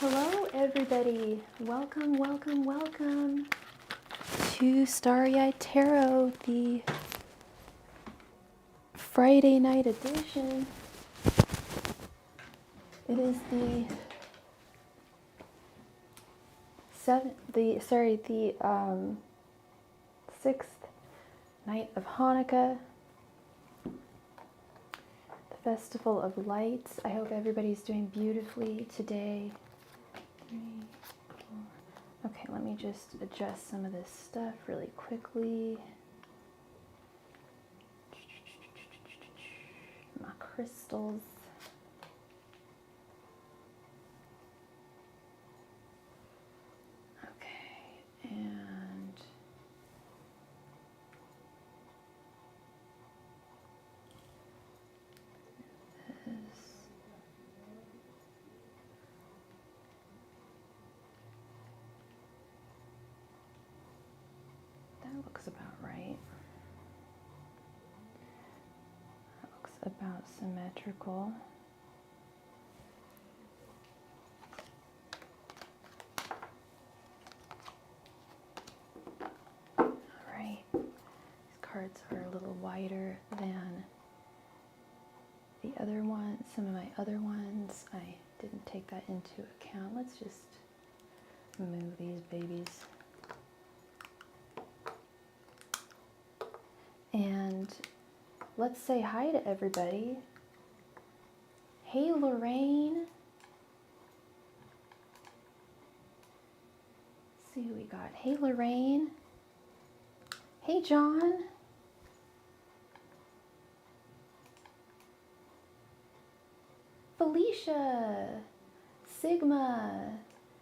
Hello everybody, welcome, welcome, welcome to Starry Tarot, the Friday night edition. It is the sixth night of Hanukkah, the Festival of Lights. I hope everybody's doing beautifully today. 3, 4. Okay, let me just adjust some of this stuff really quickly. My crystals. Okay, and this. That looks about right. That looks about symmetrical. Alright, these cards are a little wider than the other ones. Some of my other ones, I didn't take that into account. Let's just move these babies. And let's say hi to everybody. Hey Lorraine. Let's see who we got. Hey Lorraine. Hey John. Felicia. Sigma.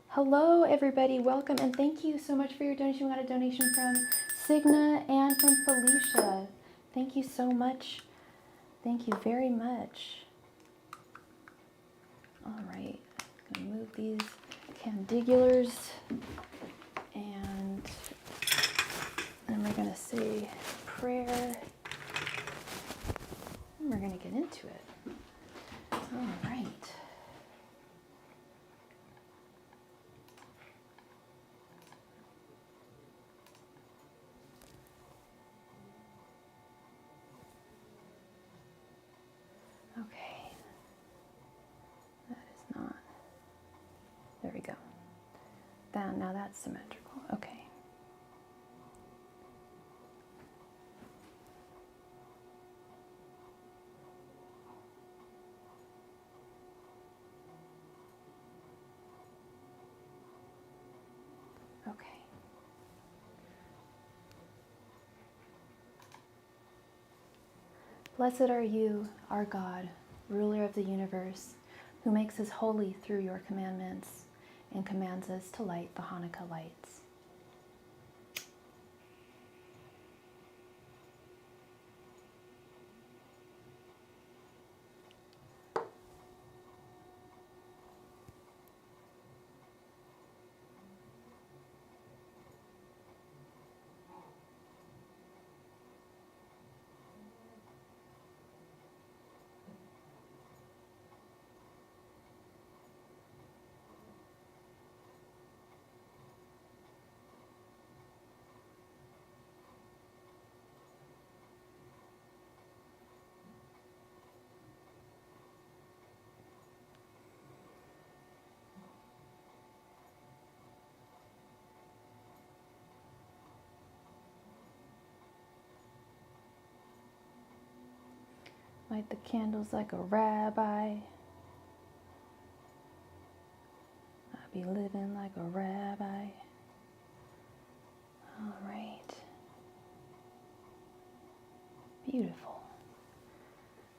Hello everybody, welcome and thank you so much for your donation. We got a donation from Signa and from Felicia. Thank you so much. Thank you very much. All right, I'm gonna move these candigulars and then we're gonna say prayer and we're gonna get into it. All right. Okay, that is not, there we go. Now that's symmetrical, okay. Okay. Blessed are you, our God, ruler of the universe, who makes us holy through your commandments and commands us to light the Hanukkah lights. Light the candles like a rabbi. I'll be living like a rabbi. All right. Beautiful.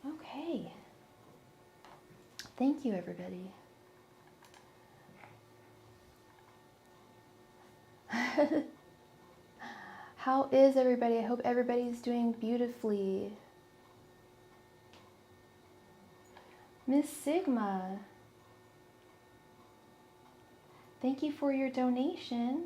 Okay. Thank you, everybody. How is everybody? I hope everybody's doing beautifully. Miss Sigma, thank you for your donation.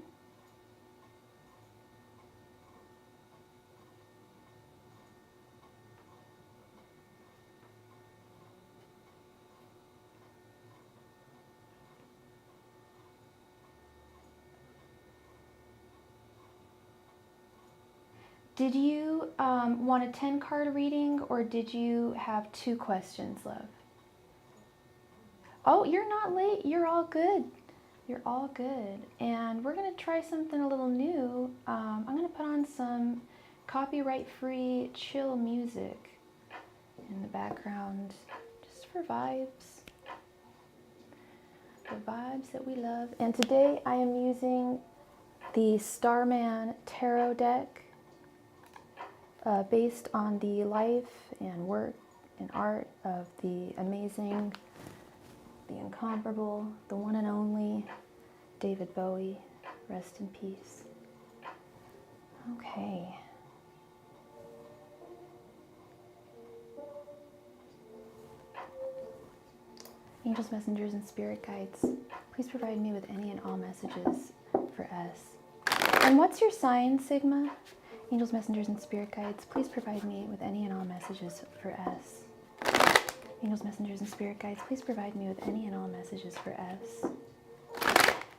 Did you want a 10-card reading, or did you have 2 questions, love? Oh, you're not late. You're all good. You're all good. And we're going to try something a little new. I'm going to put on some copyright-free chill music in the background, just for vibes. The vibes that we love. And today I am using the Starman Tarot deck, based on the life and work and art of the amazing, the incomparable, the one and only David Bowie. Rest in peace. Okay. Angels, messengers, and spirit guides, please provide me with any and all messages for us. And what's your sign, Sigma? Angels, messengers, and spirit guides, please provide me with any and all messages for S. Angels, messengers, and spirit guides, please provide me with any and all messages for S.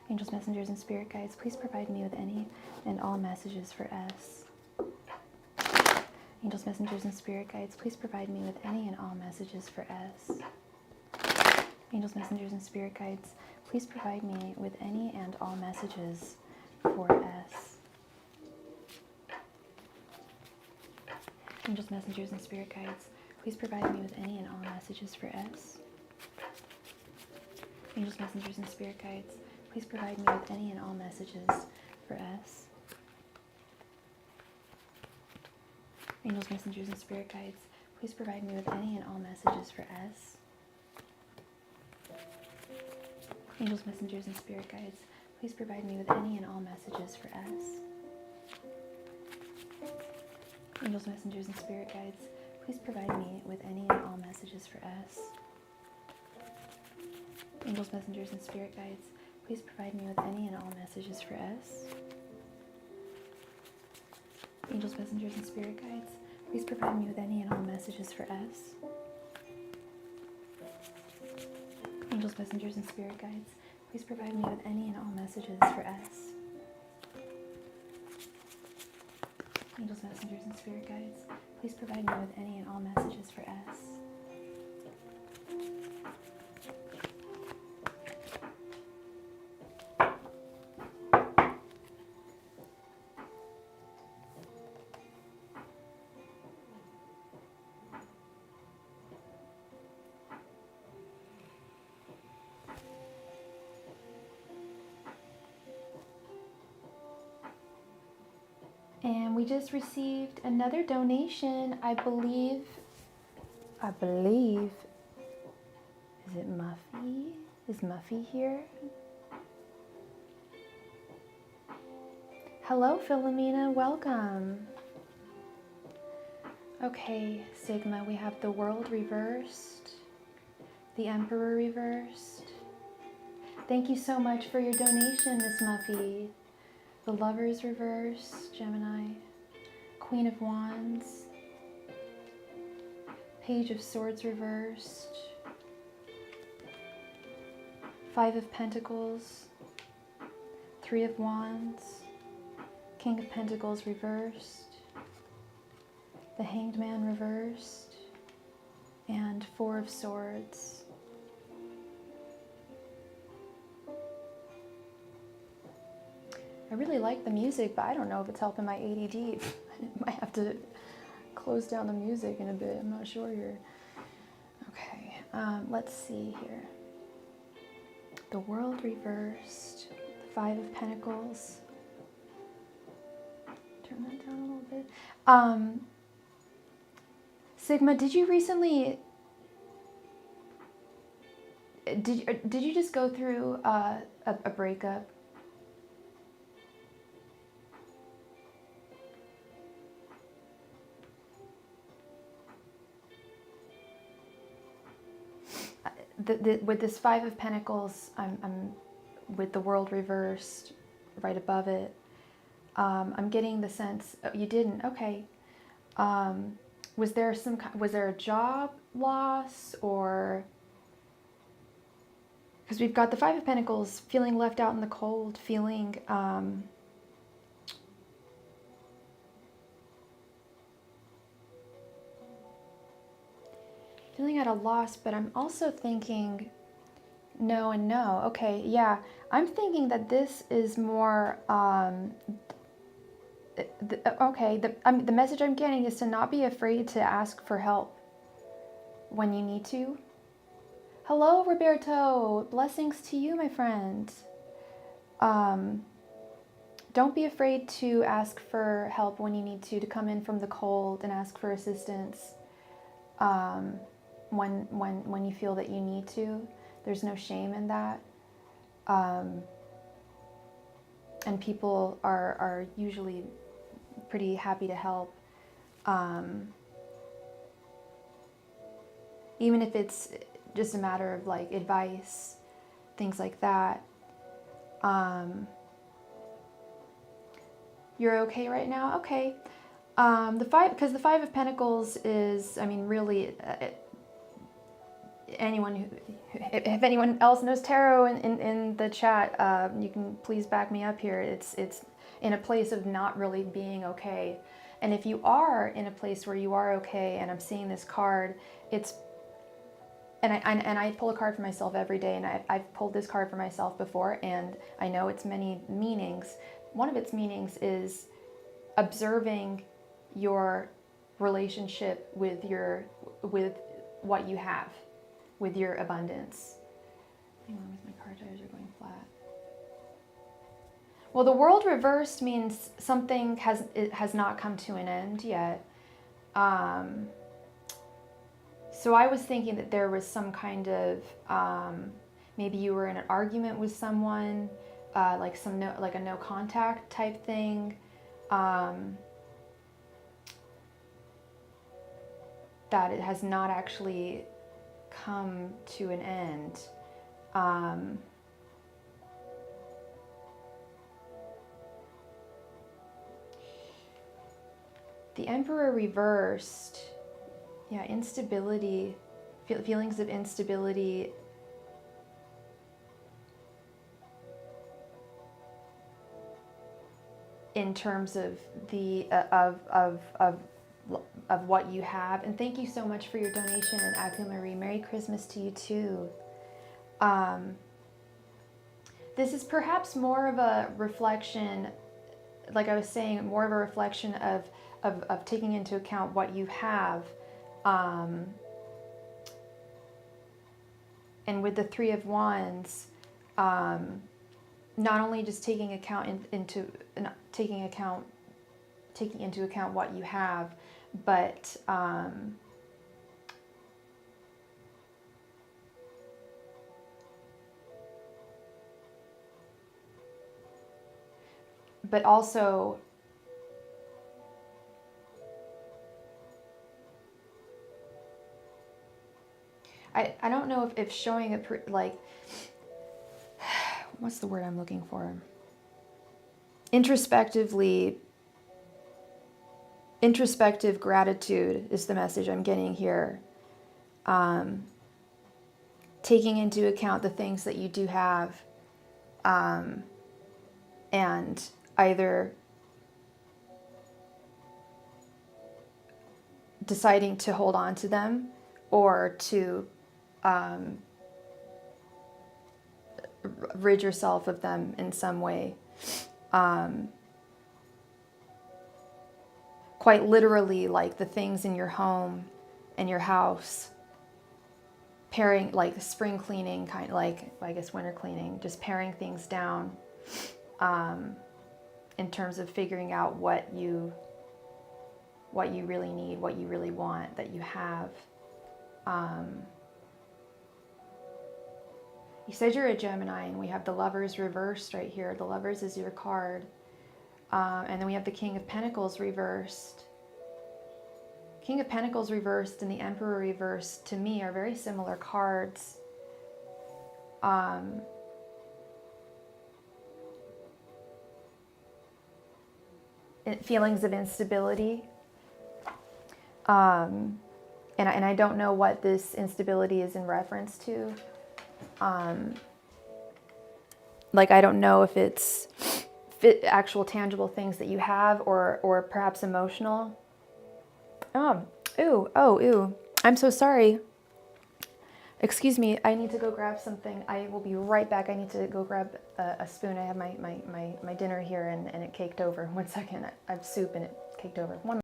Angels, messengers, and spirit guides, please provide me with any and all messages for S. Angels, messengers, and spirit guides, please provide me with any and all messages for S. Angels, messengers, and spirit guides, please provide me with any and all messages for S. Angels, messengers, and spirit guides, please provide me with any and all messages for S. Angels, messengers, and spirit guides, please provide me with any and all messages for S. Angels, messengers, and spirit guides, please provide me with any and all messages for S. Angels, messengers, and spirit guides, please provide me with any and all messages for S. Angels, messengers, and spirit guides, please provide me with any and all messages for S. Angels, messengers, and spirit guides, please provide me with any and all messages for S. Angels, messengers, and spirit guides, please provide me with any and all messages for S. Angels, messengers, and spirit guides, please provide me with any and all messages for S. Angels, messengers, and spirit guides, please provide me with any and all messages for S. And we just received another donation, I believe, is it Muffy? Is Muffy here? Hello, Philomena, welcome. Okay, Sigma, we have the World reversed, the Emperor reversed. Thank you so much for your donation, Miss Muffy. The Lovers reversed, Gemini. Queen of Wands. Page of Swords reversed. 5 of Pentacles. 3 of Wands. King of Pentacles reversed. The Hanged Man reversed. And 4 of Swords. I really like the music, but I don't know if it's helping my ADD. I might have to close down the music in a bit. I'm not sure here. Okay, let's see here. The World reversed. The 5 of Pentacles. Turn that down a little bit. Sigma, did you recently... Did you just go through a breakup? With this 5 of Pentacles, I'm with the World reversed right above it. I'm getting the sense you didn't. Okay. Was there a job loss, or because we've got the 5 of Pentacles, feeling left out in the cold, feeling Feeling at a loss, but I'm also thinking no and no. Okay, yeah. I'm thinking that this is more, the message I'm getting is to not be afraid to ask for help when you need to. Hello, Roberto. Blessings to you, my friend. Don't be afraid to ask for help when you need to come in from the cold and ask for assistance when you feel that you need to. There's no shame in that. And people are usually pretty happy to help. Even if it's just a matter of like advice, things like that. You're okay right now? Okay. Because the Five of Pentacles is, I mean, really, if anyone else knows tarot in the chat, you can please back me up here. It's in a place of not really being okay. And if you are in a place where you are okay, and I'm seeing this card, and I pull a card for myself every day, and I've pulled this card for myself before, and I know it's many meanings. One of its meanings is observing your relationship with what you have, with your abundance. Hang on, with my card tires are going flat. Well, the world reversed means something has not come to an end yet. So I was thinking that there was some kind of maybe you were in an argument with someone, like a no contact type thing. That it has not actually come to an end. The Emperor reversed, yeah, instability, feelings of instability. In terms of the of what you have. And thank you so much for your donation, and Aku Marie. Merry Christmas to you too. This is perhaps more of a reflection, like I was saying, more of a reflection of taking into account what you have. And with the Three of Wands, not only just taking into account what you have, but also I don't know if showing like, what's the word I'm looking for? Introspective gratitude is the message I'm getting here. Taking into account the things that you do have, and either deciding to hold on to them or to rid yourself of them in some way. Quite literally, like the things in your home and your house, paring, like spring cleaning, kind of like, I guess, winter cleaning, just paring things down, in terms of figuring out what you really need, what you really want, that you have. You said you're a Gemini, and we have the Lovers reversed right here. The Lovers is your card. And then we have the King of Pentacles reversed. King of Pentacles reversed and the Emperor reversed, to me, are very similar cards. Feelings of instability. And I don't know what this instability is in reference to. Like, I don't know if it's actual tangible things that you have, or perhaps emotional. Ooh. I'm so sorry. Excuse me, I need to go grab something. I will be right back. I need to go grab a spoon. I have my dinner here and it caked over. 1 second. I have soup and it caked over. One.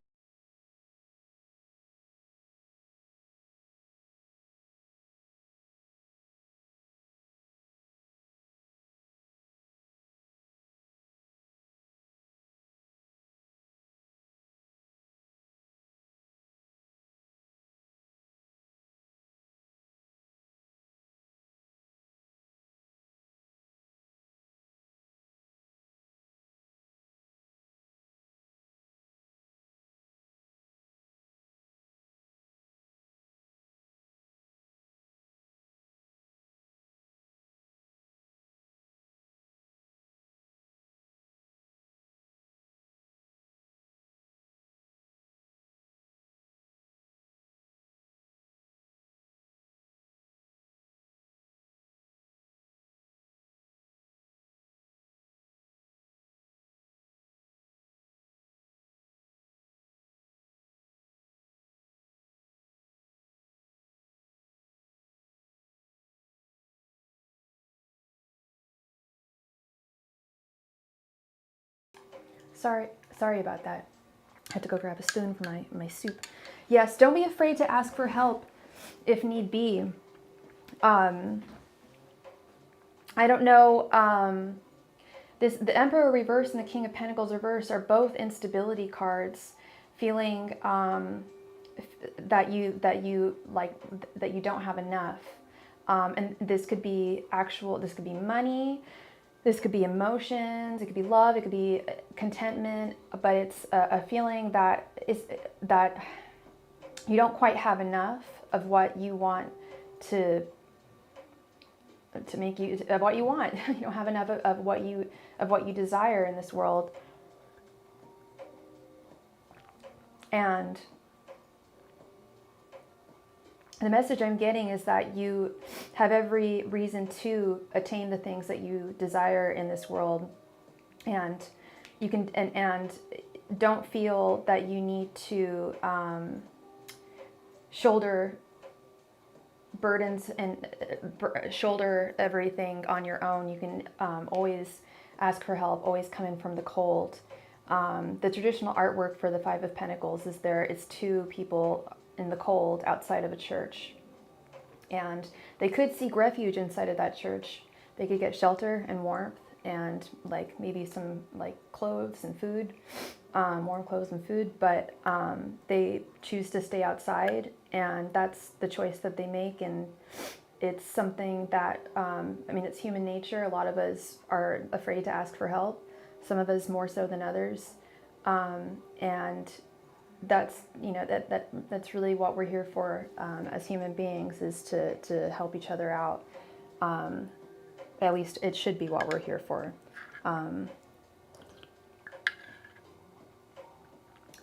Sorry about that. I had to go grab a spoon for my soup. Yes, don't be afraid to ask for help if need be. I don't know. The Emperor reverse and the King of Pentacles reverse are both instability cards, feeling that you don't have enough. And this could be this could be money, this could be emotions, it could be love, it could be contentment, but it's a feeling that you don't quite have enough of what you want to make you, of what you want. You don't have enough of what you desire in this world. And the message I'm getting is that you have every reason to attain the things that you desire in this world, and you can and don't feel that you need to shoulder burdens and shoulder everything on your own. You can always ask for help, always come in from the cold. The traditional artwork for the Five of Pentacles is it's two people in the cold outside of a church, and they could seek refuge inside of that church. They could get shelter and warmth and like maybe some like clothes and food, warm clothes and food, but they choose to stay outside, and that's the choice that they make. And it's something that I mean, it's human nature. A lot of us are afraid to ask for help, some of us more so than others, and that's, you know, that's really what we're here for as human beings, is to help each other out. At least it should be what we're here for. And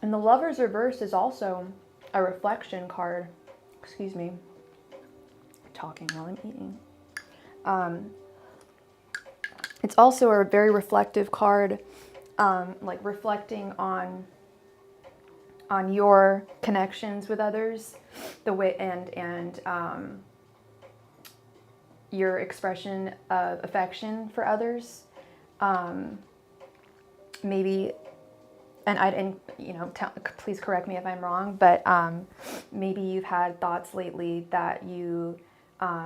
the Lover's reverse is also a reflection card. Excuse me, talking while I'm eating. It's also a very reflective card, like reflecting on your connections with others, the way and your expression of affection for others. Maybe, and you know, please correct me if I'm wrong, but maybe you've had thoughts lately that you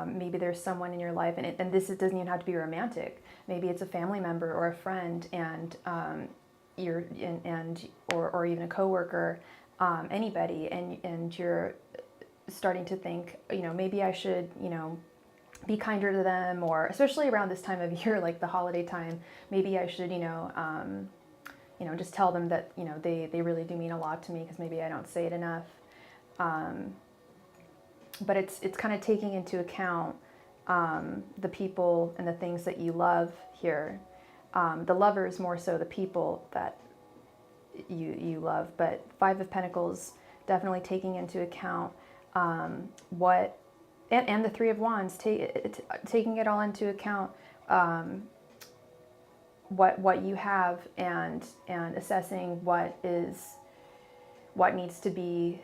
maybe there's someone in your life, and this doesn't even have to be romantic. Maybe it's a family member or a friend, and or even a coworker, anybody, and you're starting to think, you know, maybe I should, you know, be kinder to them, or especially around this time of year, like the holiday time, maybe I should, you know, just tell them that, you know, they really do mean a lot to me, because maybe I don't say it enough. But it's kind of taking into account the people and the things that you love here. The Lover is more so the people that you love, but Five of Pentacles definitely taking into account what, and the Three of Wands, taking it all into account, what you have, and assessing what needs to be,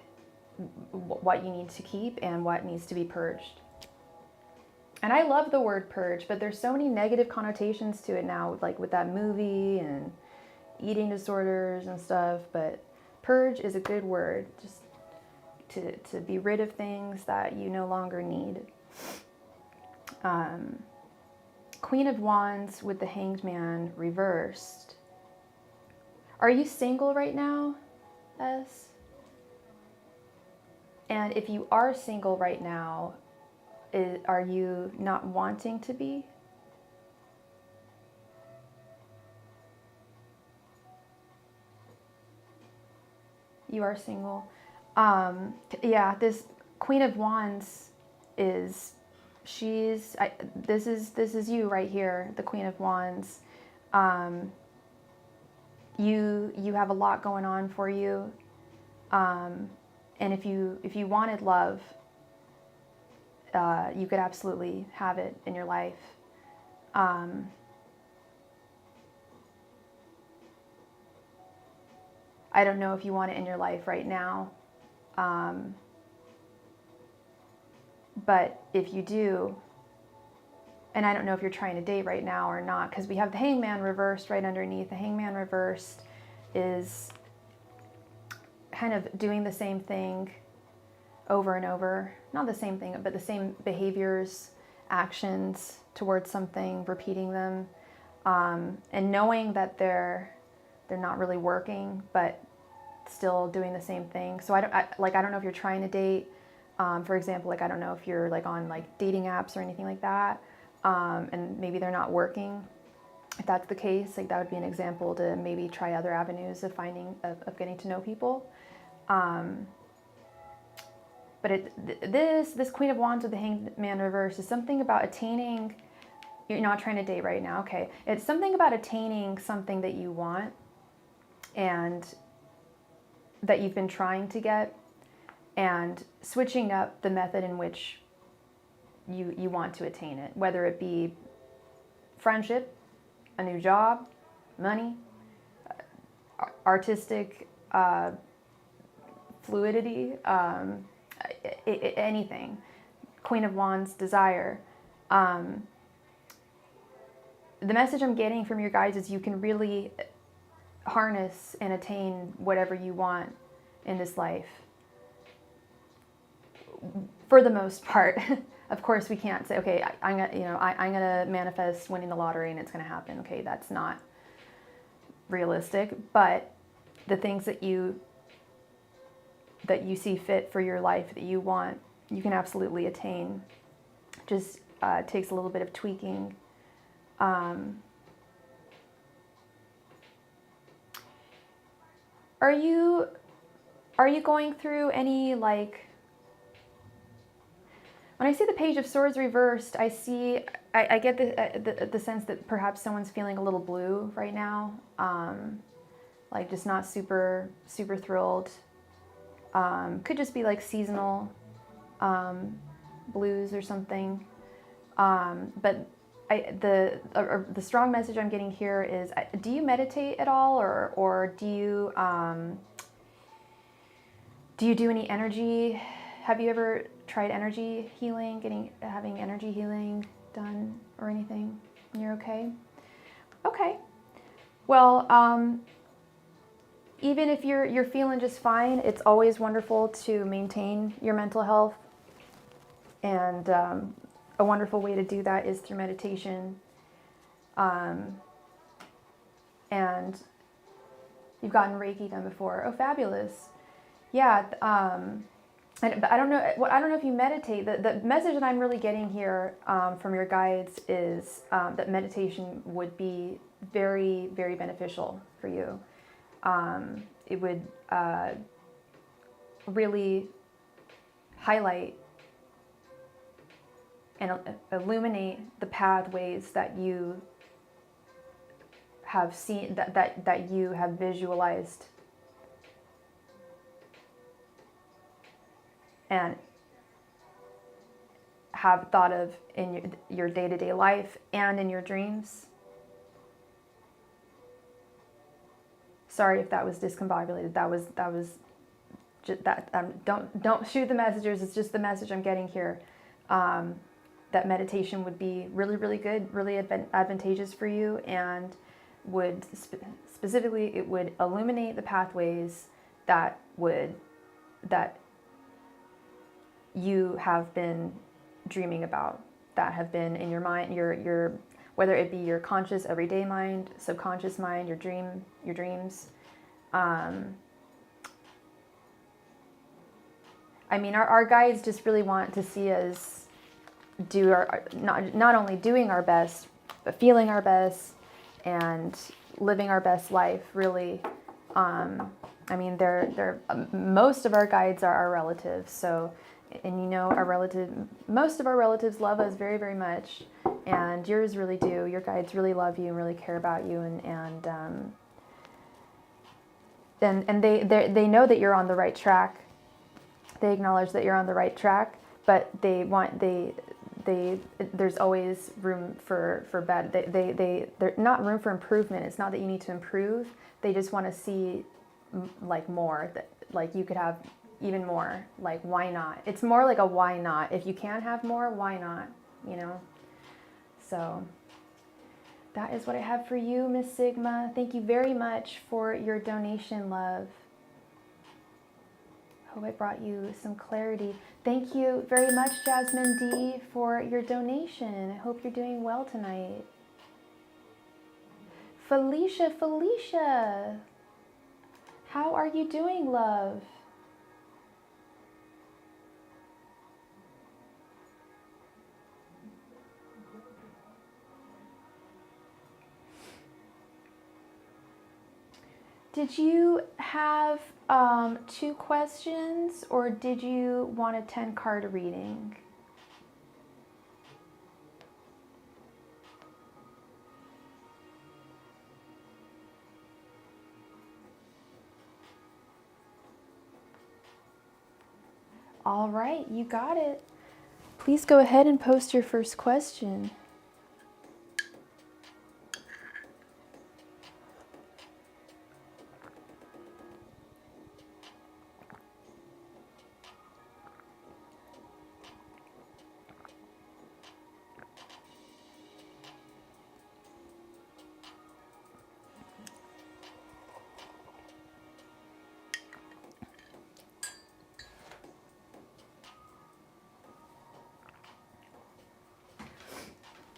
what you need to keep, and what needs to be purged. And I love the word purge, but there's so many negative connotations to it now, like with that movie and eating disorders and stuff. But purge is a good word, just to be rid of things that you no longer need. Queen of Wands with the Hanged Man reversed. Are you single right now, S? And if you are single right now, are you not wanting to be? You are single. Yeah, this Queen of Wands is, this is you right here, the Queen of Wands. You have a lot going on for you. And if you wanted love, you could absolutely have it in your life. I don't know if you want it in your life right now, but if you do, and I don't know if you're trying to date right now or not, because we have the Hangman reversed right underneath. The Hangman reversed is kind of doing the same thing over and over. Not the same thing, but the same behaviors, actions towards something, repeating them, and knowing that they're not really working, but still doing the same thing. So I don't know if you're trying to date. For example, like I don't know if you're like on like dating apps or anything like that, and maybe they're not working. If that's the case, like that would be an example to maybe try other avenues of getting to know people. But this Queen of Wands with the Hanged Man reverse is something about attaining. You're not trying to date right now, okay? It's something about attaining something that you want and that you've been trying to get, and switching up the method in which you want to attain it, whether it be friendship, a new job, money, artistic fluidity, anything. Queen of Wands, desire. The message I'm getting from your guides is you can really harness and attain whatever you want in this life. For the most part. Of course, we can't say, okay, I'm gonna manifest winning the lottery and it's gonna happen. Okay, that's not realistic. But the things that you see fit for your life, that you want, you can absolutely attain. Just takes a little bit of tweaking. Are you going through any, like, when I see the Page of Swords reversed, I get the sense that perhaps someone's feeling a little blue right now, like just not super thrilled. Could just be like seasonal blues or something. But the strong message I'm getting here is: do you meditate at all, or do you do any energy? Have you ever tried energy healing, having energy healing done or anything? You're okay? Okay. Well, even if you're feeling just fine, it's always wonderful to maintain your mental health. And a wonderful way to do that is through meditation. And you've gotten Reiki done before. Oh, fabulous. Yeah. But I don't know if you meditate. The message that I'm really getting here from your guides is that meditation would be very, very beneficial for you. It would really highlight and illuminate the pathways that you have seen, that you have visualized and have thought of in your day-to-day life and in your dreams. Sorry if that was discombobulated. That was just that. Don't shoot the messages. It's just the message I'm getting here. that meditation would be really, really good, really advantageous for you, and would specifically, it would illuminate the pathways that you have been dreaming about, that have been in your mind, your whether it be your conscious everyday mind, subconscious mind, your dreams. I mean, our guides just really want to see us do our, not only doing our best, but feeling our best and living our best life, really. I mean, most of our guides are our relatives, so, and you know, most of our relatives love us very, very much, and yours really do. Your guides really love you and really care about you, and they know that you're on the right track. They acknowledge that you're on the right track, but there's always room for better. They're not room for improvement. It's not that you need to improve. They just want to see like more, that like you could have even more. Like, why not? It's more like a why not. If you can have more, why not? You know? So that is what I have for you, Miss Sigma. Thank you very much for your donation, love. Hope I brought you some clarity. Thank you very much, Jasmine D, for your donation. I hope you're doing well tonight. Felicia, how are you doing, love? Did you have 2 questions, or did you want a 10-card reading? All right, you got it. Please go ahead and post your first question.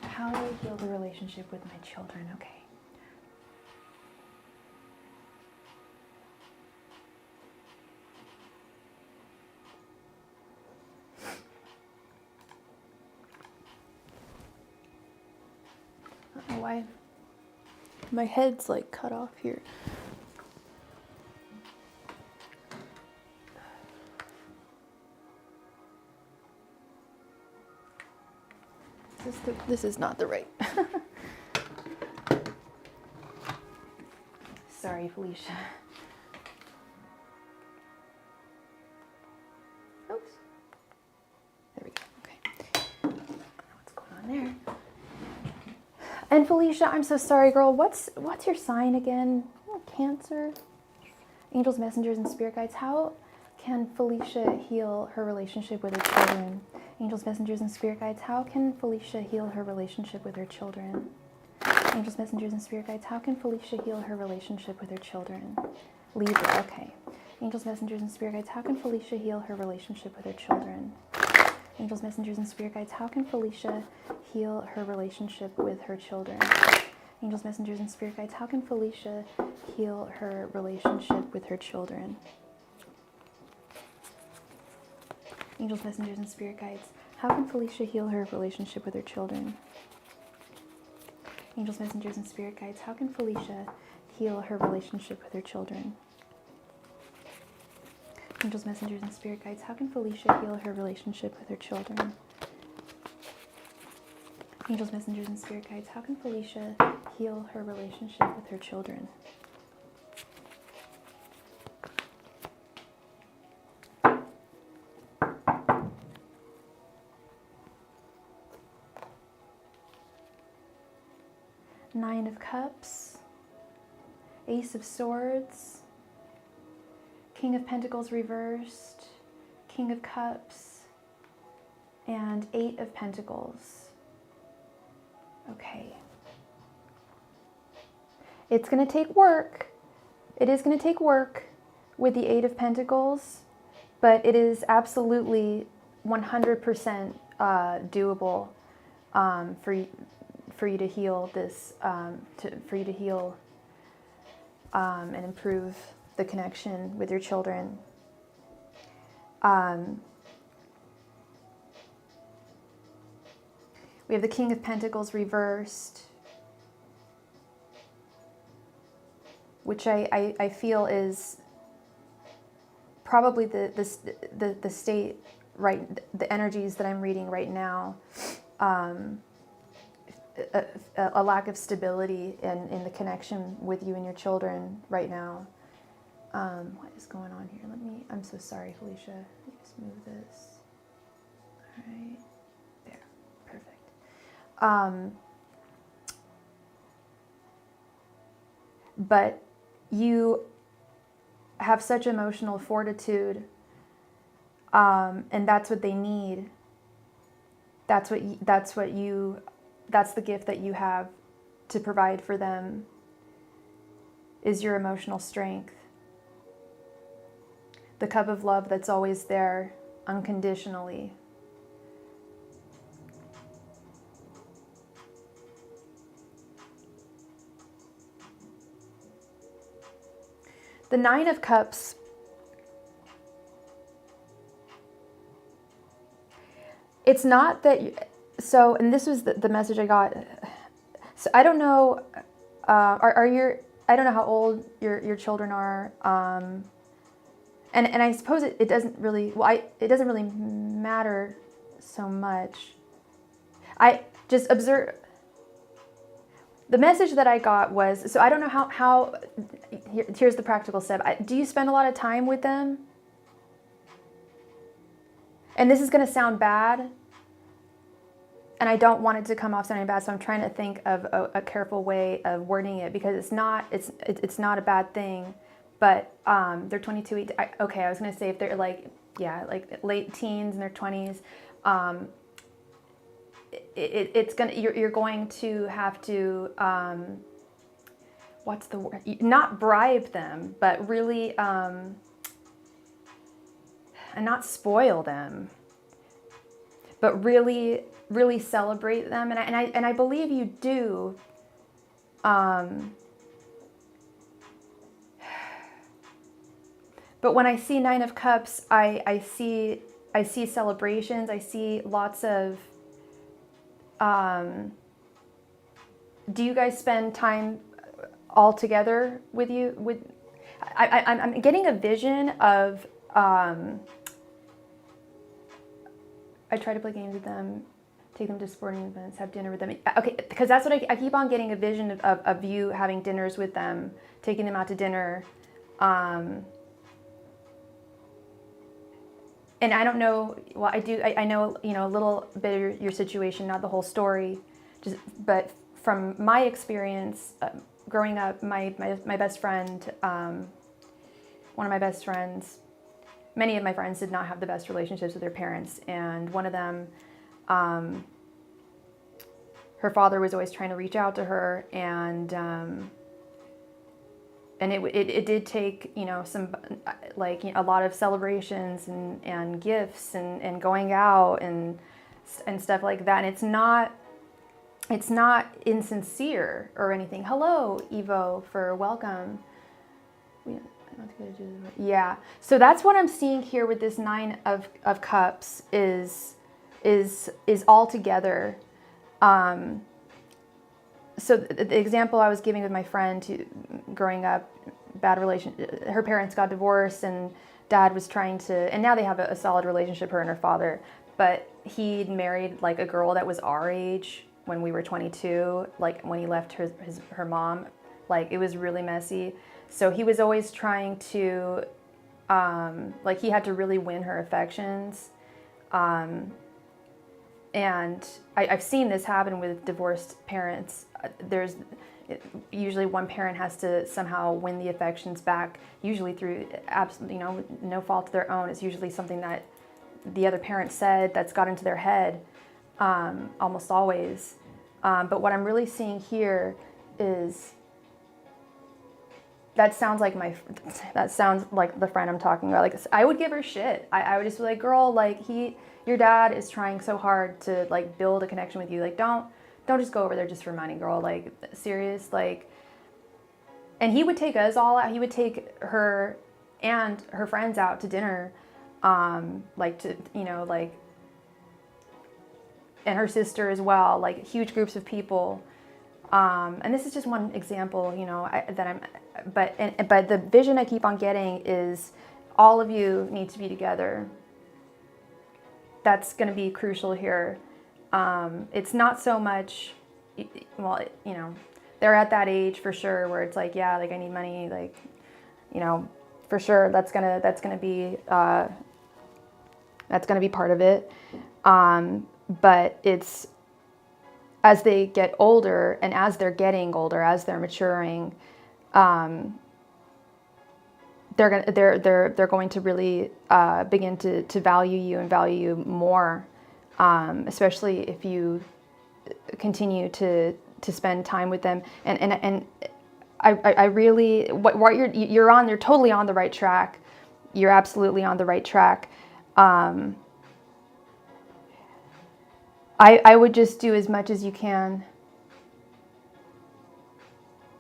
How do I heal the relationship with my children? Okay. I don't know why my head's like cut off here. This is not the right. Sorry, Felicia. Oops. There we go. Okay. I don't know what's going on there. And Felicia, I'm so sorry, girl. What's your sign again? Oh, Cancer. Angels, messengers, and spirit guides. How can Felicia heal her relationship with her children? Angels, messengers, and spirit guides. How can Felicia heal her relationship with her children? Angels, messengers, and spirit guides. How can Felicia heal her relationship with her children? Libra. Okay. Angels, messengers, and spirit guides. How can Felicia heal her relationship with her children? Angels, messengers, and spirit guides. How can Felicia heal her relationship with her children? Angels, messengers, and spirit guides. How can Felicia heal her relationship with her children? Angels, messengers, and spirit guides. How can Felicia heal her relationship with her children? Angels, messengers, and spirit guides. How can Felicia heal her relationship with her children? Angels, messengers, and spirit guides. How can Felicia heal her relationship with her children? Angels, messengers, and spirit guides. How can Felicia heal her relationship with her children? Nine of Cups, Ace of Swords, King of Pentacles reversed, King of Cups, and 8 of Pentacles. Okay. It's going to take work. It is going to take work with the 8 of Pentacles, but it is absolutely 100% doable for you to heal this, for you to heal and improve the connection with your children. We have the King of Pentacles reversed, which I feel is probably the state, right, the energies that I'm reading right now. A lack of stability in the connection with you and your children right now. What is going on here? I'm so sorry, Felicia. Let me just move this. All right, there, perfect. But you have such emotional fortitude, and that's what they need. That's the gift that you have to provide for them, is your emotional strength. The cup of love that's always there unconditionally. The 9 of Cups. It's not that so, and this was the message I got. So I don't know, I don't know how old your children are. And I suppose it doesn't really, it doesn't really matter so much. I just observe. The message that I got was, so I don't know how here's the practical step. Do you spend a lot of time with them? And this is going to sound bad, and I don't want it to come off sounding bad, so I'm trying to think of a careful way of wording it, because it's not a bad thing. But they're 22. Okay, I was going to say if they're like late teens in their 20s, you're going to have to what's the word? Not bribe them, but really and not spoil them, but really celebrate them. And I believe you do. But when I see 9 of Cups, I see celebrations. I see lots of. Do you guys spend time all together with you? I'm getting a vision of. I try to play games with them, take them to sporting events, have dinner with them. Okay, because that's what I keep on getting a vision of you having dinners with them, taking them out to dinner. And I don't know, well, I know, a little bit of your situation, not the whole story, but from my experience, growing up, my best friend, one of my best friends, many of my friends did not have the best relationships with their parents, and one of them, her father was always trying to reach out to her, and it did take, some, a lot of celebrations and gifts and going out and stuff like that. And it's not insincere or anything. Hello, Evo, for welcome. Yeah. So that's what I'm seeing here with this 9 of Cups is all together. So the example I was giving with my friend growing up, bad relation, her parents got divorced and dad was trying to, and now they have a solid relationship, her and her father, but he'd married like a girl that was our age when we were 22, like when he left her mom, like it was really messy. So he was always trying to, he had to really win her affections. And I've seen this happen with divorced parents. Usually one parent has to somehow win the affections back, usually through absolutely, no fault of their own. It's usually something that the other parent said that's got into their head, almost always. But what I'm really seeing here is that sounds like the friend I'm talking about. Like, I would give her shit. I would just be like, girl, like, your dad is trying so hard to like build a connection with you. Like, don't just go over there just for money, girl. Like, serious, like. And he would take us all out. He would take her and her friends out to dinner, like, to, you know, like, and her sister as well, like huge groups of people. And this is just one example, you know, but the vision I keep on getting is all of you need to be together. That's going to be crucial here. It's not so much, well, you know, they're at that age for sure where it's like, yeah, like I need money, like, you know, for sure that's gonna be part of it. But it's as they get older and as they're getting older, as they're maturing, they're going to really begin to value you and value you more, especially if you continue to spend time with them. And I really, what you're totally on the right track. You're absolutely on the right track. I would just do as much as you can.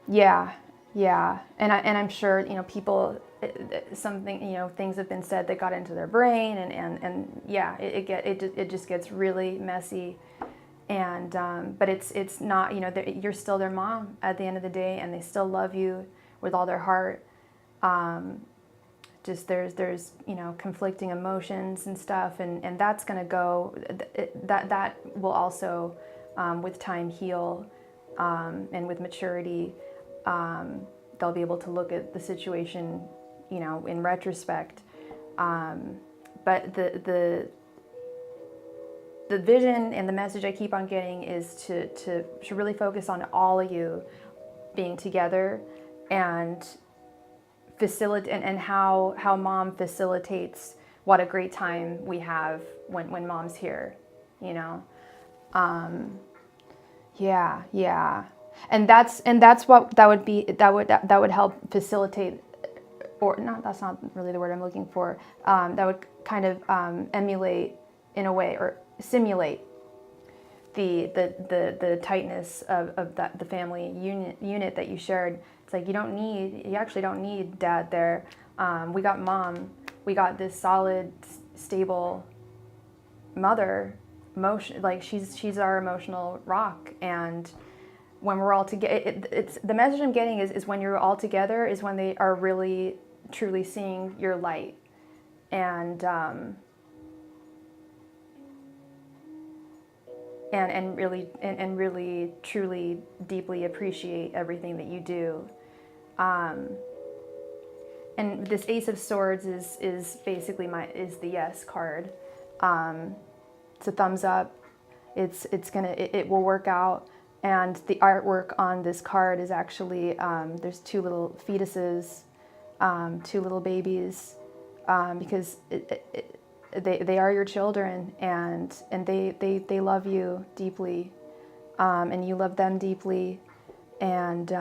Yeah. And I'm sure, you know, people, something, you know, things have been said that got into their brain, and yeah, it just gets really messy. And but it's not, you know, you're still their mom at the end of the day, and they still love you with all their heart. Just there's you know, conflicting emotions and stuff, and that's gonna go. That will also with time heal, and with maturity, they'll be able to look at the situation, you know, in retrospect. But the vision and the message I keep on getting is to really focus on all of you being together, and facilitate, and how mom facilitates what a great time we have when mom's here, you know. Yeah. And that's what that would help facilitate, or not, that's not really the word I'm looking for. That would kind of emulate in a way, or simulate the tightness of the family unit that you shared. It's like you actually don't need dad there. We got mom. We got this solid, stable mother. Like she's our emotional rock. And when we're all together, it's the message I'm getting is when you're all together is when they are really truly seeing your light, and really truly deeply appreciate everything that you do. And this Ace of Swords is basically the yes card. It's a thumbs up. It will work out. And the artwork on this card is actually there's two little fetuses, two little babies, because they are your children, and they love you deeply, and you love them deeply, and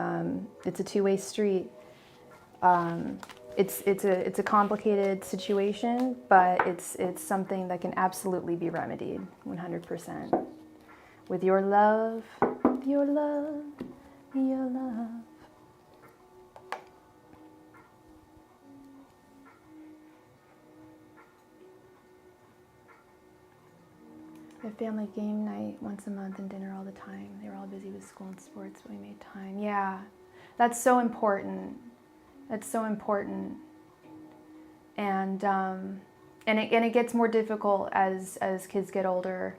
it's a two-way street. It's a complicated situation, but it's something that can absolutely be remedied 100% with your love, your love, your love. We have family game night once a month and dinner all the time. They were all busy with school and sports, but we made time. Yeah, that's so important. That's so important. And it gets more difficult as kids get older.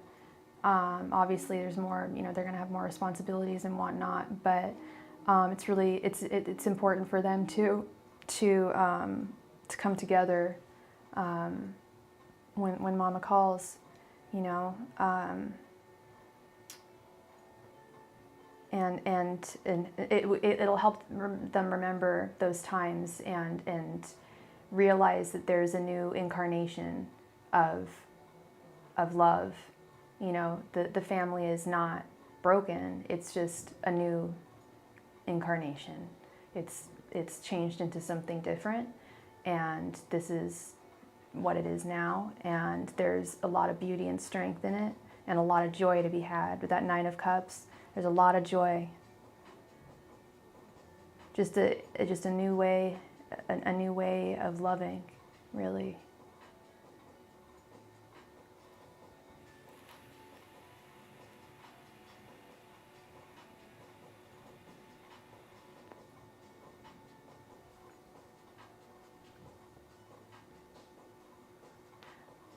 Obviously, there's more. You know, they're gonna have more responsibilities and whatnot. But it's important for them to come together when Mama calls. You know, and it'll help them remember those times and realize that there's a new incarnation of of love. You know, the family is not broken. It's just a new incarnation. It's changed into something different, and this is what it is now. And there's a lot of beauty and strength in it, and a lot of joy to be had. With that Nine of Cups, there's a lot of joy. Just a new way, a new way of loving, really.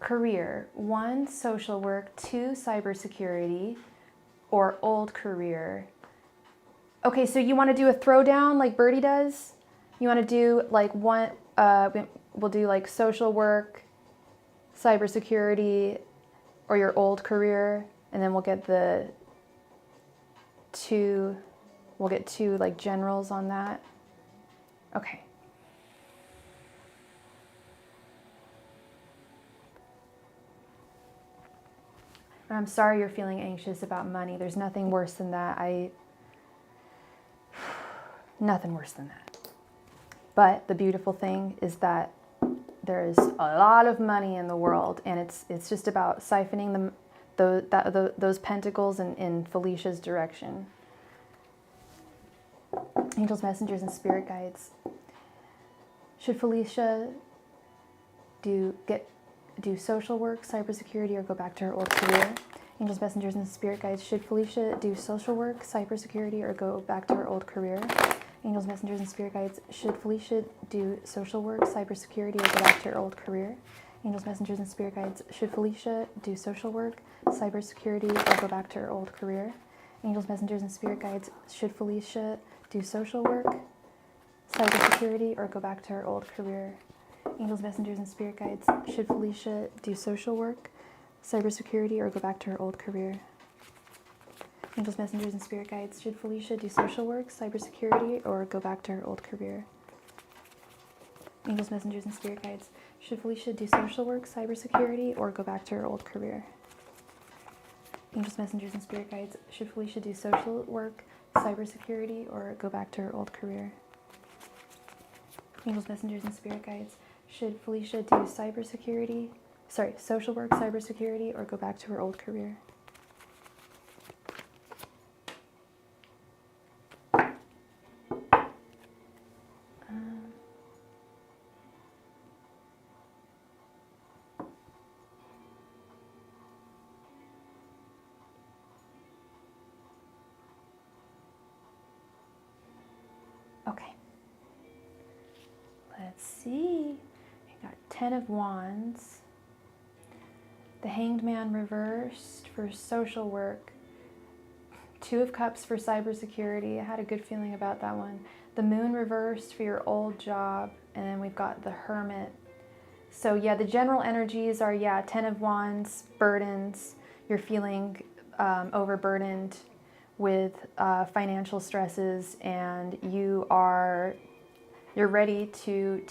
Career, 1, social work, 2, cybersecurity, or old career. Okay, so you want to do a throwdown like Birdie does? You want to do like one, we'll do like social work, cybersecurity, or your old career, and then we'll get the two like generals on that. Okay. I'm sorry you're feeling anxious about money. There's nothing worse than that. Nothing worse than that. But the beautiful thing is that there's a lot of money in the world, and it's just about siphoning those pentacles in Felicia's direction. Angels, messengers, and spirit guides. Should Felicia do social work, cybersecurity, or go back to her old career? Angels, messengers, and spirit guides. Should Felicia do social work, cybersecurity, or go back to her old career? Angels, messengers, and spirit guides. Should Felicia do social work, cybersecurity, or go back to her old career? Angels, messengers, and spirit guides. Should Felicia do social work, cybersecurity, or go back to her old career? Angels, messengers, and spirit guides. Should Felicia do social work, cybersecurity, or go back to her old career? Angels, messengers, and spirit guides. Should Felicia do social work, cybersecurity, or go back to her old career? Angels, messengers, and spirit guides. Should Felicia do social work, cybersecurity, or go back to her old career? Angels, messengers, and spirit guides. Should Felicia do social work, cybersecurity, or go back to her old career? Angels, messengers, and spirit guides. Should Felicia do social work, cybersecurity, or go back to her old career? Angels, messengers, and spirit guides. Should Felicia do social work, cybersecurity, or go back to her old career? Okay. Let's see. I got 10 of Wands. The Hanged Man reversed for social work. 2 of Cups for cybersecurity. I had a good feeling about that one. The Moon reversed for your old job. And then we've got the Hermit. So yeah, the general energies are, 10 of Wands, burdens. You're feeling overburdened with financial stresses, and you're ready to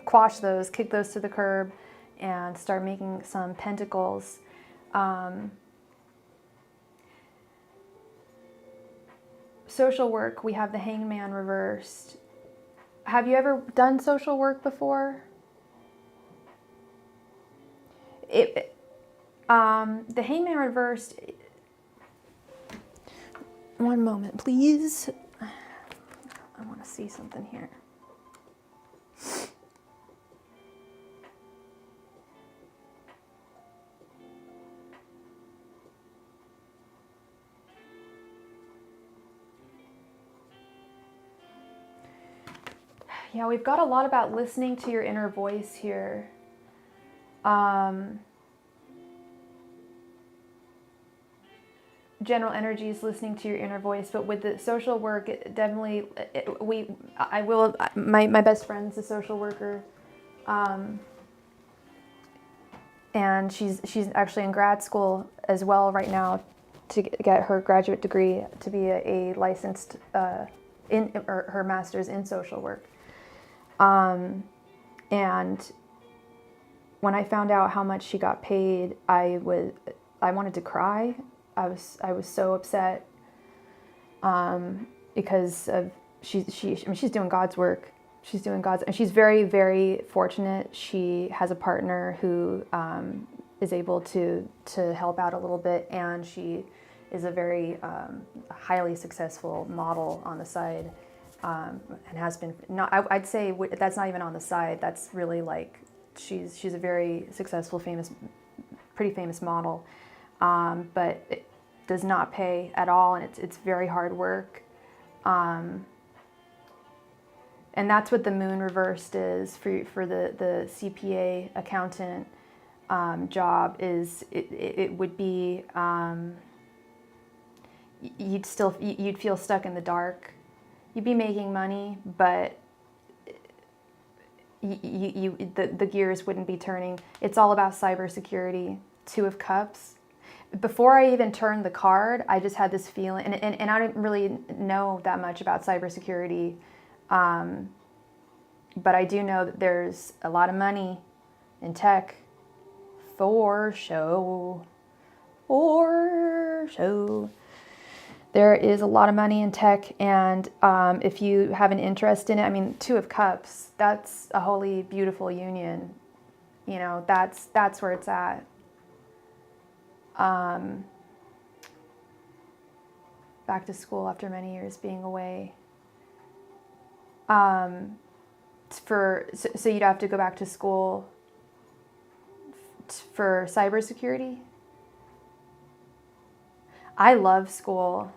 quash those, kick those to the curb, and start making some pentacles. Social work, we have the Hanged Man reversed. Have you ever done social work before? The Hanged Man reversed. One moment, please. I want to see something here. Yeah, we've got a lot about listening to your inner voice here. General energy is listening to your inner voice, but with the social work, my best friend's a social worker, and she's actually in grad school as well right now to get her graduate degree to be a licensed or her master's in social work. And when I found out how much she got paid, I wanted to cry. I was so upset because of I mean, she's doing God's work. She's doing God's, and she's very, very fortunate. She has a partner who is able to help out a little bit, and she is a very highly successful model on the side, and has been. I'd say that's not even on the side. That's really like she's a very successful, pretty famous model, but it does not pay at all, and it's very hard work. And that's what the moon reversed is for the CPA accountant job. Is it would be you'd feel stuck in the dark. You'd be making money, but the gears wouldn't be turning. It's all about cybersecurity. 2 of Cups. Before I even turned the card, I just had this feeling, and I didn't really know that much about cybersecurity. But I do know that there's a lot of money in tech, for show. There is a lot of money in tech, and if you have an interest in it, I mean, 2 of Cups, that's a holy, beautiful union. You know, that's where it's at. Back to school after many years being away. So you'd have to go back to school for cybersecurity. I love school.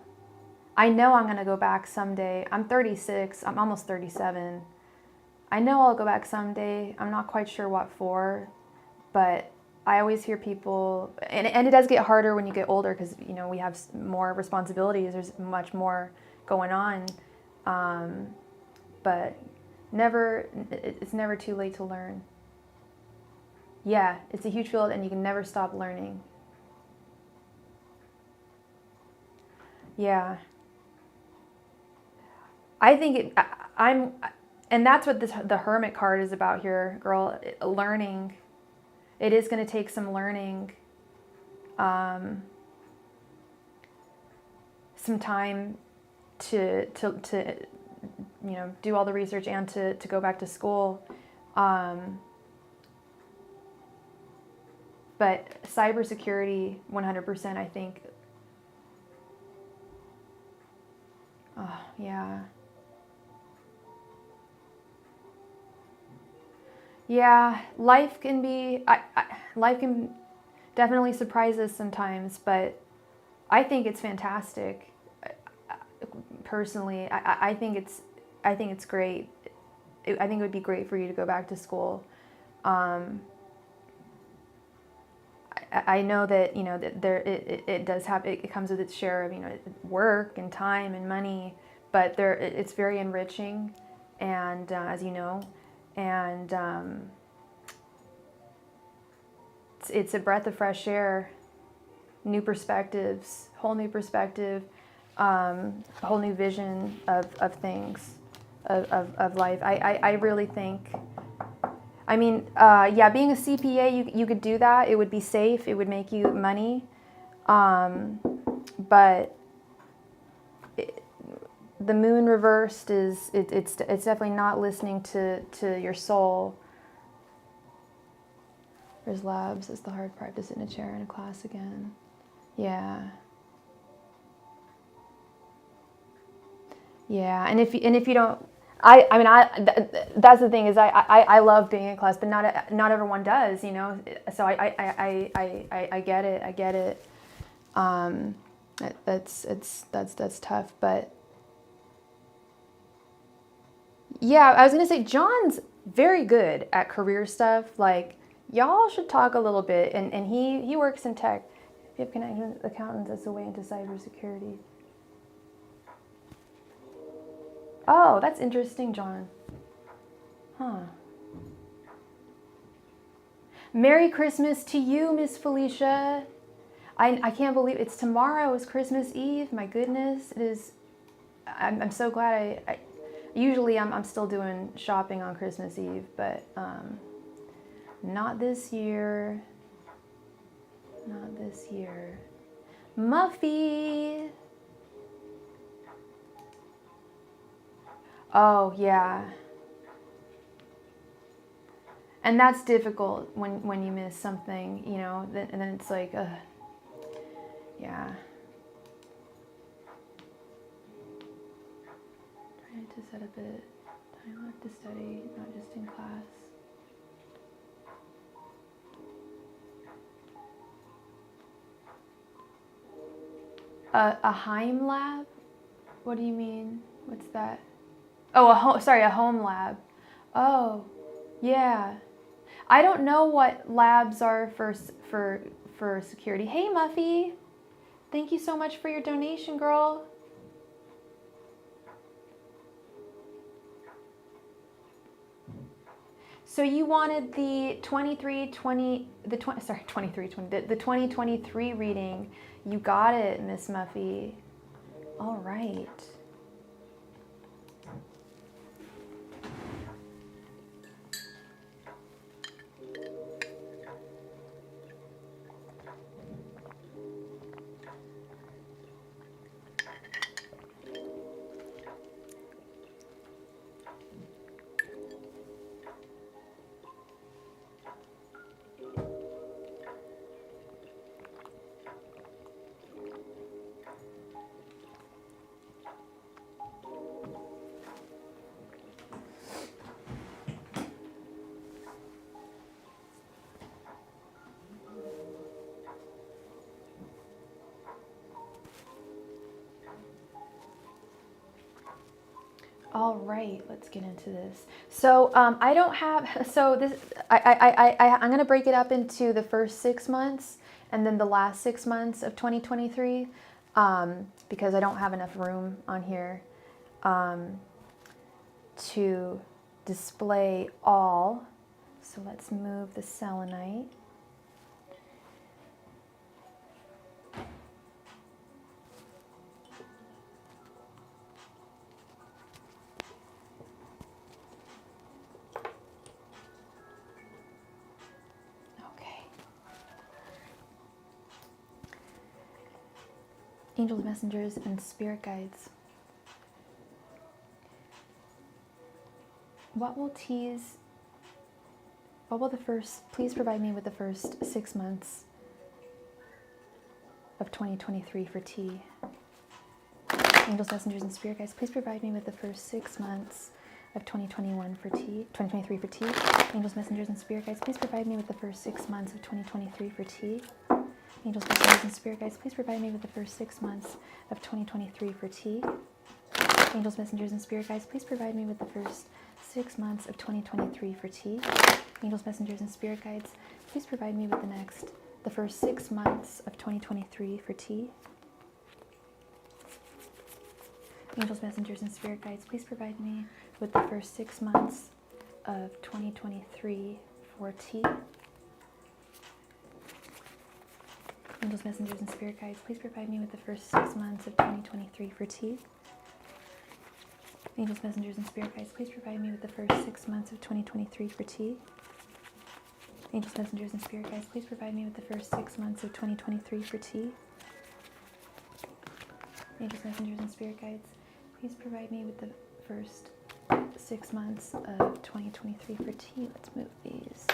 I know I'm going to go back someday. I'm 36. I'm almost 37. I know I'll go back someday. I'm not quite sure what for, but I always hear people, and it does get harder when you get older because, you know, we have more responsibilities. There's much more going on. But it's never too late to learn. Yeah, it's a huge field and you can never stop learning. Yeah. I think and that's what the Hermit card is about here, girl. Learning. It is going to take some learning, some time to you know, do all the research and to go back to school. But cybersecurity, 100%, I think. Oh, yeah. Yeah, life can definitely surprise us sometimes, but I think it's fantastic. Personally, I think it's great. I think it would be great for you to go back to school. I know that, you know, that it does have, it comes with its share of, you know, work and time and money, but it's very enriching, and as you know, and it's a breath of fresh air, new perspectives, whole new perspective, a whole new vision of things, of life. I really think, I mean, yeah, being a CPA, you could do that. It would be safe. It would make you money. But the moon reversed it's definitely not listening to your soul. There's labs. It's the hard part to sit in a chair in a class again. Yeah. Yeah, and if you don't, that's the thing is I love being in class, but not everyone does, you know. So I get it. That's tough, but yeah, I was gonna say John's very good at career stuff. Like, y'all should talk a little bit, and he works in tech. If you have connections with accountants, that's a way into cybersecurity. Oh, that's interesting, John. Huh. Merry Christmas to you, Miss Felicia. I can't believe it's tomorrow is Christmas Eve. My goodness, it is. I'm so glad usually I'm still doing shopping on Christmas Eve, but Not this year. Not this year. Muffy! Oh, yeah. And that's difficult when you miss something, you know, and then it's like, yeah. Trying to set up a time left to study, not just in class. A Heim lab? What do you mean? What's that? Oh, a home lab. Oh, yeah. I don't know what labs are for security. Hey, Muffy. Thank you so much for your donation, girl. So you wanted the 2023 reading. You got it, Miss Muffy. All right. All right, let's get into this. So I don't have, so this, I'm going to break it up into the first 6 months and then the last 6 months of 2023 because I don't have enough room on here to display all. So let's move the selenite. Angels, messengers, and spirit guides. Please provide me with the first 6 months of 2023 for tea. Angels, messengers, and spirit guides, please provide me with the first 6 months of 2023 for tea. Angels, messengers, and spirit guides, please provide me with the first 6 months of 2023 for tea. Angels, messengers, and spirit guides, please provide me with the first 6 months of 2023 for tea. Angels, messengers, and spirit guides, please provide me with the first 6 months of 2023 for tea. Angels, messengers, and spirit guides, please provide me with the first 6 months of 2023 for tea. Angels, messengers, and spirit guides, please provide me with the first 6 months of 2023 for tea. Angels, messengers, and spirit guides, please provide me with the first 6 months of 2023 for tea. Angels, messengers, and spirit guides, please provide me with the first 6 months of 2023 for tea. Angels, messengers, and spirit guides, please provide me with the first 6 months of 2023 for tea. Angels, messengers, and spirit guides, please provide me with the first 6 months of 2023 for tea. Let's move these.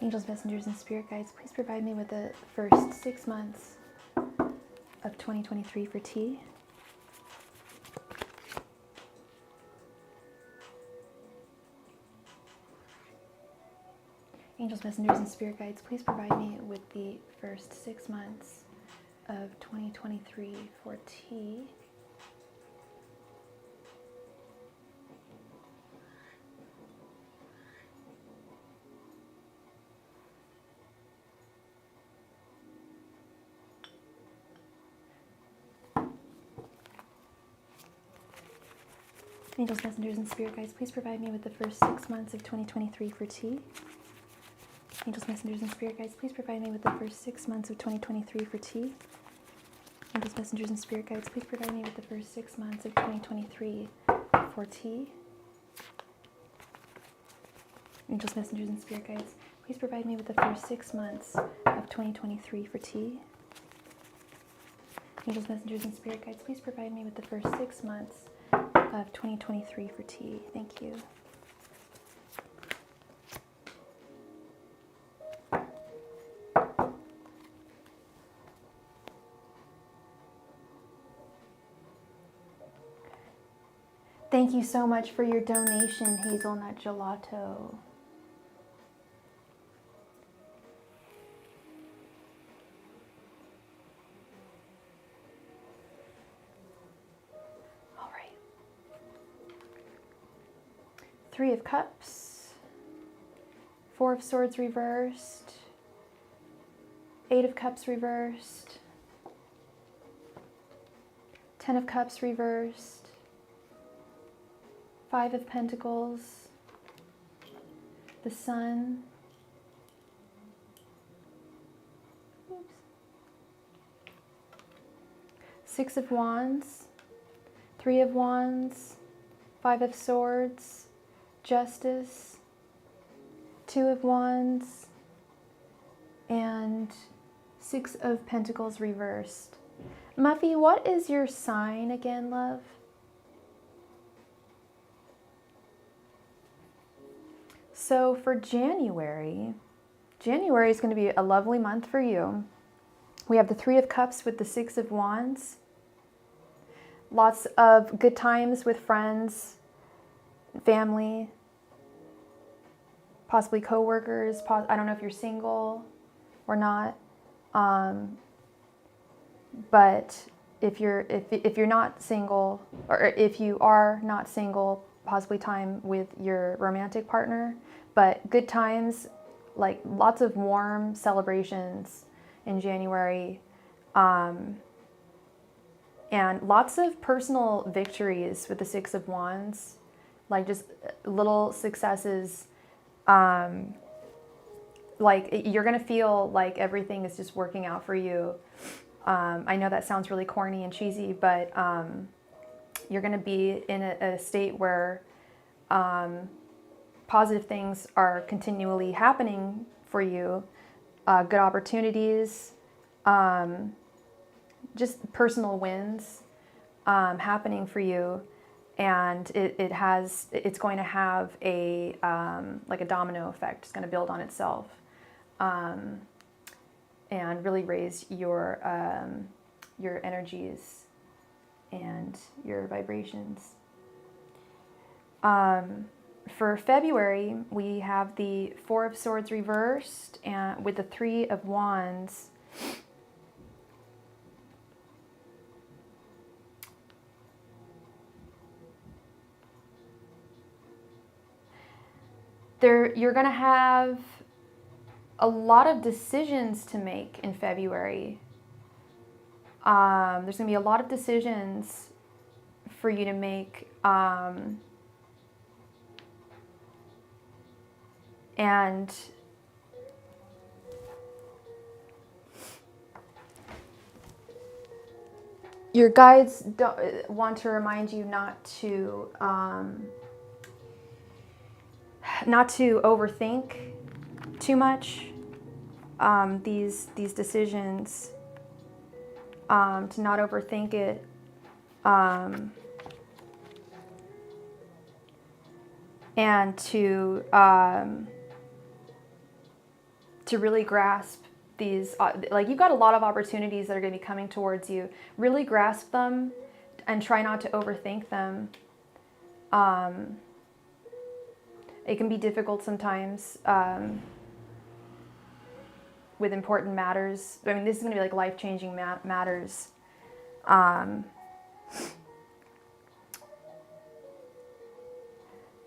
Angels, messengers, and spirit guides, please provide me with the first 6 months of 2023 for tea. Angels, messengers, and spirit guides, please provide me with the first 6 months of 2023 for T. Angels, messengers, and spirit guides, please provide me with the first 6 months of 2023 for T. Angels, messengers, and spirit guides, please provide me with the first 6 months of 2023 for T. Angels, messengers, and spirit guides, please provide me with the first 6 months of 2023 for T. Angels, messengers, and spirit guides, please provide me with the first 6 months of 2023 for T. Angels, messengers, and spirit guides, please provide me with the first 6 months of 2023 for T. Thank you. Thank you so much for your donation, Hazelnut Gelato. All right. 3 of Cups, 4 of Swords reversed, 8 of Cups reversed, 10 of Cups reversed, 5 of Pentacles, the Sun, 6 of Wands, 3 of Wands, 5 of Swords, Justice, 2 of Wands, and 6 of Pentacles reversed. Muffy, what is your sign again, love? So for January is going to be a lovely month for you. We have the 3 of Cups with the 6 of Wands. Lots of good times with friends, family, possibly co-workers. I don't know if you're single or not. But if you're not single, or if you are not single, possibly time with your romantic partner. But good times, like lots of warm celebrations in January, and lots of personal victories with the 6 of Wands, like just little successes. Like you're gonna feel like everything is just working out for you. I know that sounds really corny and cheesy, but you're gonna be in a state where positive things are continually happening for you, good opportunities, just personal wins happening for you, and it's going to have a like a domino effect. It's going to build on itself, and really raise your energies and your vibrations. For February, we have the 4 of Swords reversed and with the 3 of Wands. You're going to have a lot of decisions to make in February. There's going to be a lot of decisions for you to make. And your guides want to remind you not to overthink too much these decisions, to not overthink it, and to really grasp these, like you've got a lot of opportunities that are going to be coming towards you. Really grasp them and try not to overthink them. It can be difficult sometimes, important matters. I mean, this is going to be like life-changing matters.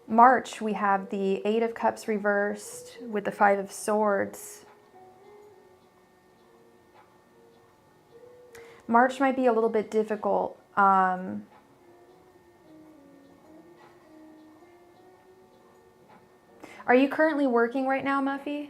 March, we have the Eight of Cups reversed with the Five of Swords. March might be a little bit difficult. Are you currently working right now, Muffy?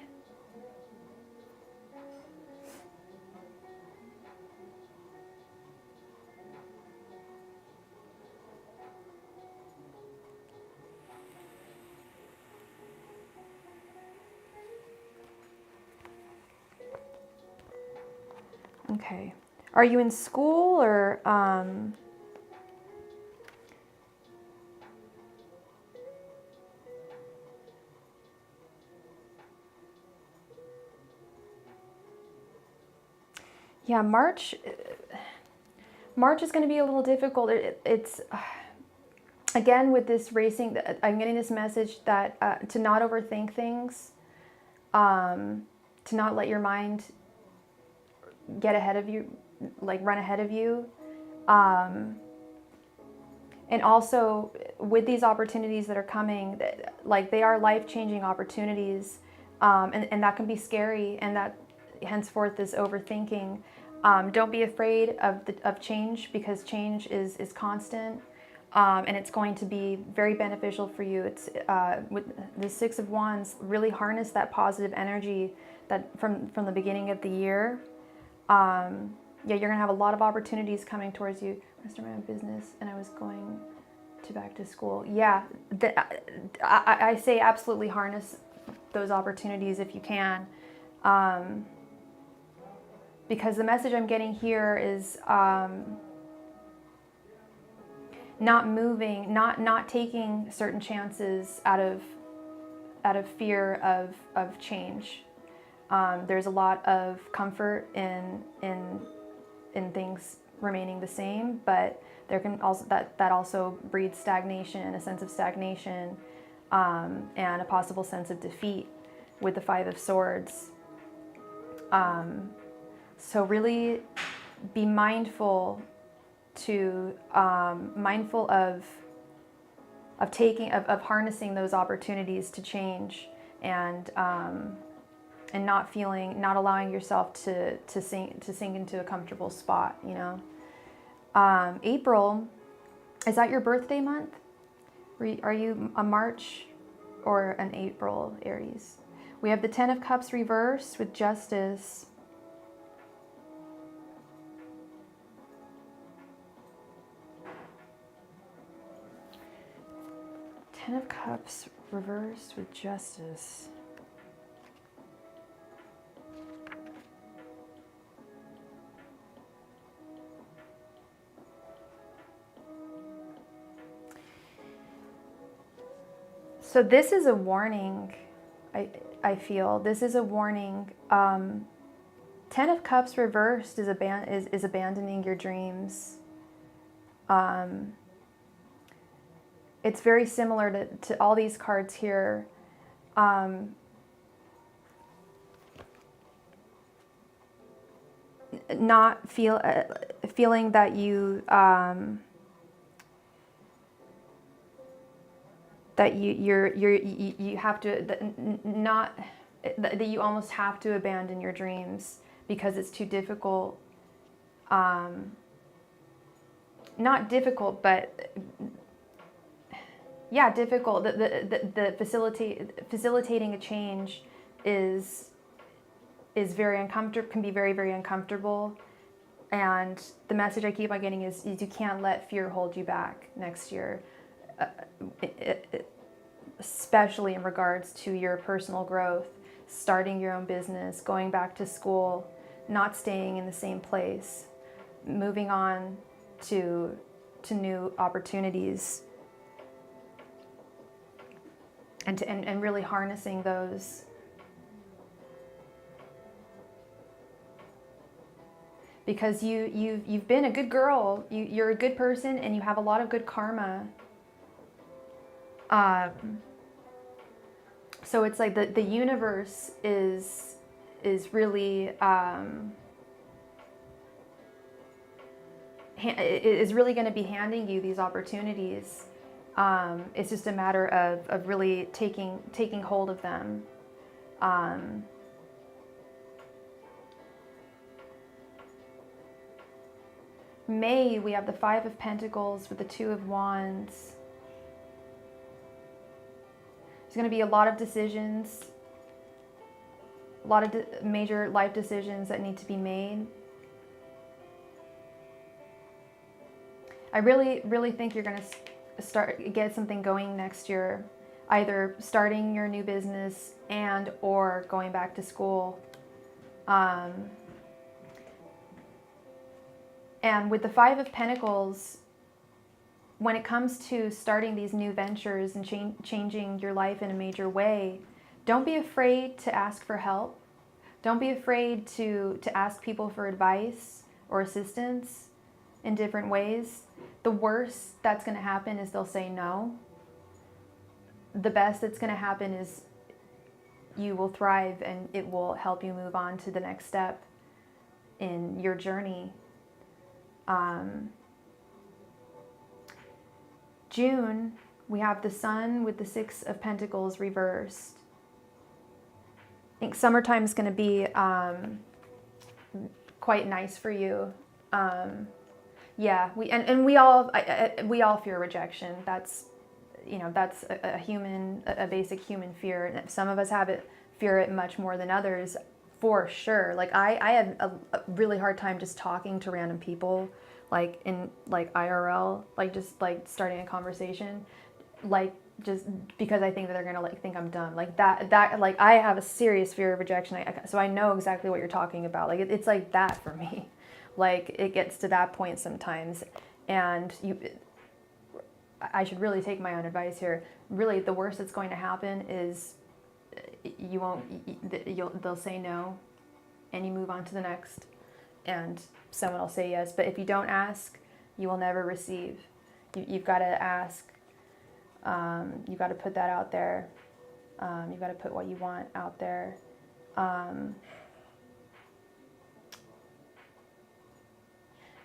Okay. Are you in school or yeah, March is going to be a little difficult. It's again with this racing, I'm getting this message that to not overthink things, to not let your mind get ahead of you, like run ahead of you. And also with these opportunities that are coming, like they are life-changing opportunities, and that can be scary, and that henceforth is overthinking. Don't be afraid of change, because change is constant, and it's going to be very beneficial for you. It's with the Six of Wands, really harness that positive energy that from the beginning of the year. Yeah, you're gonna have a lot of opportunities coming towards you. I started my own business and I was going to back to school. Yeah, I say absolutely harness those opportunities if you can. Because the message I'm getting here is not moving, not taking certain chances out of fear of change. There's a lot of comfort in things remaining the same, but there can also that also breeds stagnation, a sense of stagnation, and a possible sense of defeat with the Five of Swords. So really be mindful of harnessing those opportunities to change, and not allowing yourself to sink into a comfortable spot, you know. April, is that your birthday month? Are you a March or an April Aries? We have the Ten of Cups reversed with Justice. Ten of Cups reversed with Justice. So this is a warning. I feel this is a warning. Ten of Cups reversed is abandoning your dreams. It's very similar to all these cards here. Feeling that you you have to that you almost have to abandon your dreams because it's too difficult. Not difficult, but yeah, difficult. The facilitating a change is very uncomfortable. Can be very, very uncomfortable. And the message I keep on getting is you can't let fear hold you back next year. Especially in regards to your personal growth, starting your own business, going back to school, not staying in the same place, moving on to new opportunities, and really harnessing those. Because you've been a good girl, you're a good person, and you have a lot of good karma. So it's like the universe is is really is really going to be handing you these opportunities. It's just a matter of really taking hold of them. May, we have the Five of Pentacles with the Two of Wands. There's going to be a lot of decisions, a lot of major life decisions that need to be made. I really think you're going to get something going next year, either starting your new business and or going back to school. And with the Five of Pentacles, when it comes to starting these new ventures and changing your life in a major way, don't be afraid to ask for help. Don't be afraid to ask people for advice or assistance in different ways. The worst that's going to happen is they'll say no. The best that's going to happen is you will thrive and it will help you move on to the next step in your journey. June, we have the Sun with the Six of Pentacles reversed. I think summertime is going to be quite nice for you. Yeah, we all fear rejection. That's, you know, that's a basic human fear. And some of us fear it much more than others, for sure. Like I had a really hard time just talking to random people, like in like IRL, like just like starting a conversation, like just because I think that they're gonna like think I'm dumb, like that like I have a serious fear of rejection. So I know exactly what you're talking about. Like it's like that for me. Like it gets to that point sometimes, and I should really take my own advice here. Really, the worst that's going to happen is they'll say no, and you move on to the next, and someone will say yes. But if you don't ask, you will never receive. You've got to ask. You've got to put that out there. You've got to put what you want out there.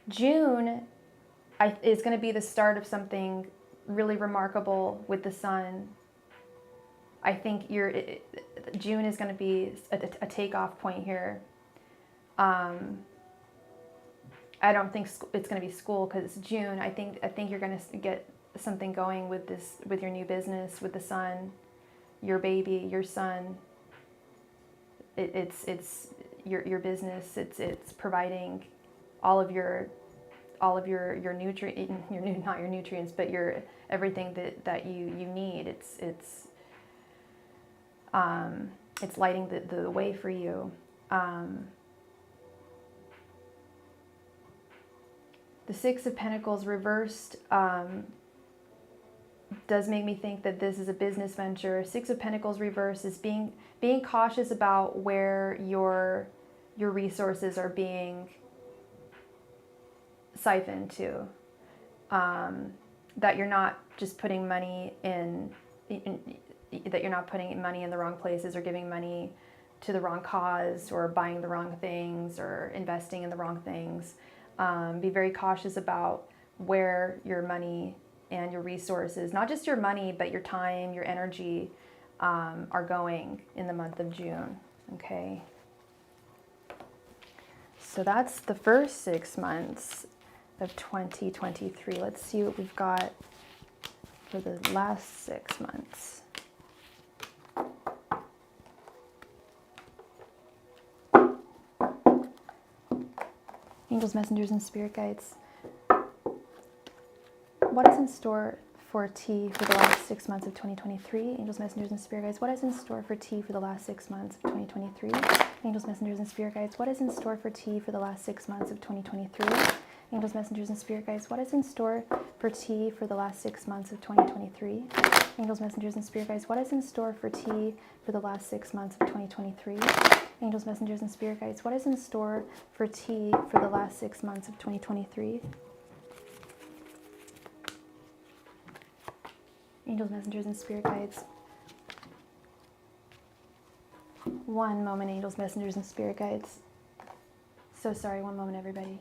June is going to be the start of something really remarkable with the Sun. I think June is going to be a takeoff point here. I don't think it's going to be school because it's June. I think you're going to get something going with your new business, with the Sun, your baby, your son. It's your business. It's providing all of your not your nutrients, but your everything that you need. It's lighting the way for you. The Six of Pentacles reversed does make me think that this is a business venture. Six of Pentacles reversed is being cautious about where your resources are being siphoned to. That you're not just putting money that you're not putting money in the wrong places, or giving money to the wrong cause, or buying the wrong things, or investing in the wrong things. Be very cautious about where your money and your resources, not just your money, but your time, your energy, are going in the month of June. Okay. So that's the first 6 months of 2023. Let's see what we've got for the last 6 months. Angels, messengers, and spirit guides. What is in store for T for the last 6 months of 2023? Angels, messengers, and spirit guides. What is in store for T for the last 6 months of 2023? Angels, messengers, and spirit guides. What is in store for T for the last 6 months of 2023? Angels, messengers, and spirit guides. What is in store for T for the last 6 months of 2023? Angels, messengers, and spirit guides. What is in store for T for the last 6 months of 2023? Angels, messengers, and spirit guides. What is in store for T for the last 6 months of 2023? Angels, messengers, and spirit guides. One moment, angels, messengers, and spirit guides. So sorry, one moment, everybody.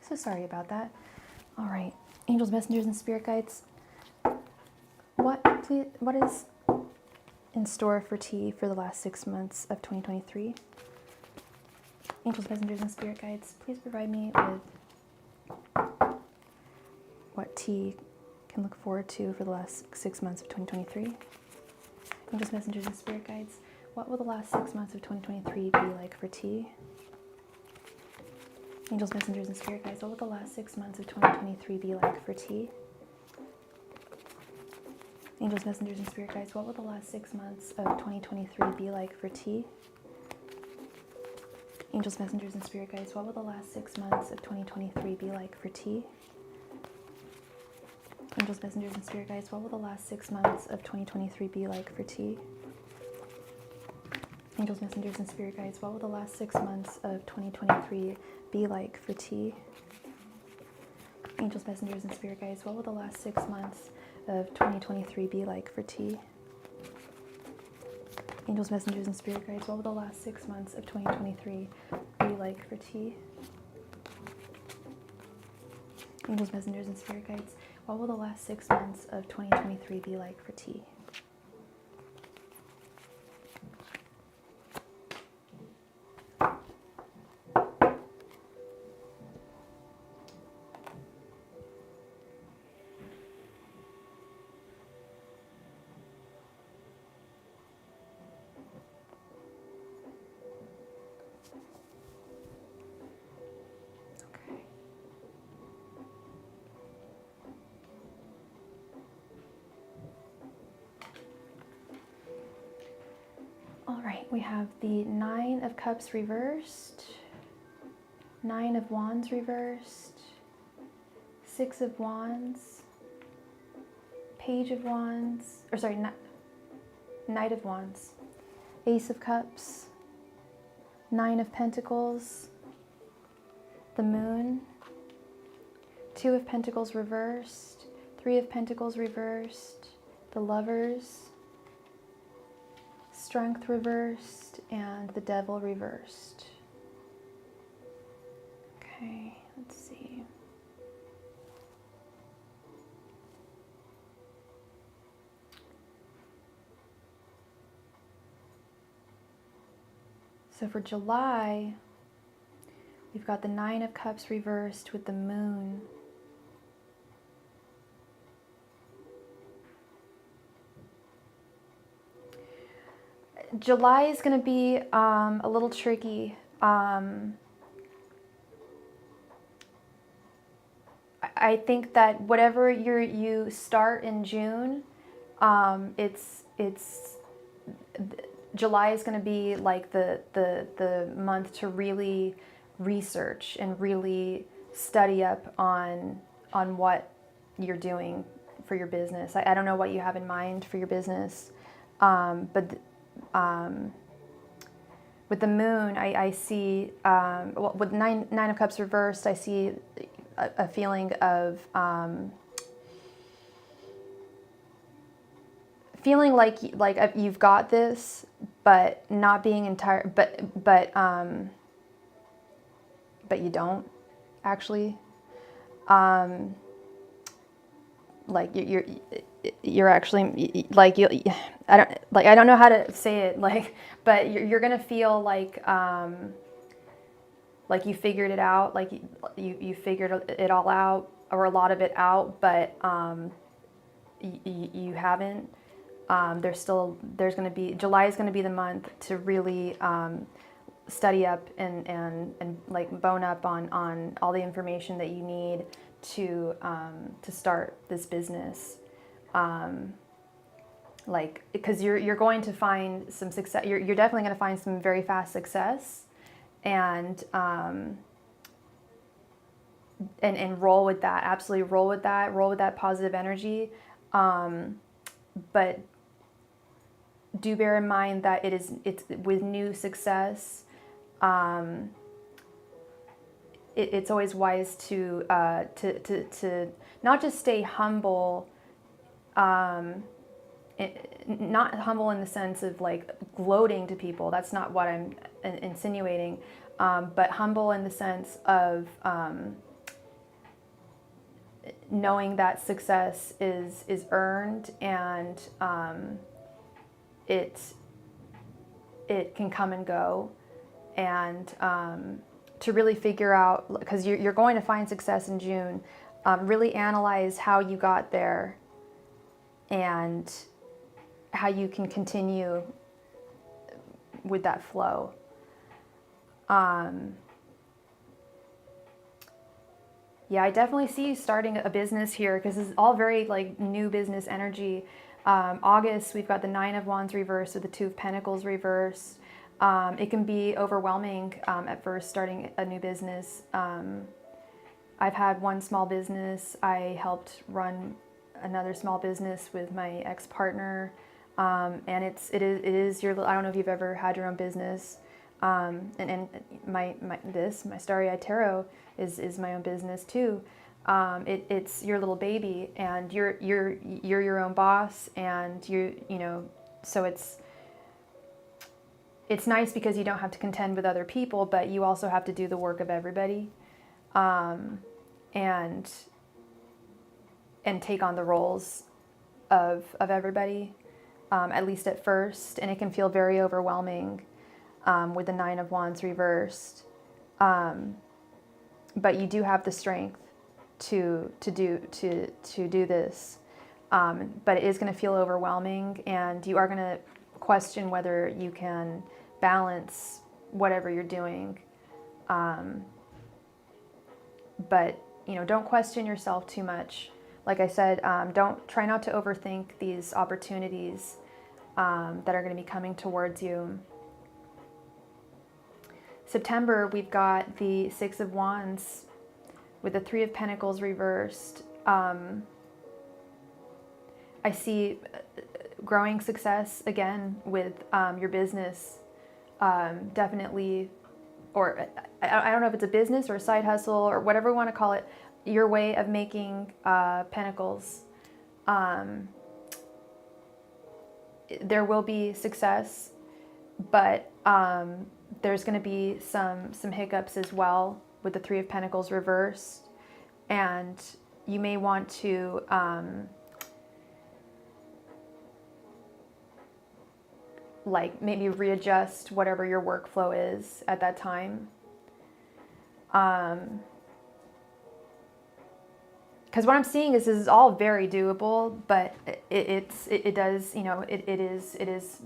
So sorry about that. All right, angels, messengers, and spirit guides. What is in store for tea for the last 6 months of 2023? Angels, messengers, and spirit guides, please provide me with what tea can look forward to for the last 6 months of 2023. Angels, messengers, and spirit guides, what will the last 6 months of 2023 be like for tea? Angels, messengers, and spirit guides, what will the last 6 months of 2023 be like for tea? Angels, messengers, and spirit guides, what will the last 6 months of 2023 be like for tea? Angels, messengers, and spirit guides, what will the last 6 months of 2023 be like for tea? Angels, messengers, and spirit guides, what will the last 6 months of 2023 be like for tea? Angels, messengers, and spirit guides, what will the last 6 months of 2023 be like for tea? Angels, messengers, and spirit guides, what will the last 6 months of 2023 be like for tea? Angels, messengers, and spirit guides, what will the last 6 months of 2023 be like for tea? Angels, messengers, and spirit guides, what will the last 6 months of 2023 be like for tea? All right, we have the 9 of Cups reversed, 9 of Wands reversed, 6 of Wands, Page of Wands, or sorry, Knight of Wands, Ace of Cups, 9 of Pentacles, the Moon, 2 of Pentacles reversed, 3 of Pentacles reversed, the Lovers, Strength reversed, and the Devil reversed. Okay, let's see. So for July, we've got the 9 of Cups reversed with the Moon. July is going to be a little tricky. I think that whatever you start in June, July is going to be like the month to really research and really study up on what you're doing for your business. I don't know what you have in mind for your business, but with the Moon, I see, with nine of Cups reversed, I see a feeling of feeling like you've got this, but not being entire, but you don't actually. Like you're actually like I don't know how to say it, like, but you're gonna feel like you figured it out, like you figured it all out, or a lot of it out, but you haven't. There's going to be, July is going to be the month to really study up and like bone up on all the information that you need to start this business. Like, because you're going to find some success. You're definitely going to find some very fast success, and roll with that. Absolutely roll with that. Roll with that positive energy. But do bear in mind that it's with new success. It's always wise to not just stay humble. Not humble in the sense of like gloating to people. That's not what I'm insinuating. But humble in the sense of knowing that success is earned, and it can come and go, and to really figure out, because you're going to find success in June, really analyze how you got there and how you can continue with that flow. Yeah, I definitely see you starting a business here, because it's all very like new business energy. August, we've got the 9 of Wands reversed with the 2 of Pentacles reversed. It can be overwhelming at first starting a new business. I've had one small business. I helped run another small business with my ex-partner, and it is your. I don't know if you've ever had your own business. And my Starry Tarot is my own business too. It's your little baby, and you're your own boss, and you know, so it's nice because you don't have to contend with other people, but you also have to do the work of everybody, and take on the roles of everybody, at least at first, and it can feel very overwhelming. With the 9 of Wands reversed, but you do have the strength to do this, but it is going to feel overwhelming, and you are going to question whether you can balance whatever you're doing. But don't question yourself too much. Like I said, try not to overthink these opportunities that are going to be coming towards you. September, we've got the 6 of Wands with the 3 of Pentacles reversed. I see growing success again with your business. Definitely, or I don't know if it's a business or a side hustle or whatever we want to call it, your way of making pentacles. There will be success, but there's going to be some hiccups as well with the 3 of Pentacles reversed, and you may want to like maybe readjust whatever your workflow is at that time. Because what I'm seeing is this is all very doable, but it does, it is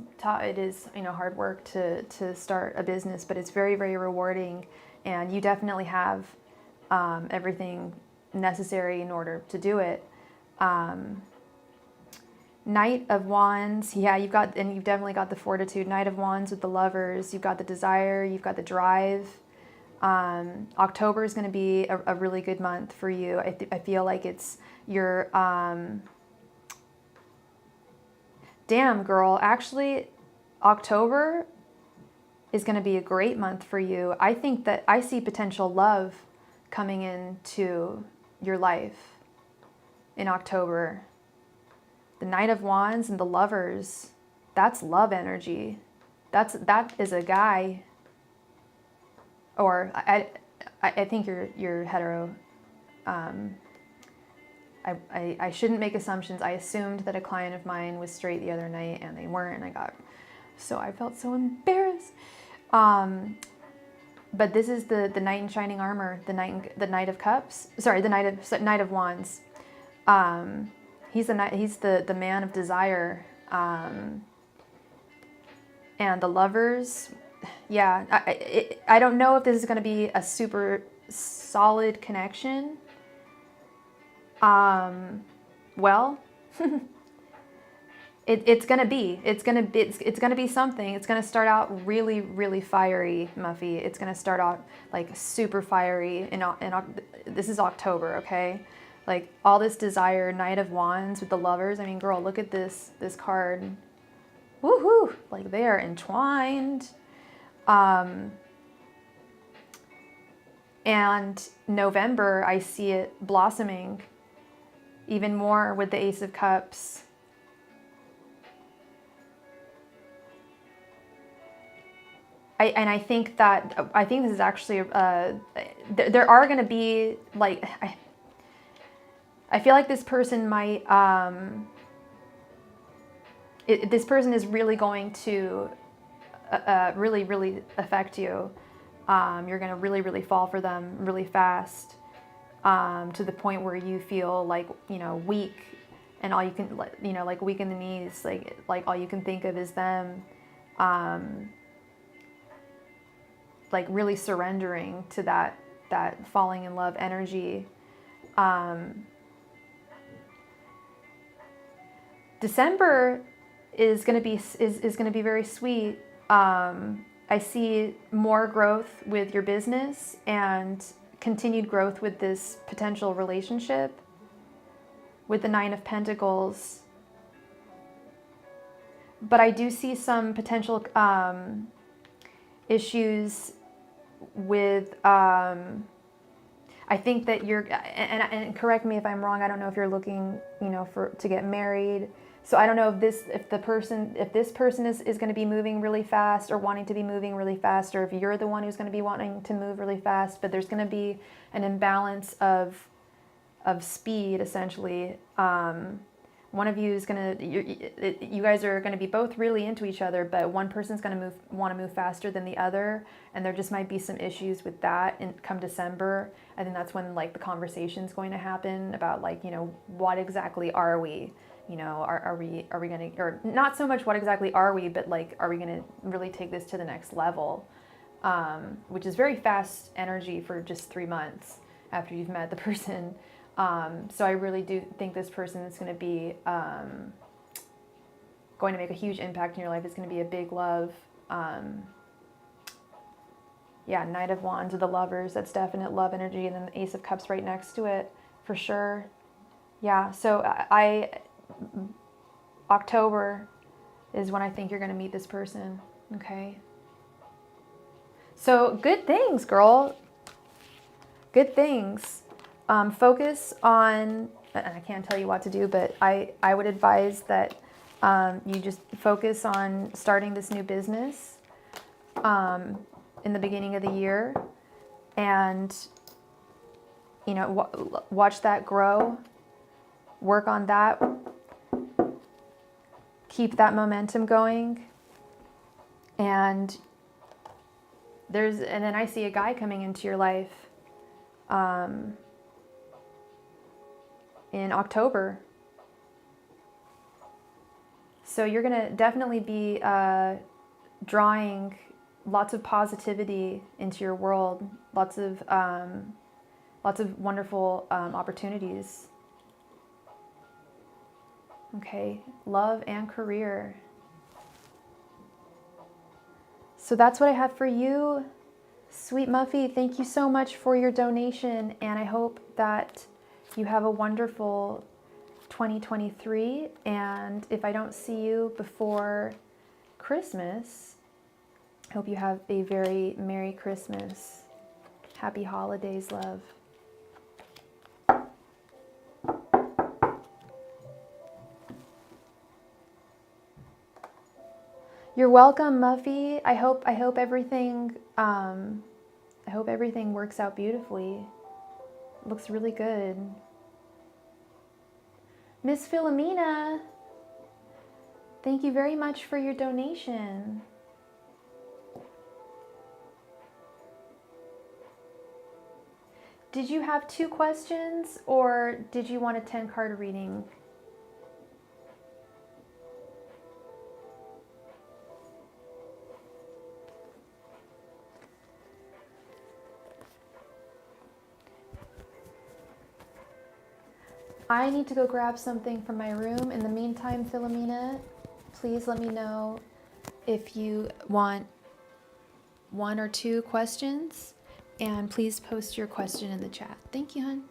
hard work to start a business, but it's very, very rewarding, and you definitely have everything necessary in order to do it. Knight of Wands, yeah, you've definitely got the fortitude. Knight of Wands with the Lovers, you've got the desire, you've got the drive. October is going to be a really good month for you. I feel like it's your, damn girl, actually October is going to be a great month for you. I think that I see potential love coming into your life in October. The Knight of Wands and the Lovers, that's love energy. That is a guy. Or I think you're hetero. I shouldn't make assumptions. I assumed that a client of mine was straight the other night, and they weren't, and I felt so embarrassed. But this is the knight in shining armor, the knight of cups. Sorry, the knight of wands. He's the man of desire. And the lovers, yeah. I don't know if this is going to be a super solid connection. Well, it's gonna be something. It's gonna start out really, really fiery, Muffy. It's gonna start out like super fiery. This is October, okay? Like all this desire, Knight of Wands with the lovers. I mean, girl, look at this card. Woohoo! Like they are entwined. And November, I see it blossoming even more with the Ace of Cups. I think this is actually, there are going to be, like, I feel like this person might, this person is really going to really, really affect you. You're going to really, really fall for them really fast, to the point where you feel like, weak, and all you can, like weak in the knees, like all you can think of is them. Like really surrendering to that falling in love energy. December is going to be very sweet. I see more growth with your business and continued growth with this potential relationship with the Nine of Pentacles. But I do see some potential issues with, I think that you're, and correct me if I'm wrong, I don't know if you're looking, to get married. So I don't know if this person is going to be moving really fast or wanting to be moving really fast, or if you're the one who's going to be wanting to move really fast, but there's going to be an imbalance of speed, essentially. One of you is you guys are going to be both really into each other, but one person's going to want to move faster than the other, and there just might be some issues with that come December. I think that's when like the conversation's going to happen about like, what exactly are we? Are we going to, or not so much what exactly are we, but like, are we going to really take this to the next level? Which is very fast energy for just 3 months after you've met the person. So I really do think this person is going to be going to make a huge impact in your life. It's going to be a big love. Yeah, Knight of Wands with the lovers. That's definite love energy. And then the Ace of Cups right next to it for sure. Yeah, so October is when I think you're going to meet this person. Okay. So good things, girl. Good things. Focus on, and I can't tell you what to do, but I would advise that you just focus on starting this new business in the beginning of the year, and watch that grow, work on that, keep that momentum going, and then I see a guy coming into your life in October. So you're going to definitely be drawing lots of positivity into your world, lots of wonderful opportunities. Okay, love and career. So that's what I have for you, sweet Muffy. Thank you so much for your donation, and I hope that you have a wonderful 2023, and if I don't see you before Christmas, I hope you have a very Merry Christmas. Happy holidays, love. You're welcome, Muffy. I hope everything works out beautifully. Looks really good. Miss Philomena, thank you very much for your donation. Did you have 2 questions or did you want a 10-card reading? I need to go grab something from my room. In the meantime, Philomena, please let me know if you want 1 or 2 questions, and please post your question in the chat. Thank you, hon.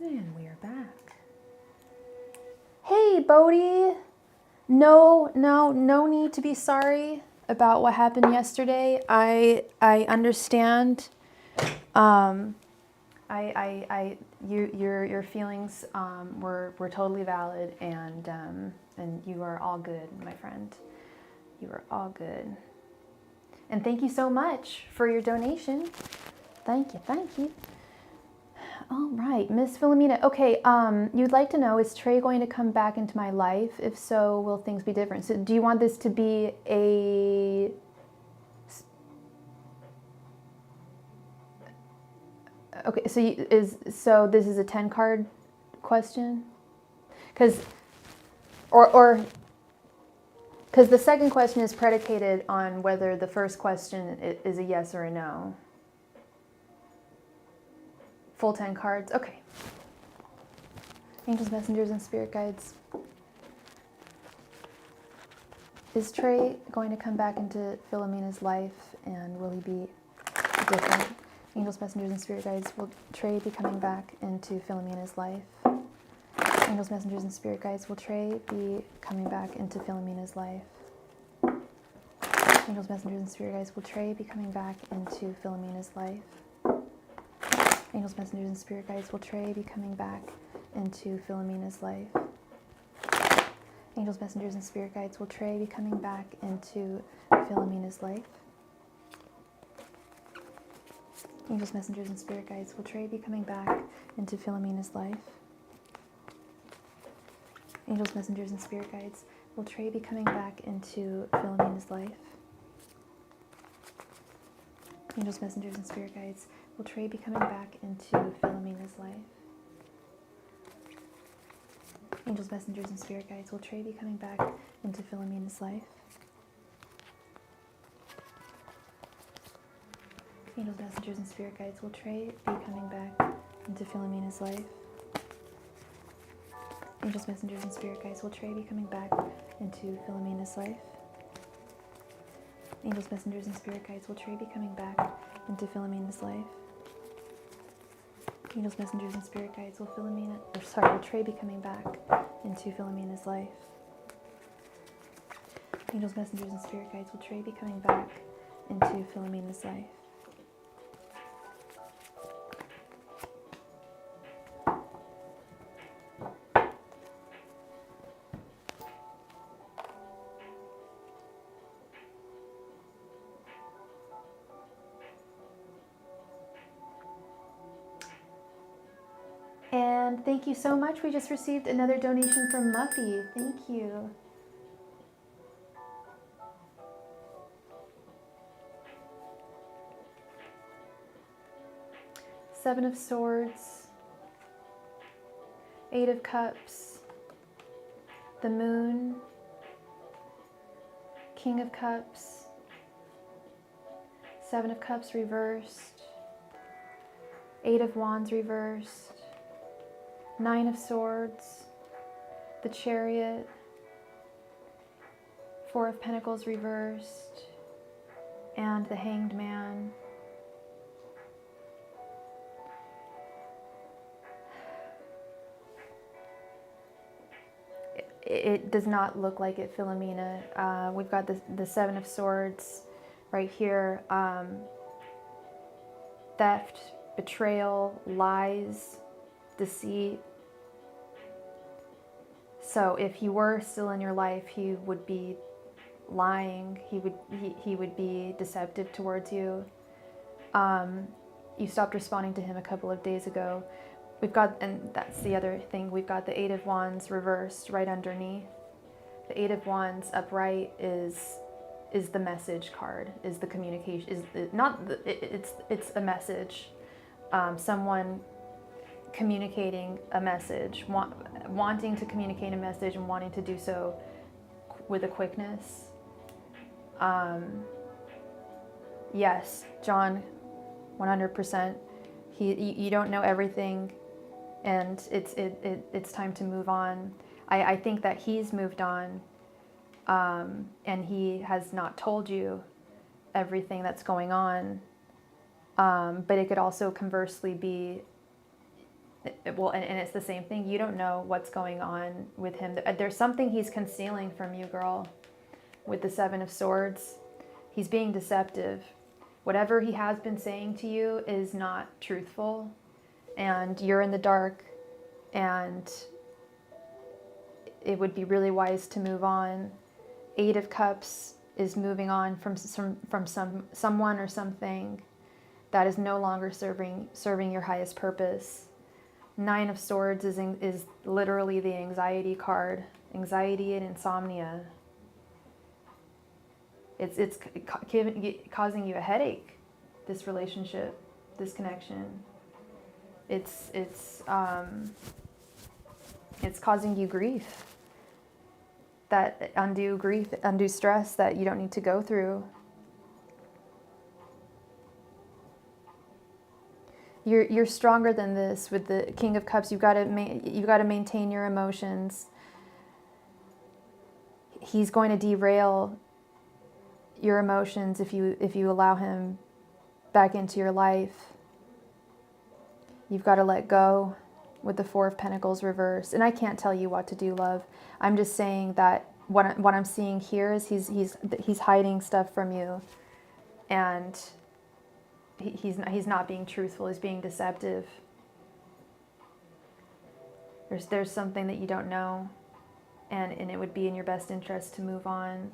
And we are back. Hey, Bodhi. No need to be sorry about what happened yesterday. I understand. Your feelings were totally valid, and you are all good, my friend. You are all good. And thank you so much for your donation. Thank you. All right, Miss Philomena. Okay, you'd like to know, is Trey going to come back into my life? If so, will things be different? So do you want this to be a... Okay, so this is a 10-card question? Because, or Because the second question is predicated on whether the first question is a yes or a no. Full 10 cards. Okay. Angels, messengers, and spirit guides. Is Trey going to come back into Philomena's life, and will he be different? Angels, messengers, and spirit guides. Will Trey be coming back into Philomena's life? Angels, messengers, and spirit guides. Will Trey be coming back into Philomena's life? Angels, messengers, and spirit guides. Will Trey be coming back into Philomena's life? Angels, messengers, and spirit guides. Will Trey be coming back into Philomena's life? Angels, messengers, and spirit guides. Will Trey be coming back into Philomena's life? Angels, messengers, and spirit guides. Will Trey be coming back into Philomena's life? Angels, messengers, and spirit guides. Will Trey be coming back into Philomena's life? Angels, messengers, and spirit guides. Will Trey be coming back into Philomena's life? Angels, messengers, and spirit guides. Will Trey be coming back into Philomena's life? Angels, messengers, and spirit guides. Will Trey be coming back into Philomena's life? Angels, messengers, and spirit guides. Will Trey be coming back into Philomena's life? Angels, messengers, and spirit guides. Will Trey be coming back into Philomena's life? Angels, messengers, and spirit guides. Will Trey be coming back into Philomena's life? Angels, messengers, and spirit guides. Will Trey be coming back into Philomena's life? And thank you so much. We just received another donation from Muffy. Thank you. Seven of Swords, Eight of Cups, the Moon, King of Cups, Seven of Cups reversed, Eight of Wands reversed, Nine of Swords, the Chariot, Four of Pentacles reversed, and the Hanged Man. It does not look like it, Philomena. We've got the Seven of Swords right here. Theft, betrayal, lies, deceit. So if he were still in your life, he would be lying. He would be deceptive towards you. You stopped responding to him a couple of days ago. We've got, and that's the other thing, we've got the Eight of Wands reversed right underneath. The Eight of Wands upright is the message card, is the communication, it's a message. Someone communicating a message, wanting to communicate a message and wanting to do so with a quickness. Yes, John, 100%. You don't know everything, and it's time to move on. I think that he's moved on, and he has not told you everything that's going on. But it could also conversely be, well, and it's the same thing. You don't know what's going on with him. There's something he's concealing from you, girl, with the Seven of Swords. He's being deceptive. Whatever he has been saying to you is not truthful, and you're in the dark, and it would be really wise to move on. Eight of Cups is moving on from someone or something that is no longer serving your highest purpose. Nine of Swords is literally the anxiety card, anxiety and insomnia. It's causing you a headache, this relationship, this connection. It's causing you grief. that undue grief, undue stress that you don't need to go through. You're stronger than this with the King of Cups. You've got to maintain your emotions. He's going to derail your emotions if you allow him back into your life. You've got to let go with the Four of Pentacles reversed. And I can't tell you what to do, love. I'm just saying that what I'm seeing here is he's hiding stuff from you, and he's not being truthful. He's being deceptive. There's something that you don't know, and it would be in your best interest to move on.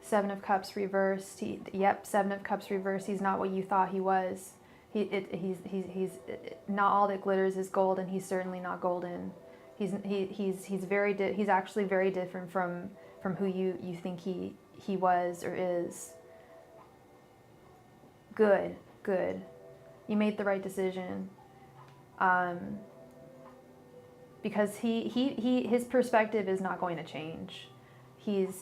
Seven of Cups reversed. Seven of Cups reversed. He's not what you thought he was. He's not all that glitters is gold, and he's certainly not golden. He's actually very different from who you think he was or is. Good. You made the right decision. Because his perspective is not going to change. Even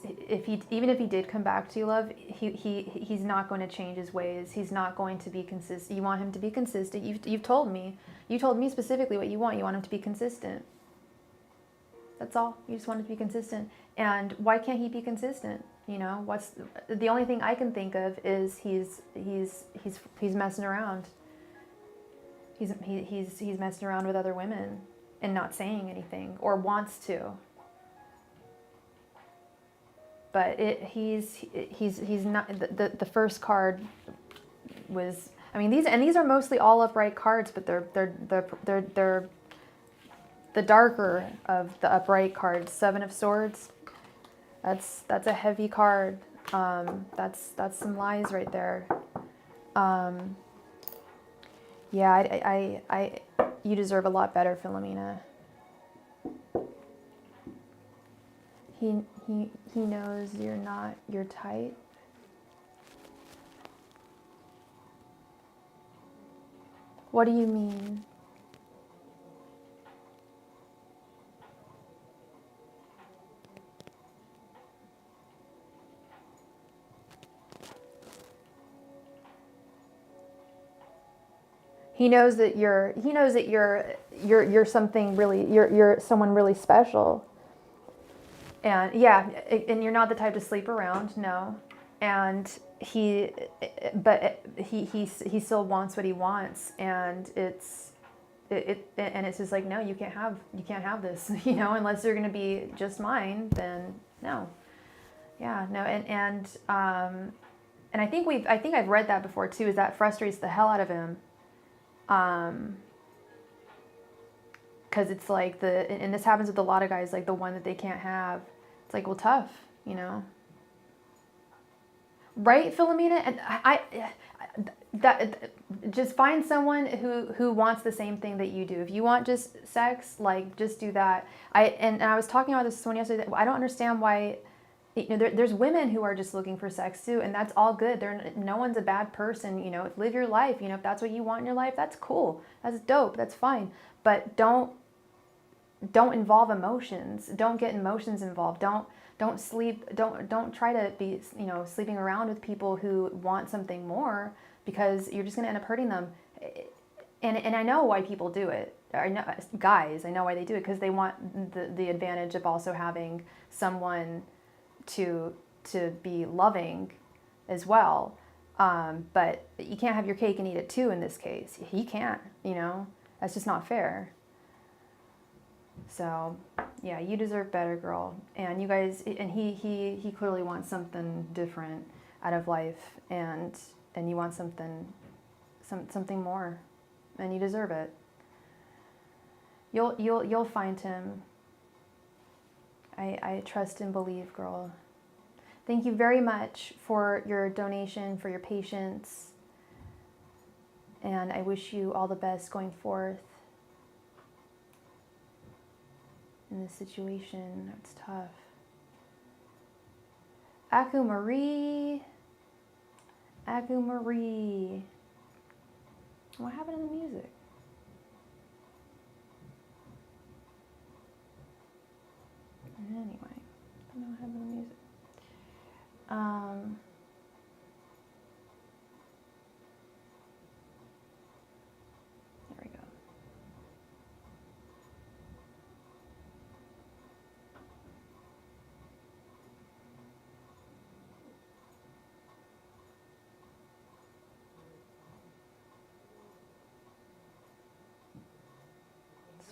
if he did come back to you, love, he's not going to change his ways. He's not going to be consistent. You want him to be consistent. You've told me. You told me specifically what you want. You want him to be consistent. That's all. You just want him to be consistent. And why can't he be consistent? You know, what's the only thing I can think of is he's messing around. He's messing around with other women and not saying anything, or wants to. But he's not. The first card was, I mean, these are mostly all upright cards, but they're the darker of the upright cards. Seven of Swords. That's a heavy card. That's some lies right there. Yeah, you deserve a lot better, Philomena. He knows you're not your type. What do you mean? He knows that you're something really, you're someone really special. And yeah, and you're not the type to sleep around, no. And he still wants what he wants, and it's just like, no, you can't have this, you know, unless you're going to be just mine, then no. Yeah, no, and I think I've read that before too, is that frustrates the hell out of him. Because it's like and this happens with a lot of guys, like the one that they can't have. It's like, well, tough, you know. Right, Philomena? And just find someone who wants the same thing that you do. If you want just sex, like, just do that. And I was talking about this with someone yesterday. I don't understand why, you know, there's women who are just looking for sex too, and that's all good. No one's a bad person, you know. Live your life, you know. If that's what you want in your life, that's cool. That's dope. That's fine. But don't involve emotions. Don't get emotions involved. Don't sleep. Don't try to be, you know, sleeping around with people who want something more, because you're just going to end up hurting them. And I know why people do it. I know why they do it, because they want the advantage of also having someone to be loving as well. But you can't have your cake and eat it too in this case. He can't, you know. That's just not fair. So, yeah, you deserve better, girl. And you guys, and he clearly wants something different out of life, and you want something more, and you deserve it. You'll find him. I trust and believe, girl. Thank you very much for your donation, for your patience, and I wish you all the best going forth in this situation. It's tough. Aku Marie. What happened to the music?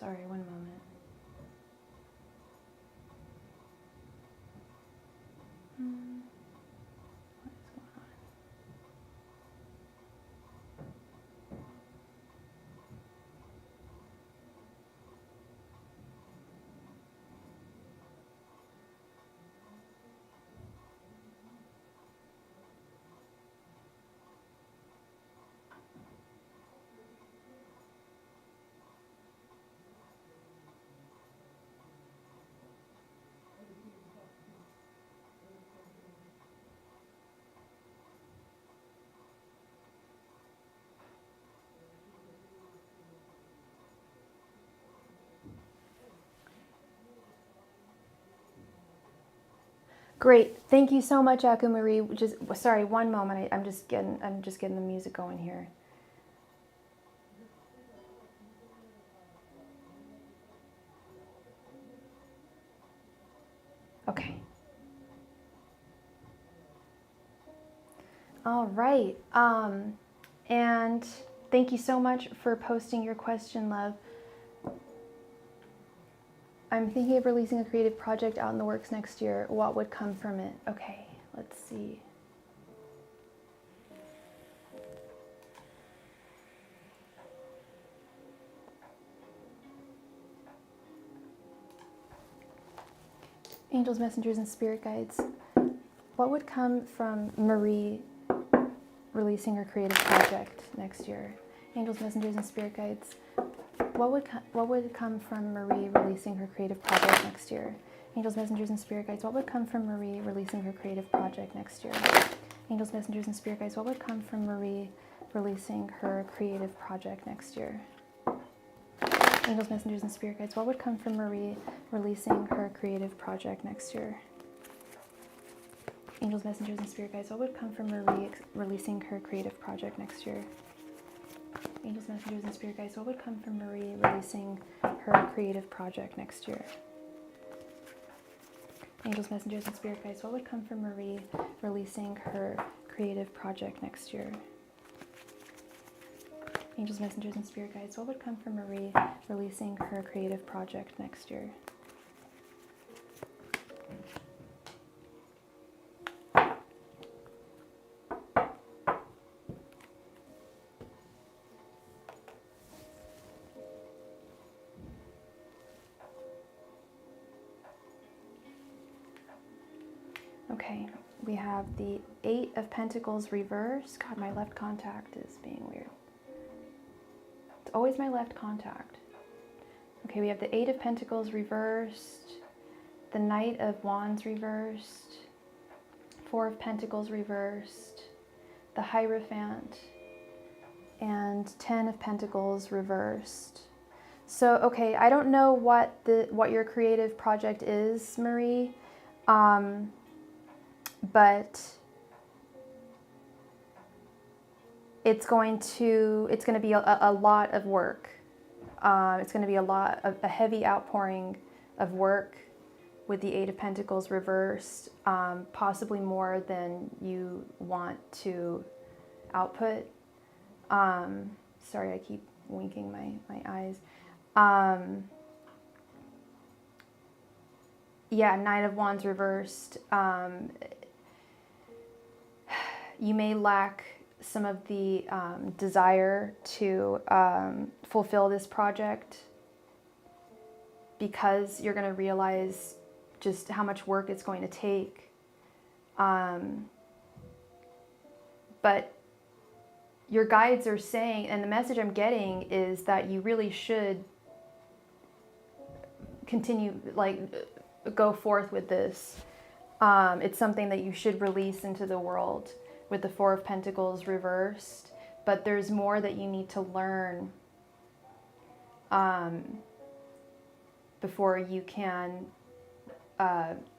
Sorry, one moment. What is going on? Great, thank you so much, Marie. Just sorry, one moment. I'm just getting the music going here. Okay. All right. And thank you so much for posting your question, love. I'm thinking of releasing a creative project out in the works next year. What would come from it? Okay, let's see. Angels, messengers, and spirit guides. What would come from Marie releasing her creative project next year? Angels, messengers, and spirit guides. What would come from Marie releasing her creative project next year? Angels, messengers, and spirit guides. What would come from Marie releasing her creative project next year? Angels, messengers, and spirit guides. What would come from Marie releasing her creative project next year? Angels, messengers, and spirit guides. What would come from Marie releasing her creative project next year? Angels, messengers, and spirit guides. What would come from Marie releasing her creative project next year? Angels, messengers, and spirit guides. What would come from Marie releasing her creative project next year? Angels, messengers, and spirit guides. What would come from Marie releasing her creative project next year? Angels, messengers, and spirit guides. What would come from Marie releasing her creative project next year? Okay, we have the Eight of Pentacles reversed. God, my left contact is being weird. It's always my left contact. Okay, we have the Eight of Pentacles reversed, the Knight of Wands reversed, Four of Pentacles reversed, the Hierophant, and Ten of Pentacles reversed. So, okay, I don't know what your creative project is, Marie, but it's going to be a lot of work. It's going to be a heavy outpouring of work with the Eight of Pentacles reversed, possibly more than you want to output. Sorry, I keep winking my eyes. Yeah, Nine of Wands reversed. You may lack some of the desire to fulfill this project because you're going to realize just how much work it's going to take. But your guides are saying, and the message I'm getting is that you really should continue, go forth with this. It's something that you should release into the world with the Four of Pentacles reversed, but there's more that you need to learn before you can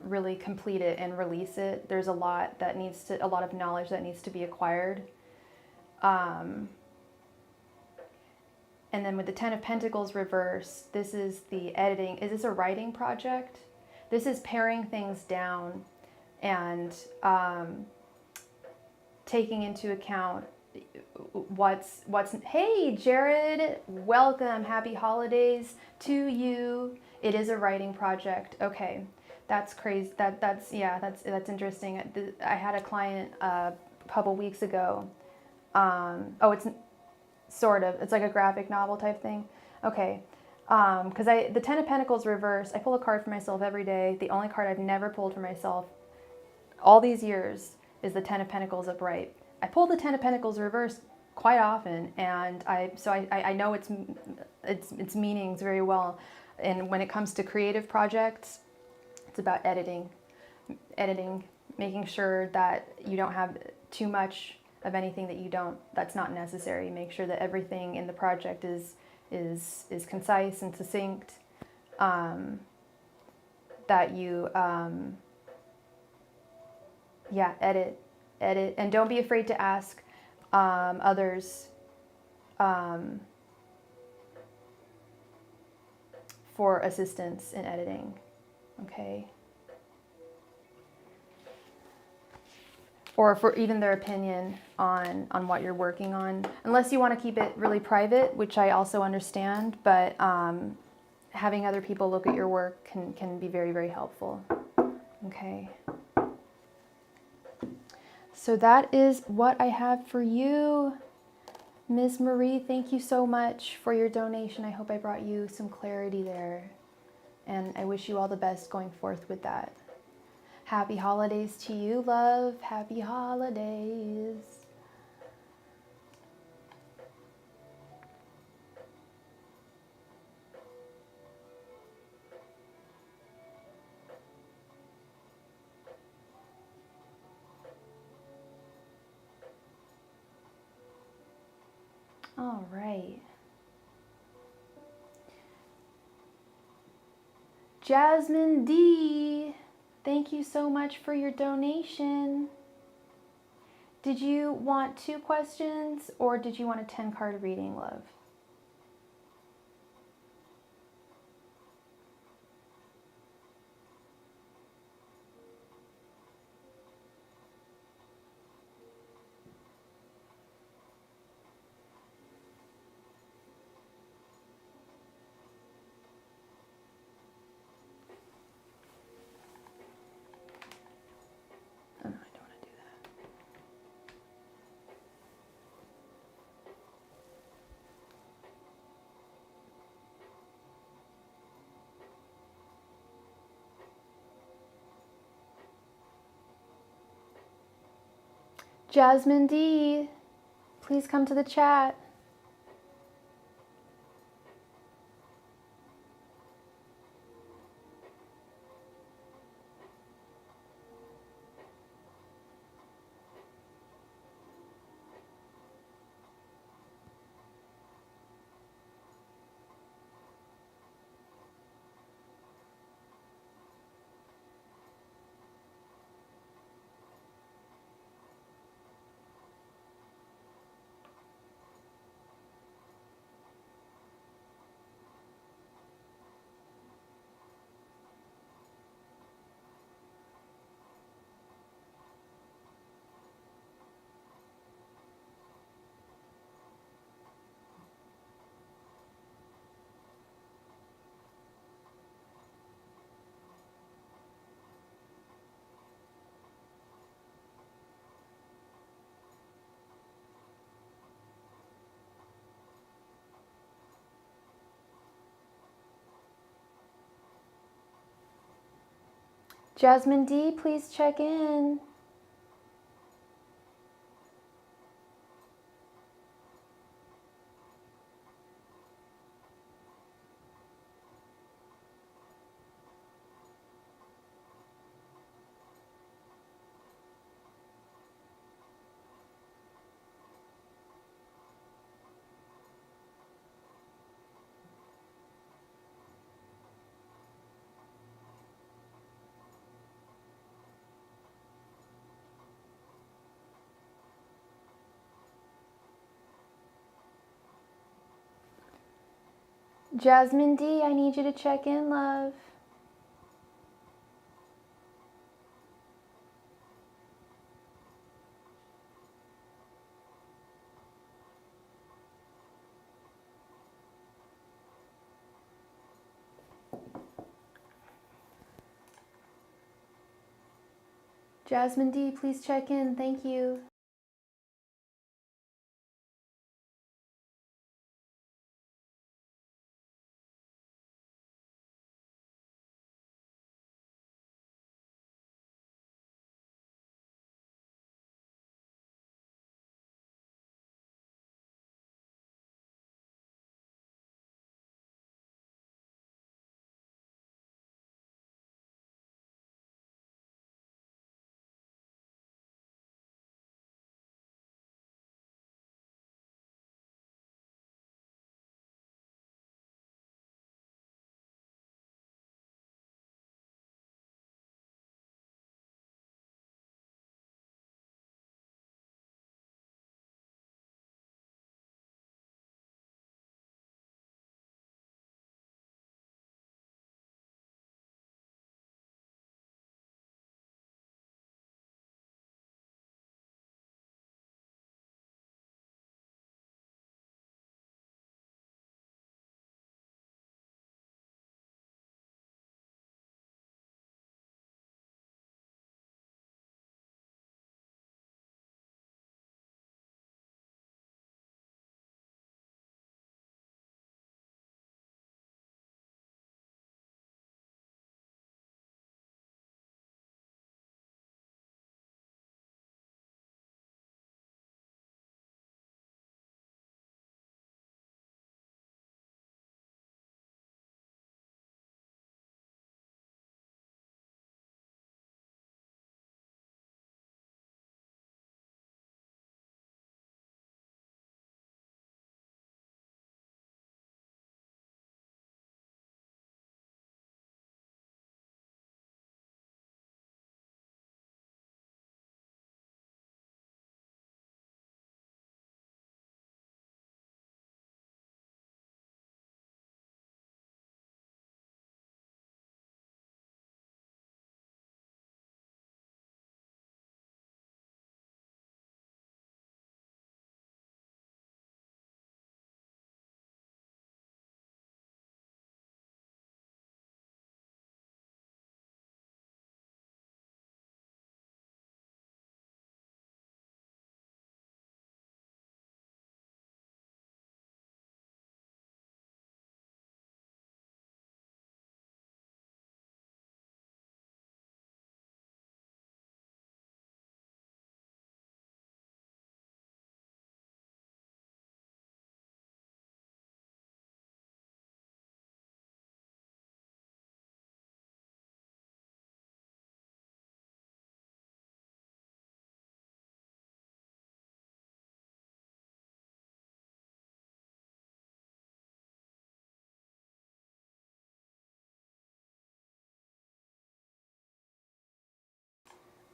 really complete it and release it. There's a lot of knowledge that needs to be acquired. And then with the Ten of Pentacles reversed, this is the editing. Is this a writing project? This is paring things down and taking into account hey Jared, welcome, happy holidays to you. It is a writing project. Okay, that's crazy. That's interesting. I had a client a couple weeks ago. It's sort of, it's like a graphic novel type thing. Okay. Because the Ten of Pentacles reversed. I pull a card for myself every day. The only card I've never pulled for myself all these years is the Ten of Pentacles upright. I pull the Ten of Pentacles reversed quite often, and I know its meanings very well. And when it comes to creative projects, it's about editing, making sure that you don't have too much of anything that's not necessary. Make sure that everything in the project is concise and succinct. That you edit, and don't be afraid to ask others for assistance in editing. Okay. Or for even their opinion on what you're working on, unless you want to keep it really private, which I also understand, but having other people look at your work can be very, very helpful. Okay. So that is what I have for you. Ms. Marie, thank you so much for your donation. I hope I brought you some clarity there. And I wish you all the best going forth with that. Happy holidays to you, love. Happy holidays. All right. Jasmine D, thank you so much for your donation. Did you want 2 questions or did you want a 10-card reading, love? Oh, no, I don't want to do that. Jasmine D, please come to the chat. Jasmine D, please check in. Jasmine D, I need you to check in, love. Jasmine D, please check in. Thank you.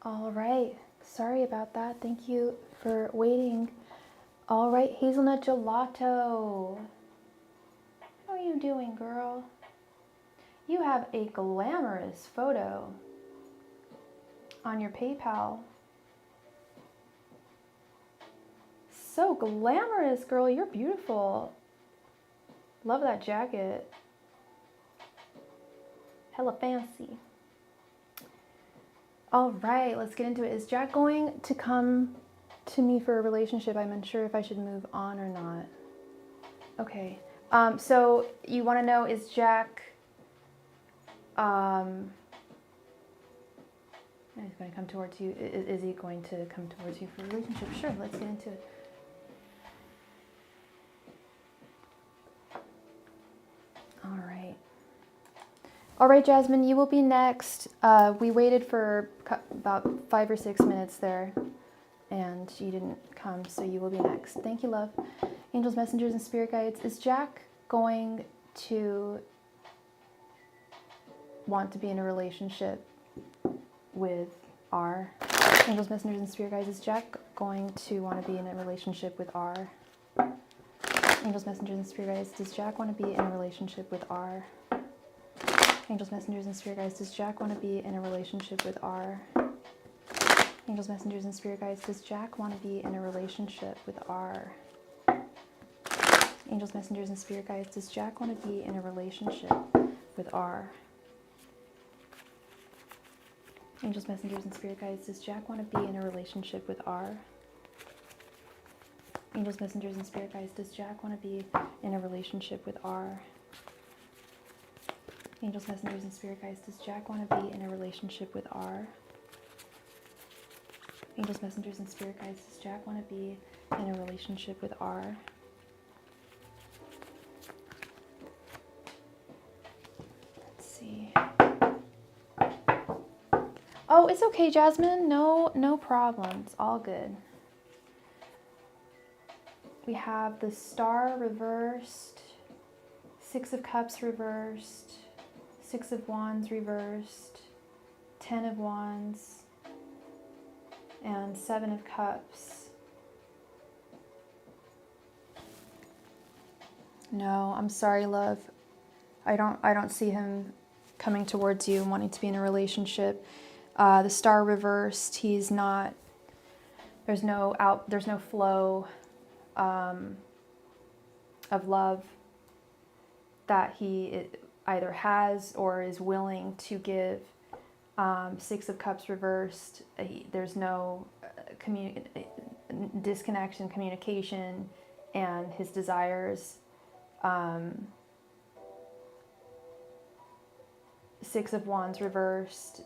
All right. Sorry about that. Thank you for waiting. All right, Hazelnut Gelato. How are you doing, girl? You have a glamorous photo on your PayPal. So glamorous, girl. You're beautiful. Love that jacket. Hella fancy. All right, let's get into it. Is Jack going to come to me for a relationship? I'm unsure if I should move on or not. Okay. So you want to know, is Jack he's going to come towards you? Is he going to come towards you for a relationship? Sure, let's get into it. All right. All right, Jasmine, you will be next. We waited for about 5 or 6 minutes there, and you didn't come, so you will be next. Thank you, love. Angels, messengers, and spirit guides. Is Jack going to want to be in a relationship with R? Angels, messengers, and spirit guides. Is Jack going to want to be in a relationship with R? Angels, messengers, and spirit guides. Does Jack want to be in a relationship with R? Angels, messengers, and spirit guides. Does Jack want to be in a relationship with R? Angels, messengers, and spirit guides. Does Jack want to be in a relationship with R? Angels, messengers, and spirit guides. Does Jack want to be in a relationship with R? Angels, messengers, and spirit guides, does Jack want to be in a relationship with R? Angels, messengers, and spirit guides, does Jack want to be in a relationship with R? Angels, messengers, and spirit guides, does Jack want to be in a relationship with R? Angels, messengers, and spirit guides, does Jack want to be in a relationship with R? Let's see. Oh, it's okay, Jasmine. No problem. It's all good. We have the Star reversed, Six of Cups reversed, Six of Wands reversed, 10 of Wands, and 7 of Cups. No, I'm sorry, love. I don't see him coming towards you and wanting to be in a relationship. The Star reversed, he's not, there's no flow of love that he either has or is willing to give. Six of Cups reversed, there's no disconnection, communication, and his desires. Six of Wands reversed.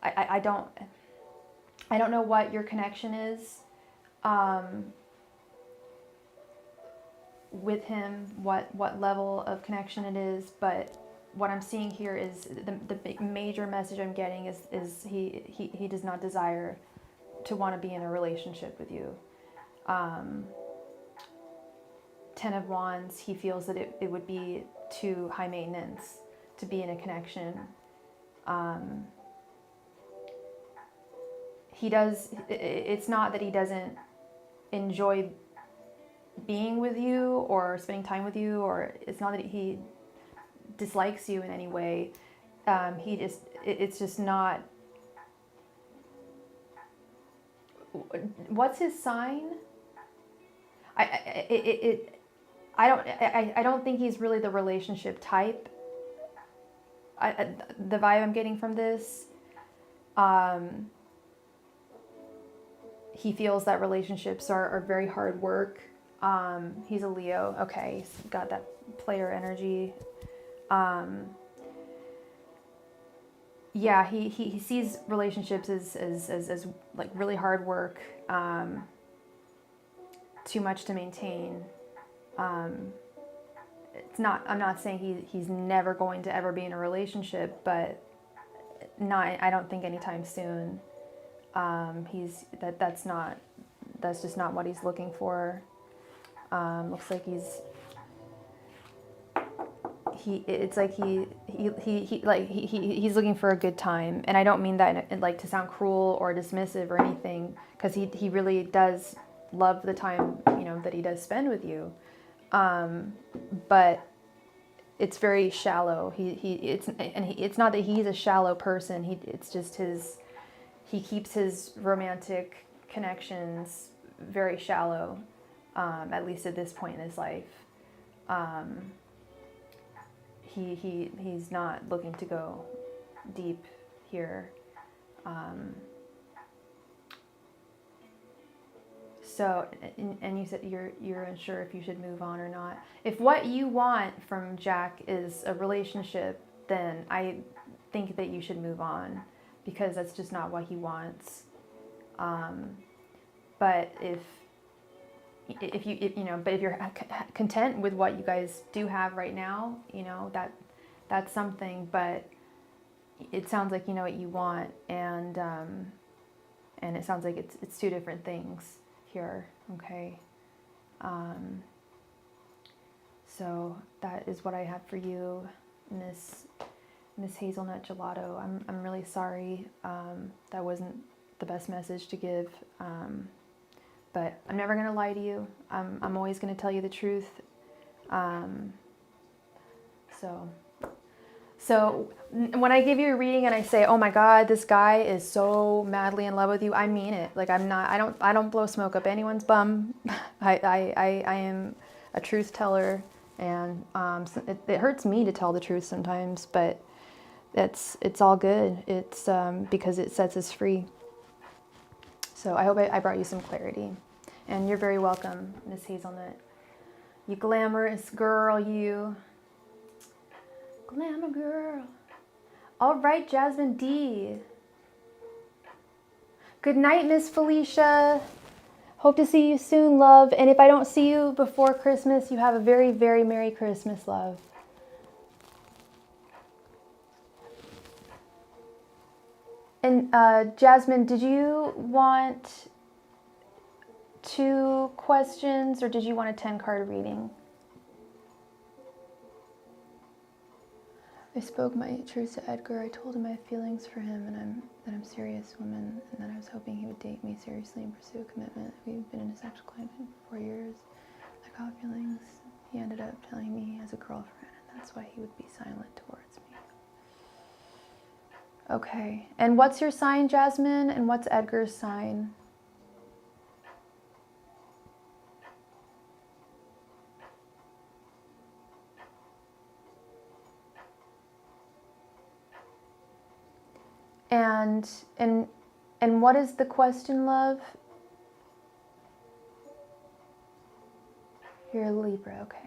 I don't know what your connection is with him, what level of connection it is, but what I'm seeing here is the big major message I'm getting is he does not desire to want to be in a relationship with you. 10 of Wands, he feels that it would be too high maintenance to be in a connection. It's not that he doesn't enjoy being with you or spending time with you, or it's not that he dislikes you in any way. It's just not. What's his sign? I don't think he's really the relationship type. The vibe I'm getting from this, he feels that relationships are very hard work. He's a Leo. Okay, he's got that player energy. Yeah, he sees relationships as like really hard work, too much to maintain. It's not. I'm not saying he's never going to ever be in a relationship, but I don't think anytime soon. That's just not what he's looking for. Looks like he's looking for a good time, and I don't mean that like to sound cruel or dismissive or anything, because he really does love the time that he does spend with you, but it's very shallow. It's not that he's a shallow person. It's just he keeps his romantic connections very shallow, at least at this point in his life. He's not looking to go deep here. So, and you said you're unsure if you should move on or not. If what you want from Jack is a relationship, then I think that you should move on, because that's just not what he wants. But if you're content with what you guys do have right now, that's something. But it sounds like you know what you want, and it sounds like it's two different things here. Okay. So that is what I have for you, Miss Hazelnut Gelato. I'm really sorry. That wasn't the best message to give. But I'm never going to lie to you. I'm always going to tell you the truth. So when I give you a reading and I say, "Oh my God, this guy is so madly in love with you," I mean it. Like I don't blow smoke up anyone's bum. I am a truth teller, And it hurts me to tell the truth sometimes, but it's all good. It's because it sets us free. So I hope I brought you some clarity. And you're very welcome, Miss Hazelnut. You glamorous girl, you. Glamour girl. All right, Jasmine D. Good night, Miss Felicia. Hope to see you soon, love. And if I don't see you before Christmas, you have a very, very Merry Christmas, love. And Jasmine, did you want 2 questions or did you want a 10-card reading? I spoke my truth to Edgar. I told him I have feelings for him and that I'm a serious woman and that I was hoping he would date me seriously and pursue a commitment. We've been in a sexual commitment for 4 years. I got feelings. He ended up telling me he has a girlfriend and that's why he would be silent towards me. Okay. And what's your sign, Jasmine? And what's Edgar's sign? And what is the question, love? You're a Libra, okay.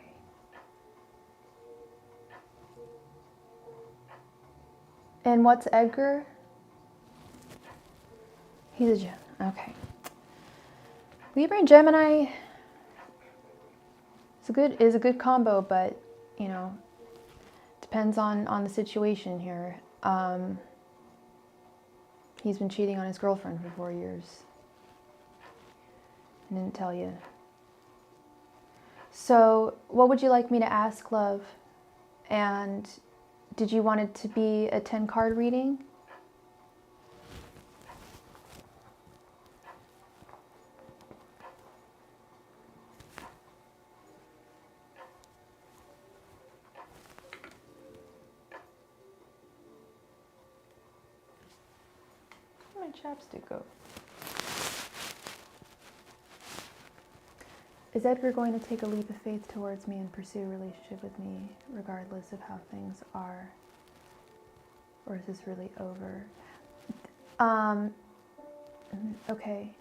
And what's Edgar? He's a Gem, okay. Libra and Gemini is a good combo, but you know, depends on the situation here. He's been cheating on his girlfriend for 4 years. I didn't tell you. So, what would you like me to ask, love? And did you want it to be a 10-card reading? Where'd my chapstick go? Is Edgar going to take a leap of faith towards me and pursue a relationship with me, regardless of how things are? Or is this really over? Okay.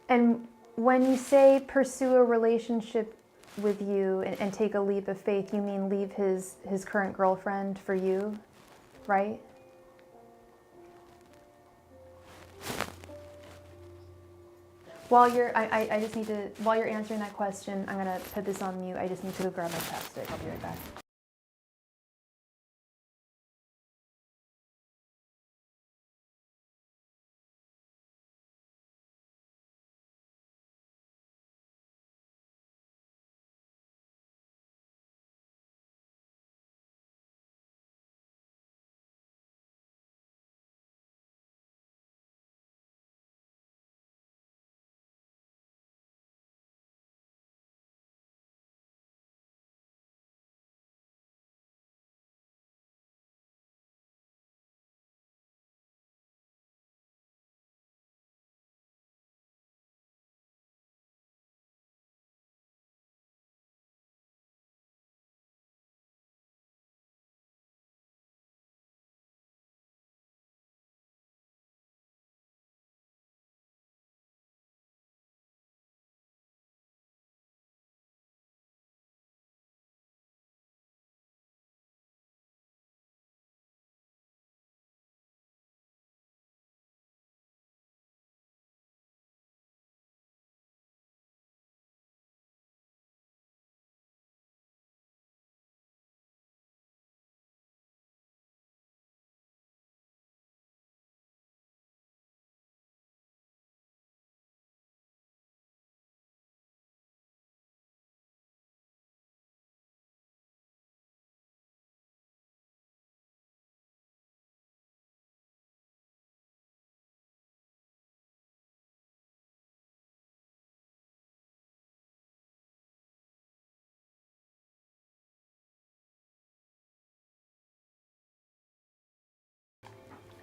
And when you say pursue a relationship with you and take a leap of faith, you mean leave his current girlfriend for you, right? While you're answering that question, I'm gonna put this on mute. I just need to go grab my chapstick. I'll be right back.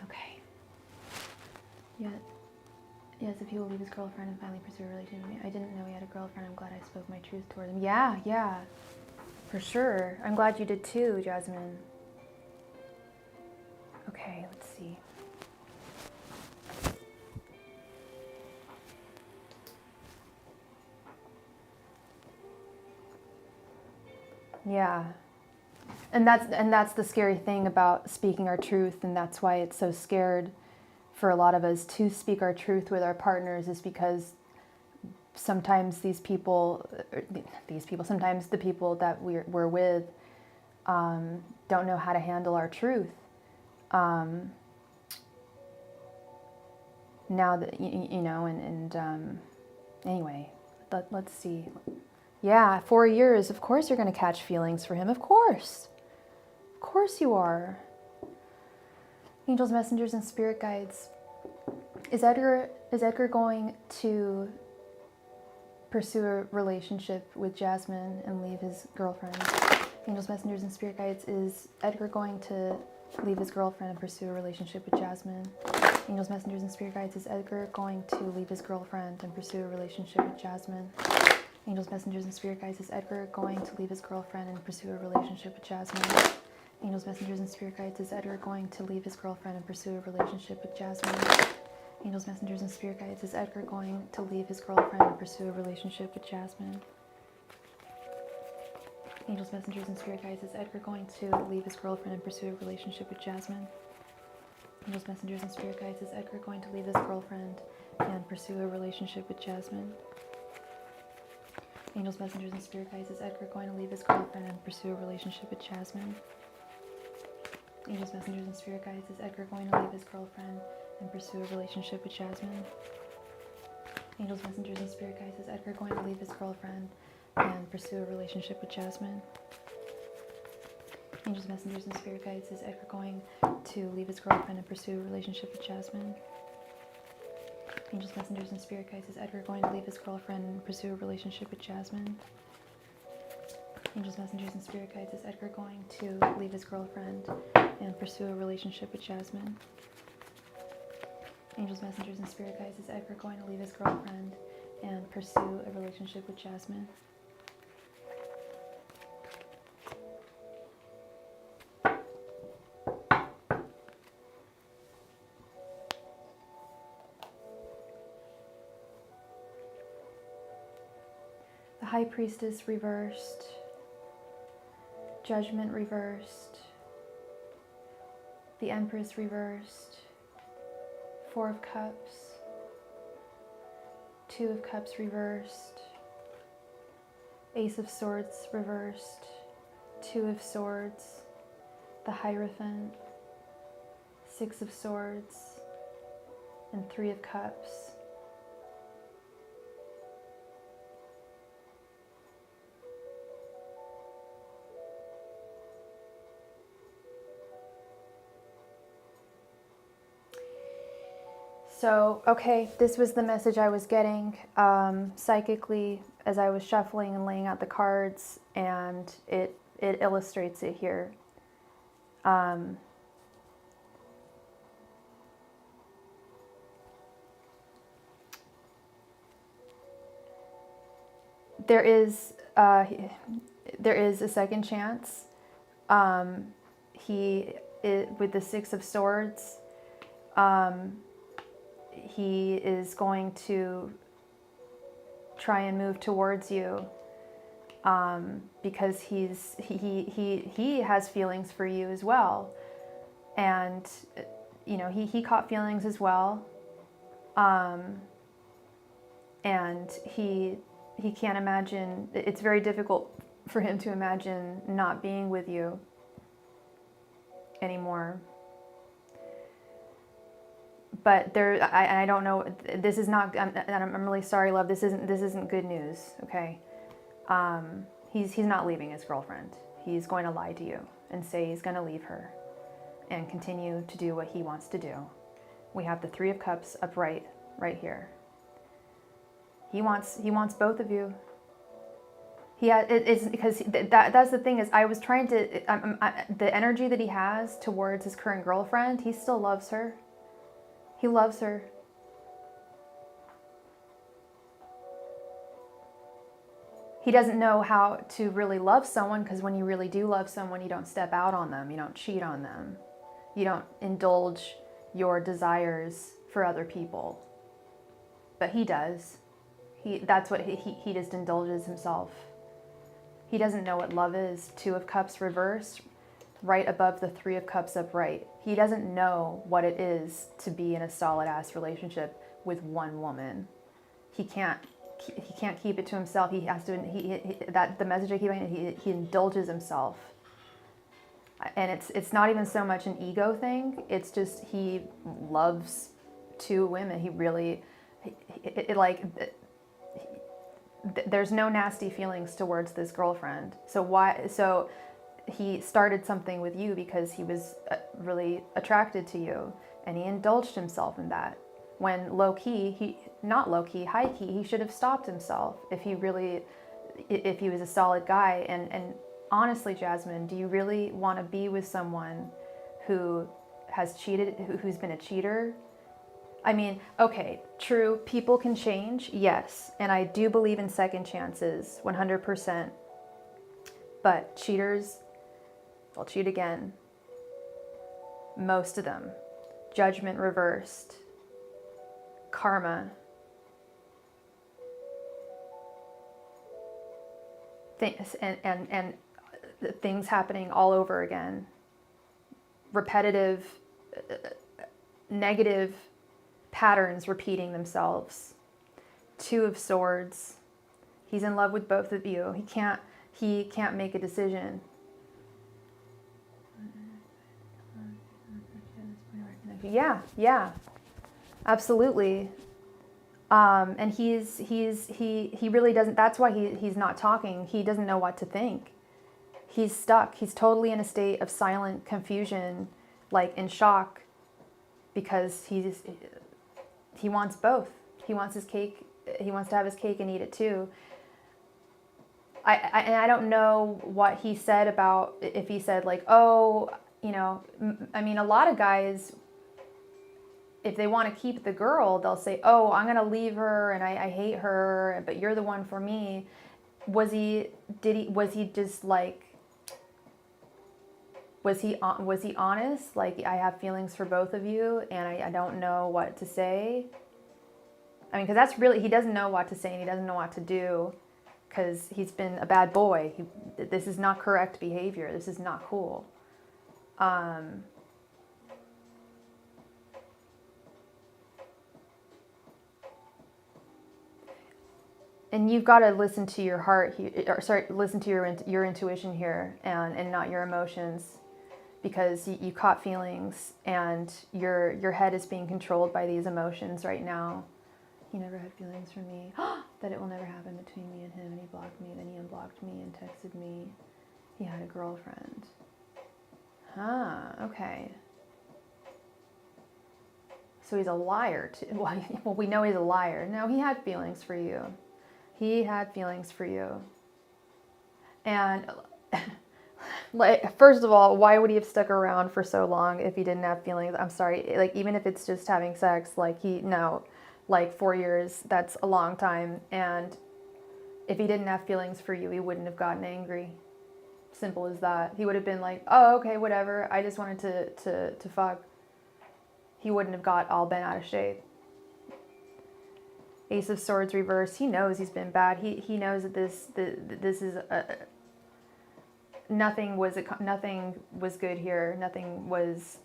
Okay. Yes, if he will leave his girlfriend and finally pursue a relationship with me. I didn't know he had a girlfriend. I'm glad I spoke my truth toward him. Yeah, yeah, for sure. I'm glad you did too, Jasmine. Okay, let's see. Yeah. And that's the scary thing about speaking our truth, and that's why it's so scared for a lot of us to speak our truth with our partners, is because sometimes sometimes the people that we're with don't know how to handle our truth. Now that anyway, let's see. Yeah, 4 years. Of course you're going to catch feelings for him. Of course you are. Angels, messengers, and spirit guides. Is Edgar going to pursue a relationship with Jasmine and leave his girlfriend? Angels, messengers, and spirit guides. Is Edgar going to leave his girlfriend and pursue a relationship with Jasmine? Angels, messengers, and spirit guides. Is Edgar going to leave his girlfriend and pursue a relationship with Jasmine? Angels, messengers, and spirit guides. Is Edgar going to leave his girlfriend and pursue a relationship with Jasmine? Angels, messengers, and spirit guides. Is Edgar going to leave his girlfriend and pursue a relationship with Jasmine? Angels, messengers, and spirit guides. Is Edgar going to leave his girlfriend and pursue a relationship with Jasmine? Angels, messengers, and spirit guides. Is Edgar going to leave his girlfriend and pursue a relationship with Jasmine? Angels, messengers, and spirit guides. Is Edgar going to leave his girlfriend and pursue a relationship with Jasmine? Angels, messengers, and spirit guides. Is Edgar going to leave his girlfriend and pursue a relationship with Jasmine? Angels, messengers, and spirit guides. Is Edgar going to leave his girlfriend and pursue a relationship with Jasmine? Angels, messengers, and spirit guides. Is Edgar going to leave his girlfriend and pursue a relationship with Jasmine? Angels, messengers, and spirit guides. Is Edgar going to leave his girlfriend and pursue a relationship with Jasmine? Angels, messengers, and spirit guides. Is Edgar going to leave his girlfriend and pursue a relationship with Jasmine? Angels, messengers, and spirit guides. Is Edgar going to leave his girlfriend and pursue a relationship with Jasmine? Angels, messengers, and spirit guides. Is Edgar going to leave his girlfriend and pursue a relationship with Jasmine? The High Priestess reversed. Judgment reversed. The Empress reversed. Four of Cups. Two of Cups reversed. Ace of Swords reversed. Two of Swords. The Hierophant. Six of Swords. And Three of Cups. So, okay, this was the message I was getting psychically as I was shuffling and laying out the cards, and it illustrates it here. There is a second chance. With the Six of Swords, he is going to try and move towards you because he has feelings for you as well, and he caught feelings as well, and he can't imagine. It's very difficult for him to imagine not being with you anymore. But I don't know. This is not. I'm really sorry, love. This isn't good news. Okay. He's not leaving his girlfriend. He's going to lie to you and say he's going to leave her, and continue to do what he wants to do. We have the Three of Cups upright right here. He wants both of you. It's because that's the thing is I was trying to. The energy that he has towards his current girlfriend, he still loves her. He loves her. He doesn't know how to really love someone, because when you really do love someone, you don't step out on them. You don't cheat on them. You don't indulge your desires for other people. But he does. That's what he just indulges himself. He doesn't know what love is. 2 of Cups reversed, right above the 3 of Cups upright. He doesn't know what it is to be in a solid ass relationship with one woman. He can't keep it to himself. He has to. That the message I keep getting, he indulges himself, and it's not even so much an ego thing. It's just he loves 2 women. He really, there's no nasty feelings towards this girlfriend. So why? So he started something with you because he was really attracted to you, and he indulged himself in that. When not low key, high key, he should have stopped himself if he was a solid guy. And honestly, Jasmine, do you really want to be with someone who has cheated, who's been a cheater? I mean, okay, true, people can change, yes. And I do believe in second chances, 100%. But cheaters, they'll cheat again. Most of them. Judgment reversed. Karma. And things happening all over again. Repetitive, negative patterns repeating themselves. 2 of Swords. He's in love with both of you. He can't make a decision. Yeah, absolutely. And he really doesn't. That's why he's not talking. He doesn't know what to think. He's stuck. He's totally in a state of silent confusion, like in shock, because he wants both. He wants his cake. He wants to have his cake and eat it too. I don't know what he said about, if he said like, oh, I mean, a lot of guys, if they want to keep the girl, they'll say, oh, I'm going to leave her and I hate her, but you're the one for me. Was he just like, was he honest? Like, I have feelings for both of you and I don't know what to say. I mean, because that's really, he doesn't know what to say and he doesn't know what to do because he's been a bad boy. This is not correct behavior. This is not cool. And you've got to listen to your heart, listen to your intuition here, and not your emotions, because you caught feelings, and your head is being controlled by these emotions right now. He never had feelings for me. That it will never happen between me and him, and he blocked me, then he unblocked me and texted me. He had a girlfriend. Okay. So he's a liar too. Well, we know he's a liar. No, he had feelings for you. He had feelings for you. And like, first of all, why would he have stuck around for so long if he didn't have feelings? I'm sorry. Like, even if it's just having sex, like 4 years, that's a long time. And if he didn't have feelings for you, he wouldn't have gotten angry. Simple as that. He would have been like, oh, okay, whatever. I just wanted to fuck. He wouldn't have got all bent out of shape. Ace of Swords reversed. He knows he's been bad. He knows that this is nothing was good here. Nothing was,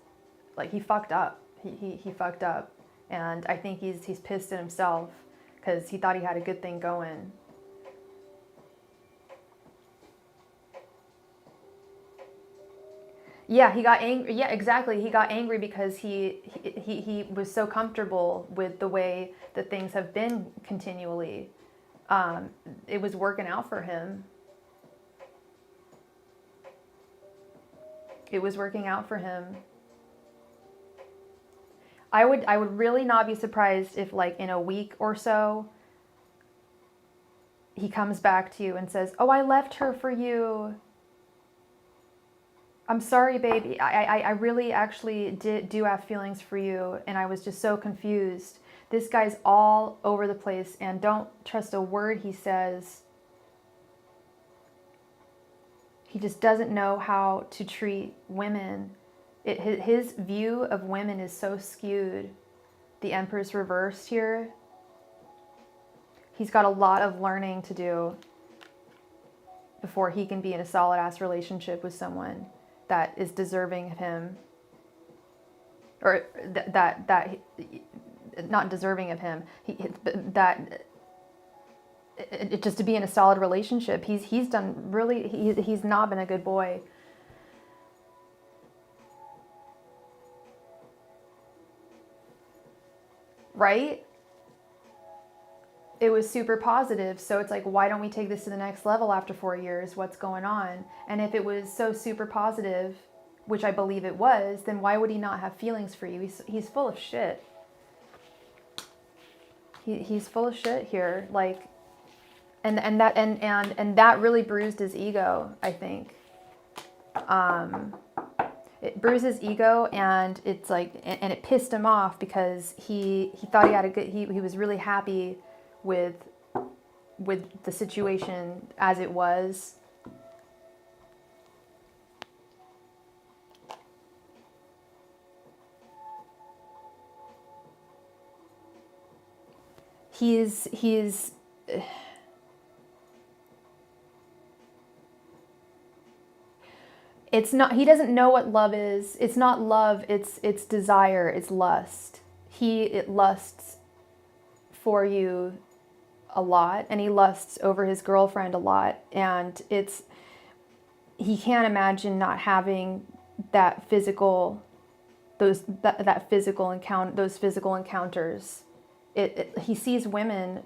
like, he fucked up. He fucked up, and I think he's pissed at himself because he thought he had a good thing going. Yeah, he got angry. Yeah, exactly. He got angry because he was so comfortable with the way that things have been continually. It was working out for him. It was working out for him. I would really not be surprised if, like, in a week or so, he comes back to you and says, "Oh, I left her for you. I'm sorry, baby. I really actually do have feelings for you, and I was just so confused." This guy's all over the place, and don't trust a word he says. He just doesn't know how to treat women. His view of women is so skewed. The Empress reversed here. He's got a lot of learning to do before he can be in a solid ass relationship with someone that is deserving of him, or that not deserving of him. Just to be in a solid relationship. He's done really. He's not been a good boy. Right? It was super positive. So it's like, why don't we take this to the next level after 4 years? What's going on? And if it was so super positive, which I believe it was, then why would he not have feelings for you? He's full of shit. He's full of shit here. Like, and that really bruised his ego, I think. It bruised his ego, and it's like, and it pissed him off because he thought he had a good, he was really happy with the situation as it was. He's it's not, he doesn't know what love is. It's not love, it's desire, it's lust. It lusts for you a lot, and he lusts over his girlfriend a lot, and he can't imagine not having that physical, those physical encounters. He sees women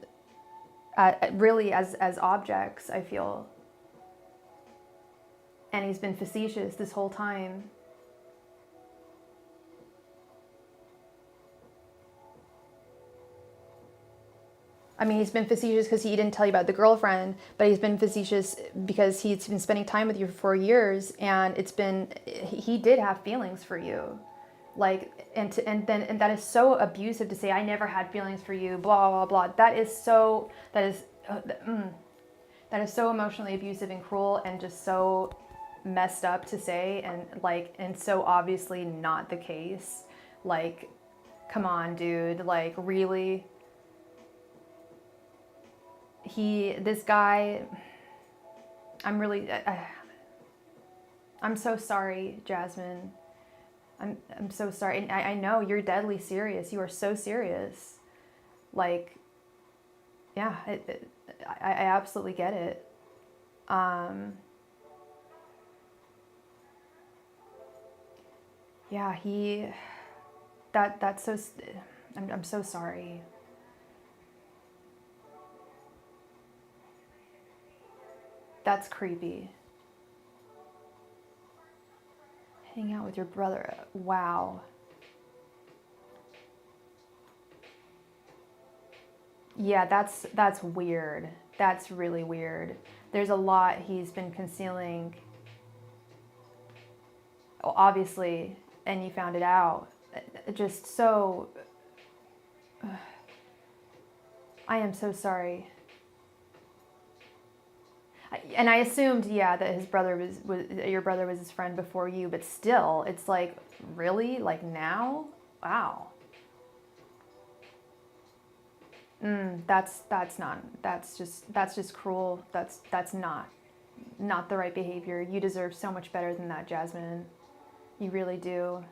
really as objects, I feel. And he's been facetious this whole time. I mean, he's been facetious because he didn't tell you about the girlfriend, but he's been facetious because he's been spending time with you for 4 years, and he did have feelings for you. Like, and that is so abusive to say, I never had feelings for you, blah, blah, blah. That is so emotionally abusive and cruel, and just so messed up to say, and so obviously not the case. Like, come on, dude, like, really? This guy, I'm so sorry, Jasmine. I'm so sorry. And I know you're deadly serious. You are so serious. Like, yeah, I absolutely get it. Yeah, that's so, I'm so sorry. That's creepy. Hang out with your brother. Wow. Yeah, that's weird. That's really weird. There's a lot he's been concealing. Obviously, and you found it out. Just so... I am so sorry. And I assumed, yeah, that his brother your brother was his friend before you, but still, it's like, really? Like, now? Wow. That's just cruel. That's not the right behavior. You deserve so much better than that, Jasmine. You really do.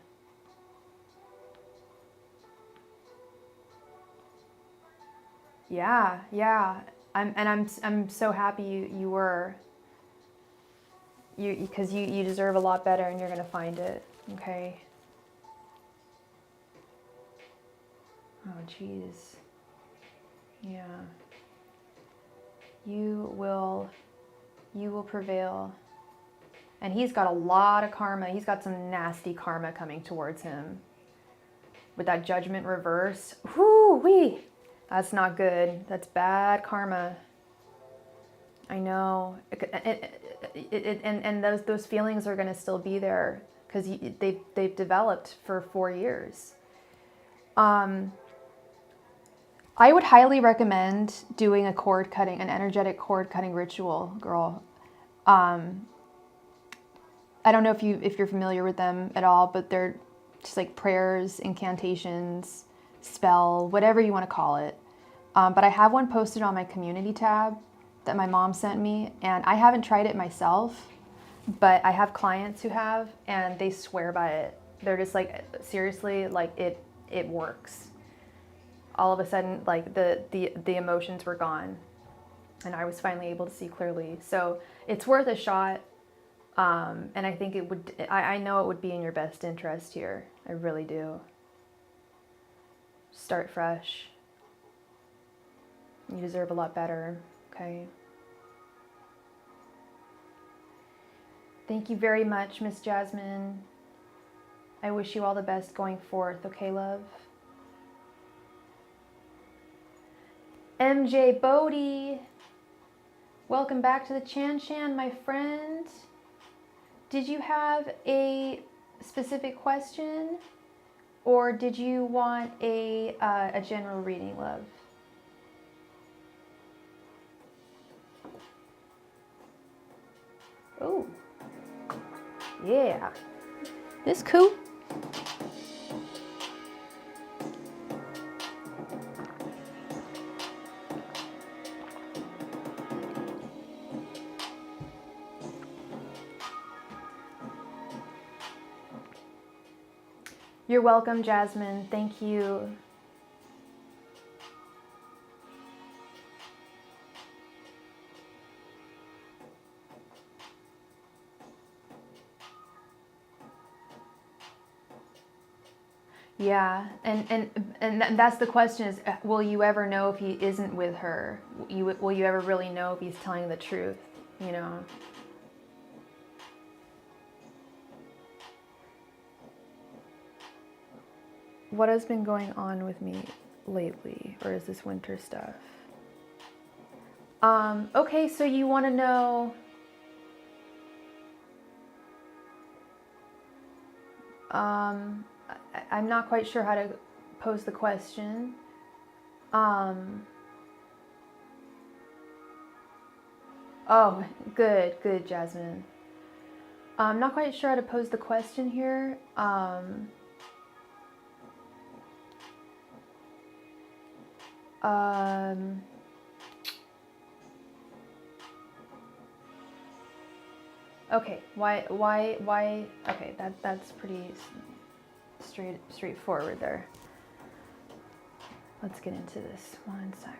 Yeah. I'm so happy you were. Because you deserve a lot better, and you're gonna find it. Okay. Oh, jeez. Yeah. You will prevail. And he's got a lot of karma. He's got some nasty karma coming towards him. With that judgment reverse. Whoo-wee! That's not good. That's bad karma. I know. And those feelings are going to still be there because they've developed for 4 years. I would highly recommend doing an energetic cord cutting ritual, girl. I don't know if you're familiar with them at all, but they're just like prayers, incantations, spell, whatever you want to call it. But I have one posted on my community tab that my mom sent me, and I haven't tried it myself, but I have clients who have, and they swear by it. They're just like, seriously, like it works. All of a sudden, like the emotions were gone, and I was finally able to see clearly. So it's worth a shot, and I think it would. I know it would be in your best interest here. I really do. Start fresh. You deserve a lot better. Okay. Thank you very much, Miss Jasmine. I wish you all the best going forth. Okay, love. MJ Bodie, welcome back to the Chan Chan, my friend. Did you have a specific question, or did you want a general reading, love? Oh, yeah. This cool. You're welcome, Jasmine. Thank you. Yeah, and that's the question is, will you ever know if he isn't with her? Will you ever really know if he's telling the truth, you know? What has been going on with me lately, or is this winter stuff? Okay, so you want to know... I'm not quite sure how to pose the question. Oh, good, Jasmine. I'm not quite sure how to pose the question here. Okay, why, okay, that's pretty straightforward there. Let's get into this, one sec.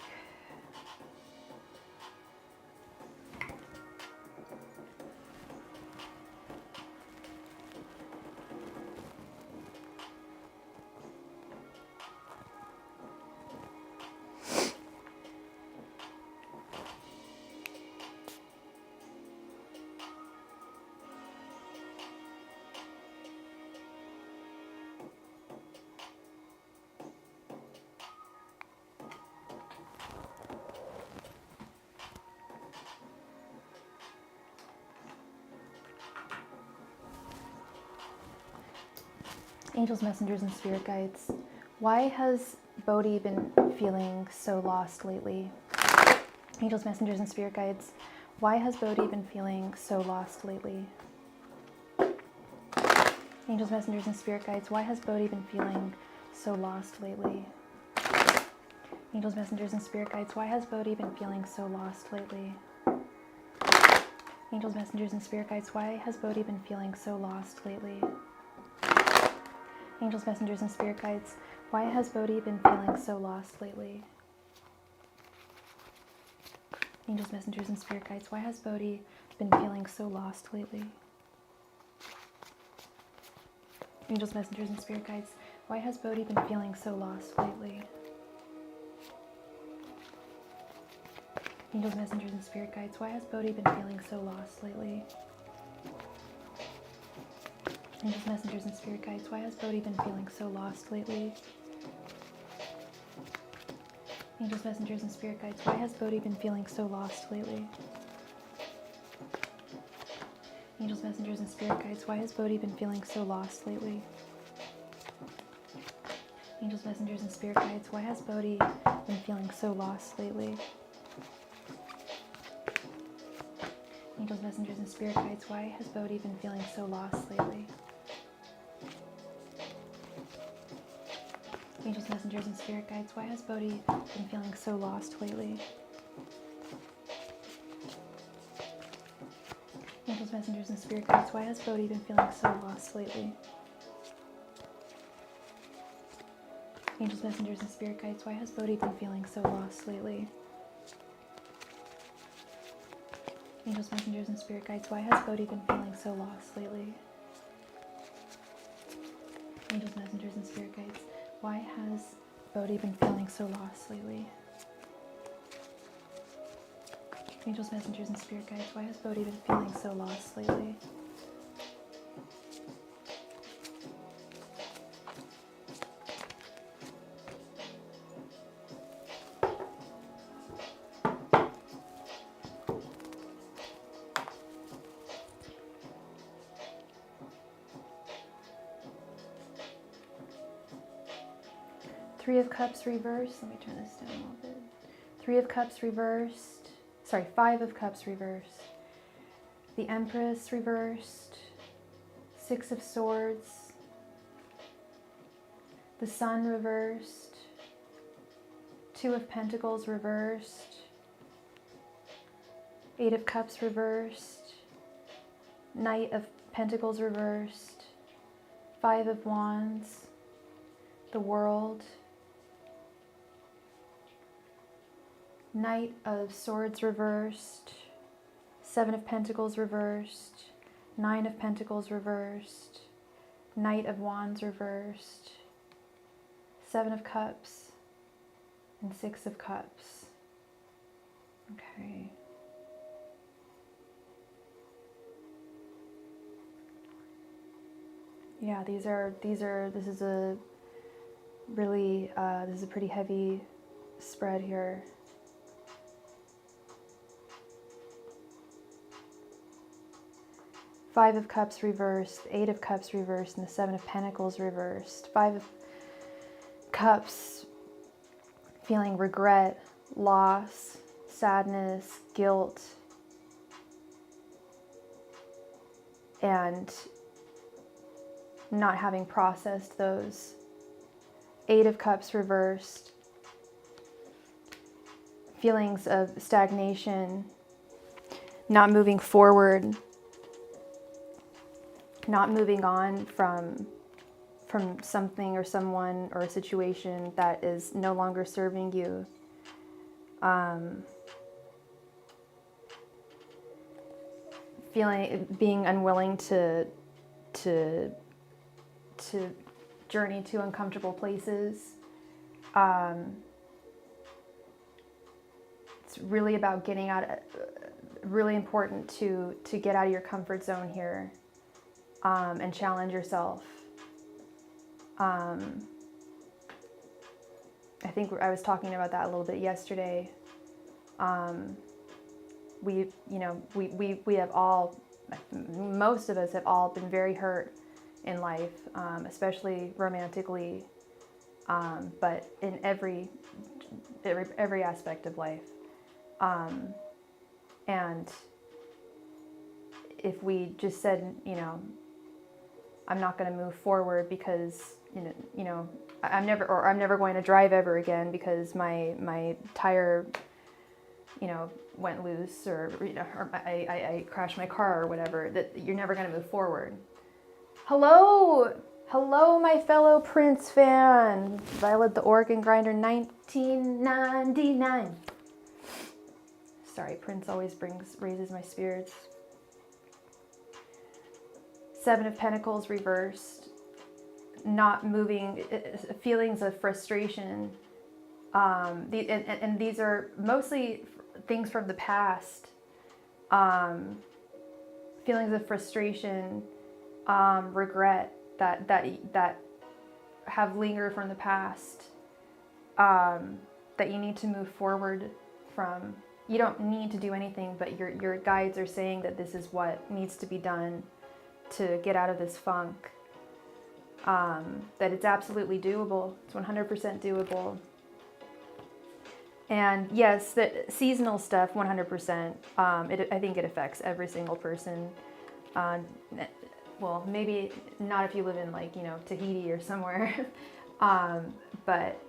Angels, messengers, and spirit guides. Why has Bodhi been feeling so lost lately? Angels, messengers, and spirit guides. Why has Bodhi been feeling so lost lately? Angels, messengers, and spirit guides. Why has Bodhi been feeling so lost lately? Angels, messengers, and spirit guides. Why has Bodhi been feeling so lost lately? Angels, messengers, and spirit guides. Why has Bodhi been feeling so lost lately? Angels, messengers, and spirit guides, why has Bodhi been feeling so lost lately? Angels, messengers, and spirit guides, why has Bodhi been feeling so lost lately? Angels, messengers, and spirit guides, why has Bodhi been feeling so lost lately? Angels, messengers, and spirit guides, why has Bodhi been feeling so lost lately? Angels, messengers, and spirit guides, why has Bodhi been feeling so lost lately? Angels, messengers, and spirit guides, why has Bodhi been feeling so lost lately? Angels, messengers, and spirit guides, why has Bodhi been feeling so lost lately? Angels, messengers, and spirit guides, why has Bodhi been feeling so lost lately? Angels, messengers, and spirit guides, why has Bodhi been feeling so lost lately? Angels, messengers, and spirit guides, why has Bodhi been feeling so lost lately? Angels, messengers, and spirit guides, why has Bodhi been feeling so lost lately? Angels, messengers, and spirit guides, why has Bodhi been feeling so lost lately? Angels, messengers, and spirit guides, why has Bodhi been feeling so lost lately? Angels, messengers, and spirit guides, why has Bodhi been feeling so lost lately? Angels, messengers, and spirit guides, why has Bodhi been feeling so lost lately? Three of Cups reversed. Let me turn this down a little bit. Three of Cups reversed. Sorry, Five of Cups reversed. The Empress reversed. Six of Swords. The Sun reversed. Two of Pentacles reversed. Eight of Cups reversed. Knight of Pentacles reversed. Five of Wands. The World. Knight of Swords reversed, Seven of Pentacles reversed, Nine of Pentacles reversed, Knight of Wands reversed, Seven of Cups, and Six of Cups. Okay. Yeah, this is a really, this is a pretty heavy spread here. Five of Cups reversed, Eight of Cups reversed, and the Seven of Pentacles reversed. Five of Cups, feeling regret, loss, sadness, guilt, and not having processed those. Eight of Cups reversed, feelings of stagnation, not moving forward, not moving on from something or someone or a situation that is no longer serving you. Being unwilling to journey to uncomfortable places. It's really about getting out. Really important to get out of your comfort zone here. And challenge yourself. I think I was talking about that a little bit yesterday. We have all, most of us have all been very hurt in life, especially romantically, but in every aspect of life. And if we just said, I'm not going to move forward because, I'm never going to drive ever again because my tire, went loose, or I crashed my car or whatever, that you're never going to move forward. Hello, my fellow Prince fan. Violet the Organ Grinder 1999. Sorry, Prince always raises my spirits. Seven of Pentacles reversed, not moving, feelings of frustration. And these are mostly things from the past. Feelings of frustration, regret that have lingered from the past, that you need to move forward from. You don't need to do anything, but your guides are saying that this is what needs to be done to get out of this funk. That it's absolutely doable. It's 100% doable. And yes, the seasonal stuff, 100%. I think it affects every single person. Uh, well, maybe not if you live in like, Tahiti or somewhere. But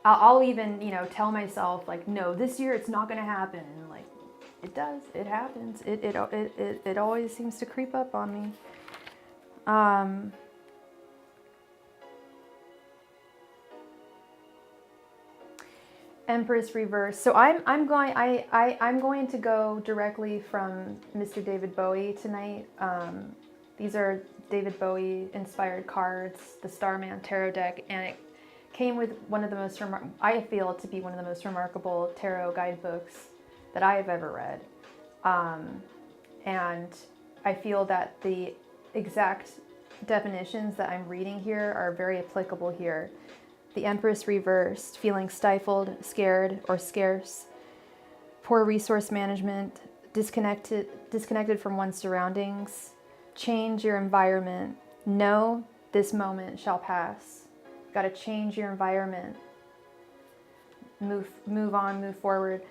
I'll even, tell myself like, no, this year it's not going to happen. And like, it does. It happens. It always seems to creep up on me. Empress reverse. So I'm going to go directly from Mr. David Bowie tonight. These are David Bowie inspired cards, the Starman Tarot deck, and it came with one of the most I feel to be one of the most remarkable tarot guidebooks that I have ever read. And I feel that the exact definitions that I'm reading here are very applicable here. The Empress reversed, feeling stifled, scared, or scarce. Poor resource management, disconnected from one's surroundings. Change your environment. Know this moment shall pass. You've got to change your environment. Move on, move forward.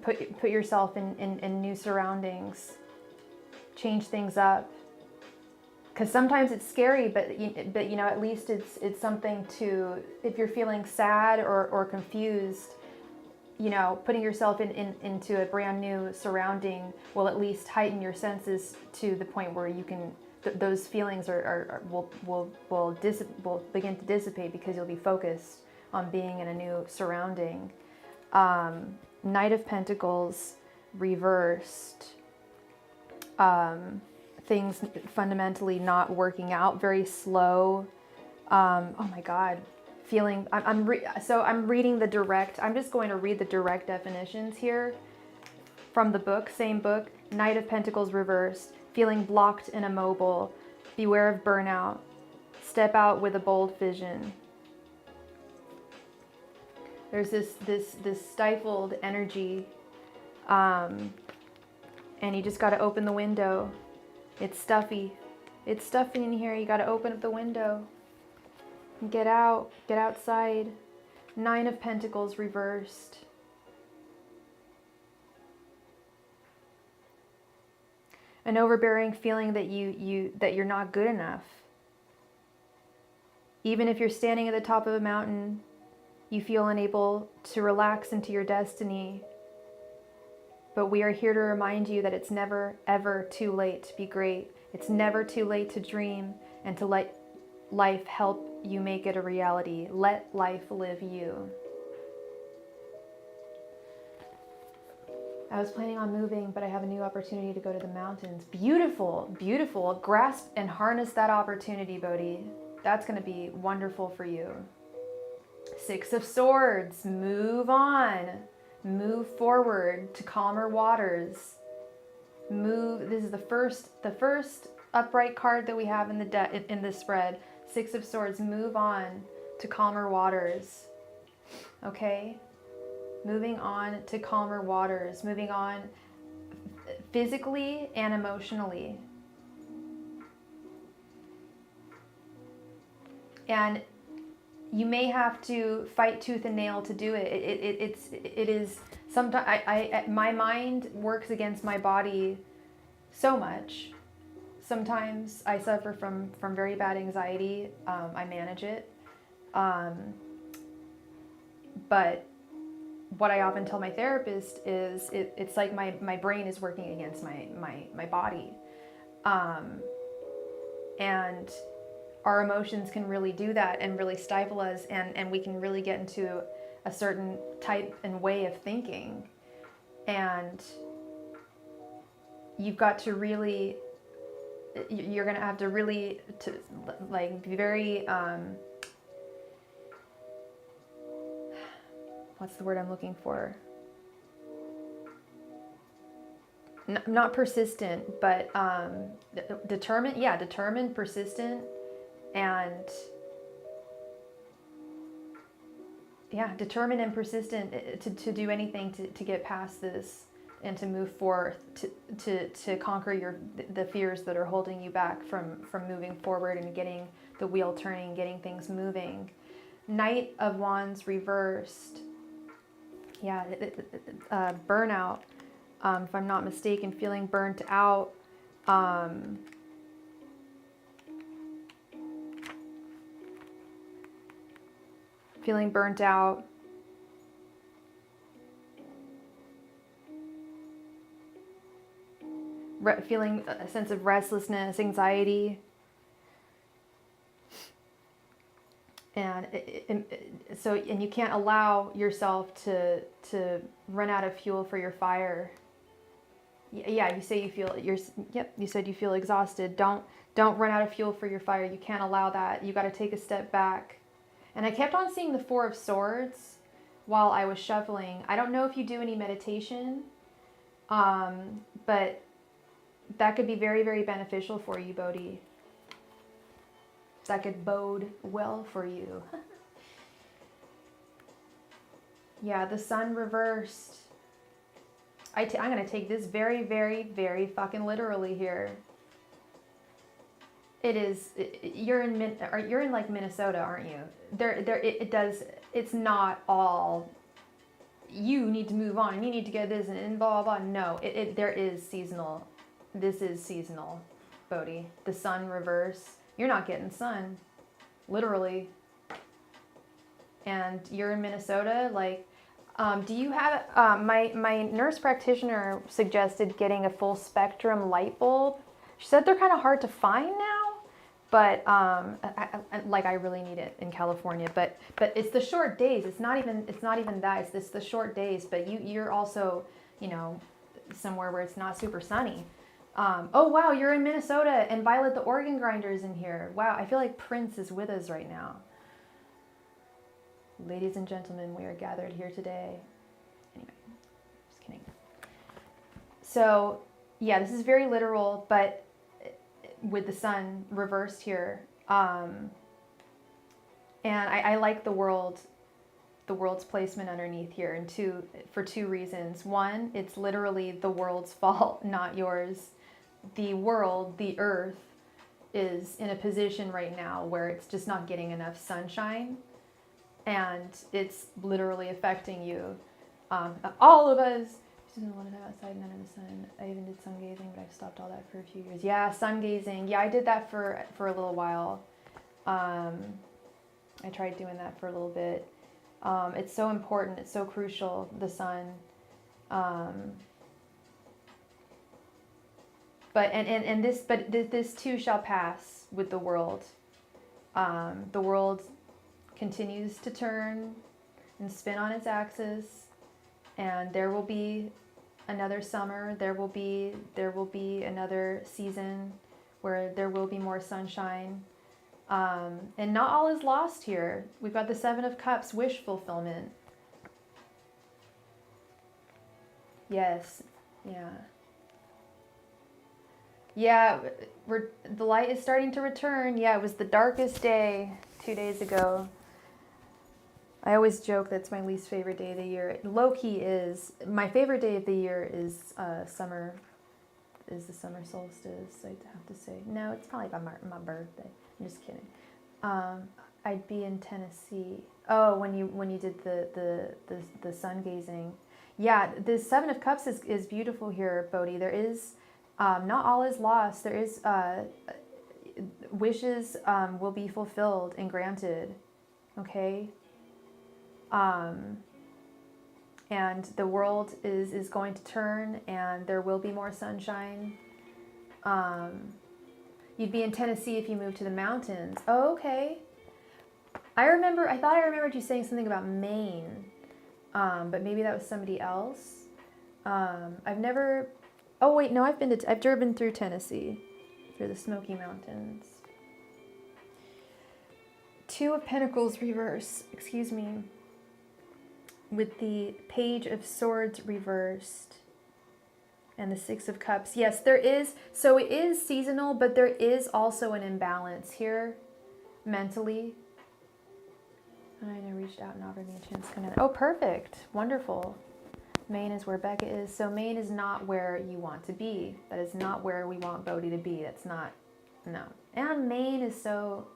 Put yourself in new surroundings. Change things up. Because sometimes it's scary, but at least it's something to, if you're feeling sad or confused, putting yourself into a brand new surrounding will at least heighten your senses to the point where you can, those feelings will begin to dissipate because you'll be focused on being in a new surrounding. Knight of Pentacles reversed. Things fundamentally not working out, very slow. Oh my God, feeling. I'm reading the direct. I'm just going to read the direct definitions here from the book, same book. Knight of Pentacles reversed, feeling blocked and immobile. Beware of burnout. Step out with a bold vision. There's this stifled energy, and you just got to open the window. It's stuffy. It's stuffy in here. You got to open up the window. Get out. Get outside. Nine of Pentacles reversed. An overbearing feeling that you're not good enough. Even if you're standing at the top of a mountain, you feel unable to relax into your destiny. But we are here to remind you that it's never, ever too late to be great. It's never too late to dream and to let life help you make it a reality. Let life live you. I was planning on moving, but I have a new opportunity to go to the mountains. Beautiful, beautiful. Grasp and harness that opportunity, Bodhi. That's going to be wonderful for you. Six of Swords. Move on. Move forward to calmer waters. Move. This is the first upright card that we have in the in this spread. Six of Swords. Move on to calmer waters. Okay? Moving on to calmer waters. Moving on physically and emotionally. And you may have to fight tooth and nail to do it. It is sometimes my mind works against my body so much. Sometimes I suffer from very bad anxiety. I manage it, but what I often tell my therapist is it's like my brain is working against my body, and our emotions can really do that and really stifle us, and we can really get into a certain type and way of thinking. And you've got to really, you're going to have to really be very, what's the word I'm looking for? Not persistent, but determined. Yeah, determined, persistent. And yeah, determined and persistent to do anything to get past this and to move forth, to conquer the fears that are holding you back from moving forward and getting the wheel turning, getting things moving. Knight of Wands reversed. Yeah, burnout, if I'm not mistaken, feeling burnt out. Feeling burnt out. Feeling a sense of restlessness, anxiety. And and you can't allow yourself to run out of fuel for your fire. Yeah, you say you feel you said you feel exhausted. Don't run out of fuel for your fire. You can't allow that. You got to take a step back. And I kept on seeing the Four of Swords while I was shuffling. I don't know if you do any meditation, but that could be very, very beneficial for you, Bodhi. That could bode well for you. Yeah, the sun reversed. I'm going to take this very, very, very fucking literally here. It is, you're in like Minnesota, aren't you? It's not all, you need to move on, you need to get this and blah, blah, blah. No, there is seasonal. This is seasonal, Bodhi. The sun reverse. You're not getting sun, literally. And you're in Minnesota, like, do you have, my nurse practitioner suggested getting a full spectrum light bulb. She said they're kind of hard to find now, but I really need it in California. But it's the short days. It's not even that. It's the short days. But you're also, somewhere where it's not super sunny. Oh wow, you're in Minnesota, and Violet the organ grinder is in here. Wow, I feel like Prince is with us right now. Ladies and gentlemen, we are gathered here today. Anyway, just kidding. So, yeah, this is very literal, but with the sun reversed here. And I like the world's placement underneath here, and for two reasons. One, it's literally the world's fault, not yours. The world, the earth, is in a position right now where it's just not getting enough sunshine. And it's literally affecting you. All of us. Just didn't want to go outside, none of the sun. I even did sun gazing, but I've stopped all that for a few years. Yeah, sun gazing. Yeah, I did that for a little while. I tried doing that for a little bit. It's so important. It's so crucial, the sun. But this too shall pass with the world. The world continues to turn and spin on its axis, and there will be another summer. There will be another season where there will be more sunshine, and not all is lost here. We've got the Seven of Cups, wish fulfillment. Yes, yeah. The light is starting to return. Yeah, it was the darkest day 2 days ago. I always joke that's my least favorite day of the year. Low-key is. My favorite day of the year is summer. Is the summer solstice, I'd have to say. No, it's probably my birthday. I'm just kidding. I'd be in Tennessee. Oh, when you did the sun gazing. Yeah, the Seven of Cups is beautiful here, Bodhi. There is, not all is lost. There is, wishes will be fulfilled and granted. Okay? And the world is going to turn, and there will be more sunshine. You'd be in Tennessee if you moved to the mountains. Oh, okay. I thought I remembered you saying something about Maine, but maybe that was somebody else. I've driven through Tennessee, through the Smoky Mountains. Two of Pentacles reverse, excuse me. With the Page of Swords reversed and the Six of Cups. Yes, there is. So it is seasonal, but there is also an imbalance here mentally. I reached out and offered me a chance to come in. Oh, perfect. Wonderful. Maine is where Becca is. So Maine is not where you want to be. That is not where we want Bodhi to be. That's not, no. And Maine is so,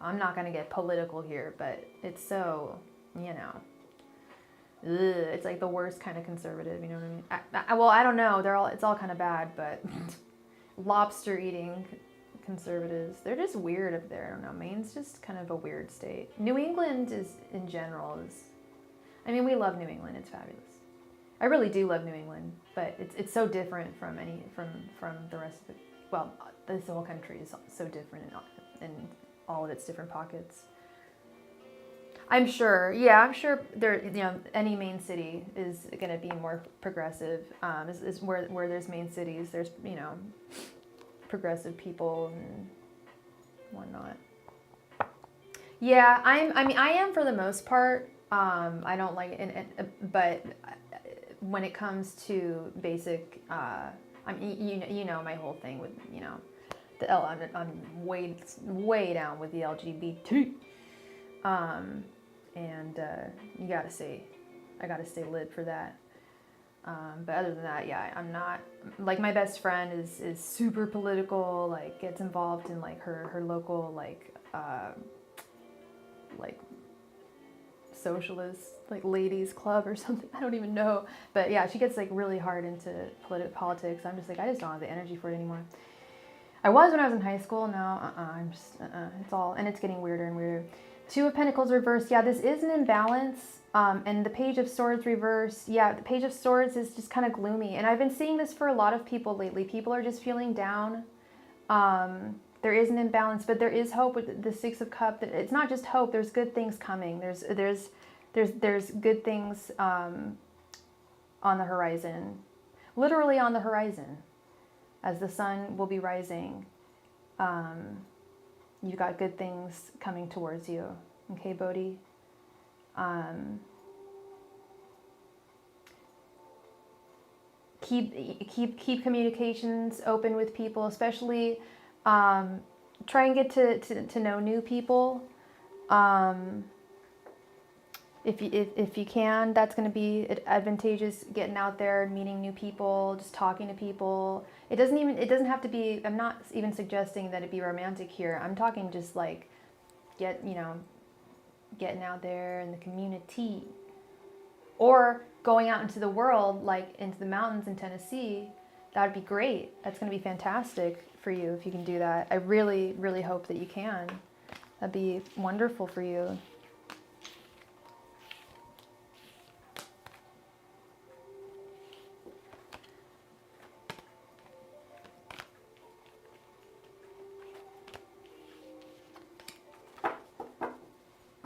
I'm not going to get political here, but it's so, it's like the worst kind of conservative, you know what I mean? Well, I don't know. It's all kind of bad, but lobster eating conservatives, they're just weird up there. I don't know. Maine's just kind of a weird state. New England is, in general, I mean, we love New England. It's fabulous. I really do love New England, but it's so different from the rest of it. Well, this whole country is so different in all of its different pockets. I'm sure there, you know, any main city is going to be more progressive. Is where there's main cities, there's, you know, progressive people and whatnot. Yeah, I mean, I am for the most part. I don't like it, but when it comes to basic, I mean, you know my whole thing with, you know, I'm way down with the LGBT. And I gotta stay lit for that. But other than that, yeah, I'm not, like, my best friend is super political, like gets involved in like her local like socialist like ladies club or something. I don't even know. But yeah, she gets like really hard into politics. I'm just like, I just don't have the energy for it anymore. I was when I was in high school. Now, I'm just, it's all, and it's getting weirder and weirder. Two of Pentacles reversed. Yeah, this is an imbalance. And the Page of Swords reversed. Yeah, the Page of Swords is just kind of gloomy. And I've been seeing this for a lot of people lately. People are just feeling down. There is an imbalance, but there is hope with the Six of Cups. It's not just hope. There's good things coming. There's good things on the horizon. Literally on the horizon. As the sun will be rising, you've got good things coming towards you. Okay, Bodhi? Keep communications open with people, especially try and get to know new people. If you can, that's going to be advantageous, getting out there, meeting new people, just talking to people. It doesn't have to be, I'm not even suggesting that it be romantic here. I'm talking just like getting out there in the community, or going out into the world, like into the mountains in Tennessee. That would be great. That's going to be fantastic for you if you can do that. I really, really hope that you can. That'd be wonderful for you.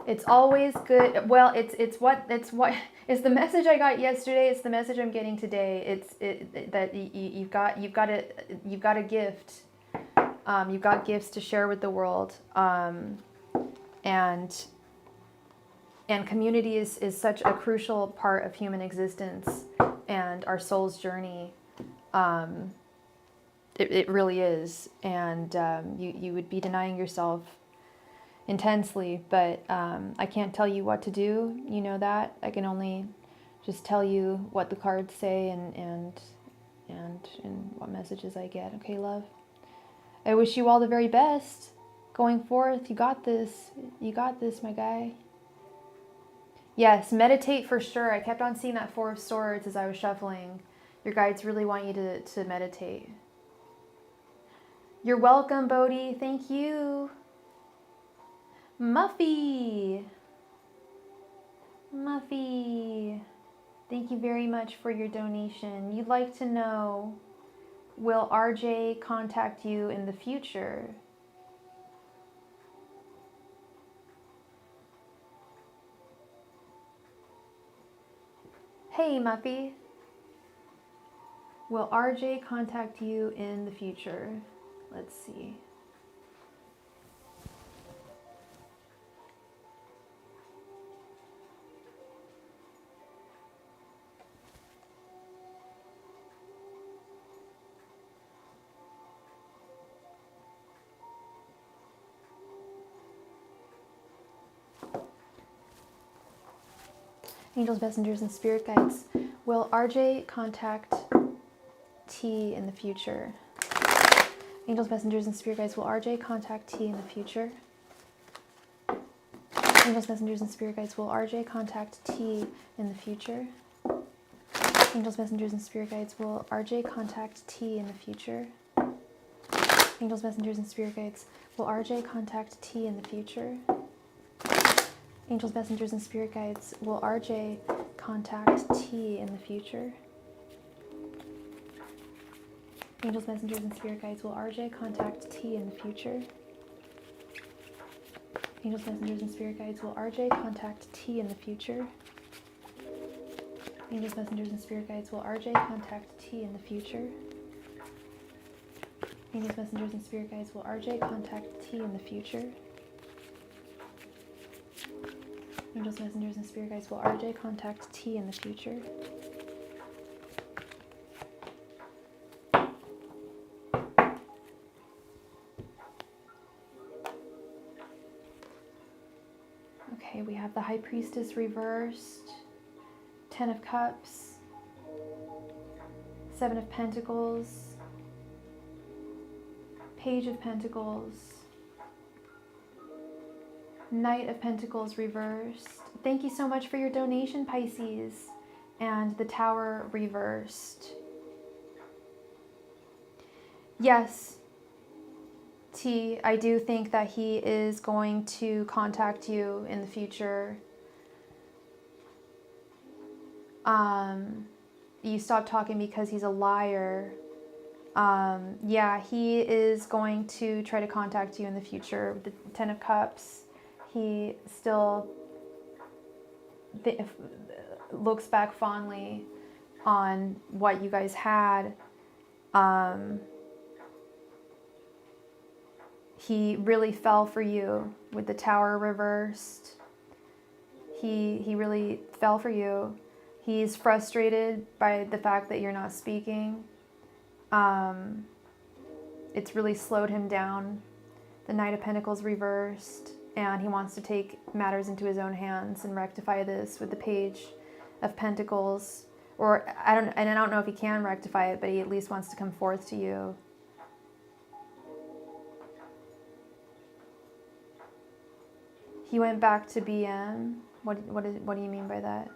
It's always good. Well, it's the message I got yesterday. It's the message I'm getting today. That you've got a gift. You've got gifts to share with the world. And community is such a crucial part of human existence and our soul's journey. It really is. And you would be denying yourself intensely, but I can't tell you what to do. You know that. I can only just tell you what the cards say and what messages I get. Okay, love? I wish you all the very best going forth. You got this. You got this, my guy. Yes, meditate for sure. I kept on seeing that Four of Swords as I was shuffling. Your guides really want you to meditate. You're welcome, Bodhi. Thank you. Muffy, thank you very much for your donation. You'd like to know, will RJ contact you in the future? Hey, Muffy. Will RJ contact you in the future? Let's see. Angels, messengers, and spirit guides. Will RJ contact T in the future? Angels, messengers, and spirit guides. Will RJ contact T in the future? Angels, messengers, and spirit guides, will RJ contact T in the future? Angels, messengers, and spirit guides, will RJ contact T in the future? Angels, messengers, and spirit guides, will RJ contact T in the future? Angels, messengers, and spirit guides, will RJ contact T in the future? Angels, messengers, and spirit guides, will RJ contact T in the future? Angels, messengers, and spirit guides, will RJ contact T in the future? Angels, messengers, and spirit guides, will RJ contact T in the future? Angels, messengers, and spirit guides, will RJ contact T in the future? Angels, messengers, and spirit guides, will RJ contact T in the future? Okay, we have the High Priestess reversed, 10 of Cups, 7 of Pentacles, Page of Pentacles, Knight of Pentacles reversed. Thank you so much for your donation, Pisces. And the Tower reversed. Yes, T, I do think that he is going to contact you in the future. You stopped talking because he's a liar. Yeah, he is going to try to contact you in the future. The 10 of Cups, he still looks back fondly on what you guys had. He really fell for you with the Tower reversed. He really fell for you. He's frustrated by the fact that you're not speaking. It's really slowed him down. The Knight of Pentacles reversed, and he wants to take matters into his own hands and rectify this with the Page of Pentacles. Or I don't know if he can rectify it, but he at least wants to come forth to you. He went back to BM. What do you mean by that?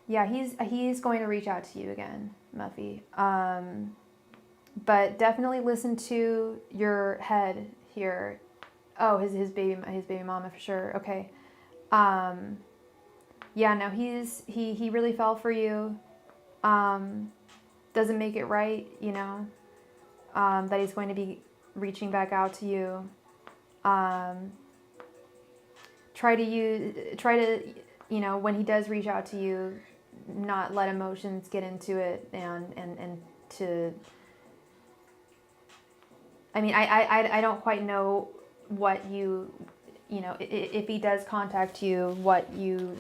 Yeah, he's going to reach out to you again, Muffy. But definitely listen to your head here. Oh, his baby mama for sure. Okay. Yeah, no, he really fell for you. Doesn't make it right, you know. That he's going to be reaching back out to you. Try to, you know, when he does reach out to you, not let emotions get into it, and to, I mean, I don't quite know what you know, if he does contact you, what you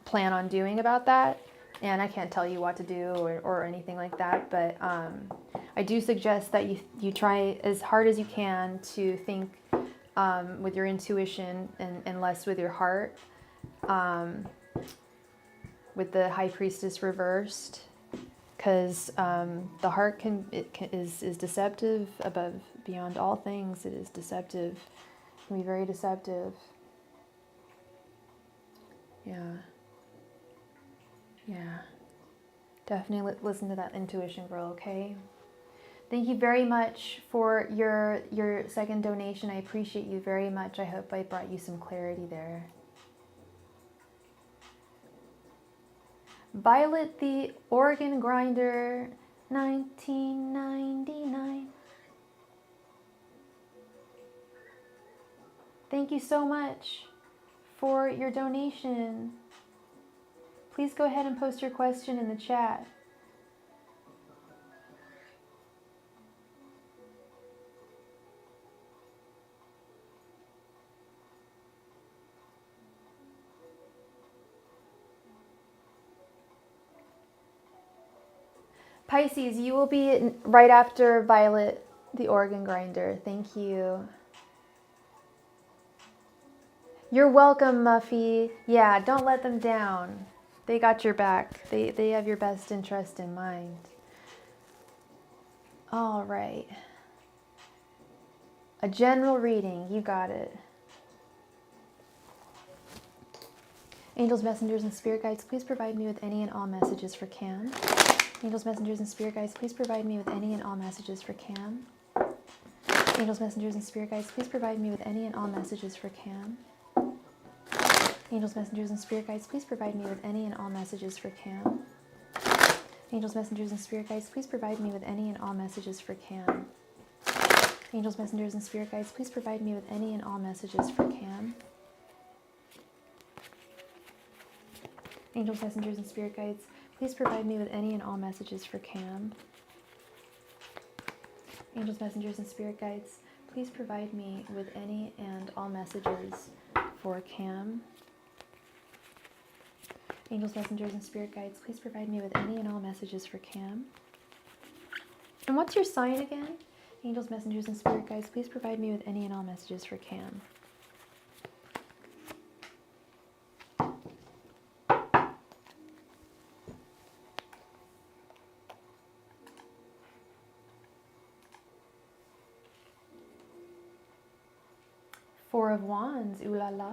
plan on doing about that. And I can't tell you what to do or anything like that, but I do suggest that you try as hard as you can to think with your intuition and less with your heart. With the High Priestess reversed, because the heart is deceptive beyond all things. It is deceptive. It can be very deceptive. Yeah. Definitely listen to that intuition, girl. Okay. Thank you very much for your second donation. I appreciate you very much. I hope I brought you some clarity there. Violet the Organ Grinder, 1999. Thank you so much for your donation. Please go ahead and post your question in the chat. Pisces, you will be right after Violet the Organ Grinder. Thank you. You're welcome, Muffy. Yeah, don't let them down. They got your back. They have your best interest in mind. All right. A general reading. You got it. Angels, messengers, and spirit guides, please provide me with any and all messages for Cam. Angels, messengers, and spirit guides, please provide me with any and all messages for Cam. Angels, messengers, and spirit guides, please provide me with any and all messages for Cam. Angels, messengers, and spirit guides, please provide me with any and all messages for Cam. Angels, messengers, and spirit guides, please provide me with any and all messages for Cam. Angels, messengers, and spirit guides, please provide me with any and all messages for Cam. Angels, messengers, and spirit guides, please provide me with any and all messages for Cam. Angels, messengers, and spirit guides, please provide me with any and all messages for Cam. Angels, messengers, and spirit guides, please provide me with any and all messages for Cam. And what's your sign again? Angels, messengers, and spirit guides, please provide me with any and all messages for Cam. Four of Wands, ooh la la.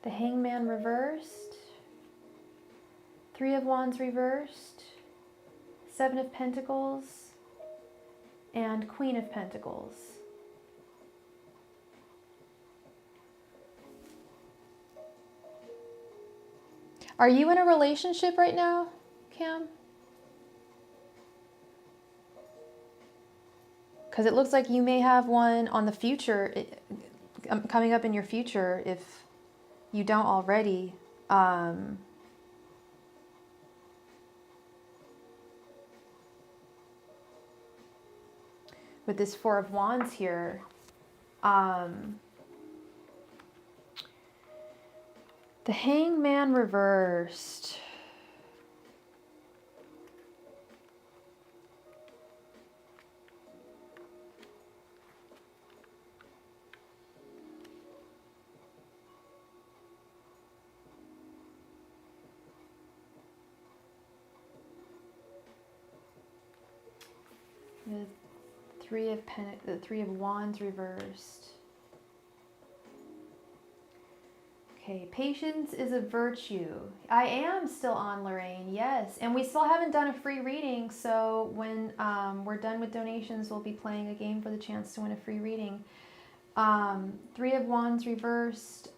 The Hangman reversed. Three of Wands reversed. Seven of Pentacles. And Queen of Pentacles. Are you in a relationship right now, Cam? Because it looks like you may have one on the future, coming up in your future if you don't already. With this Four of Wands here, the Hangman reversed. The Three of Wands reversed. Okay, patience is a virtue. I am still on, Lorraine, yes. And we still haven't done a free reading, so when we're done with donations, we'll be playing a game for the chance to win a free reading. Three of Wands reversed,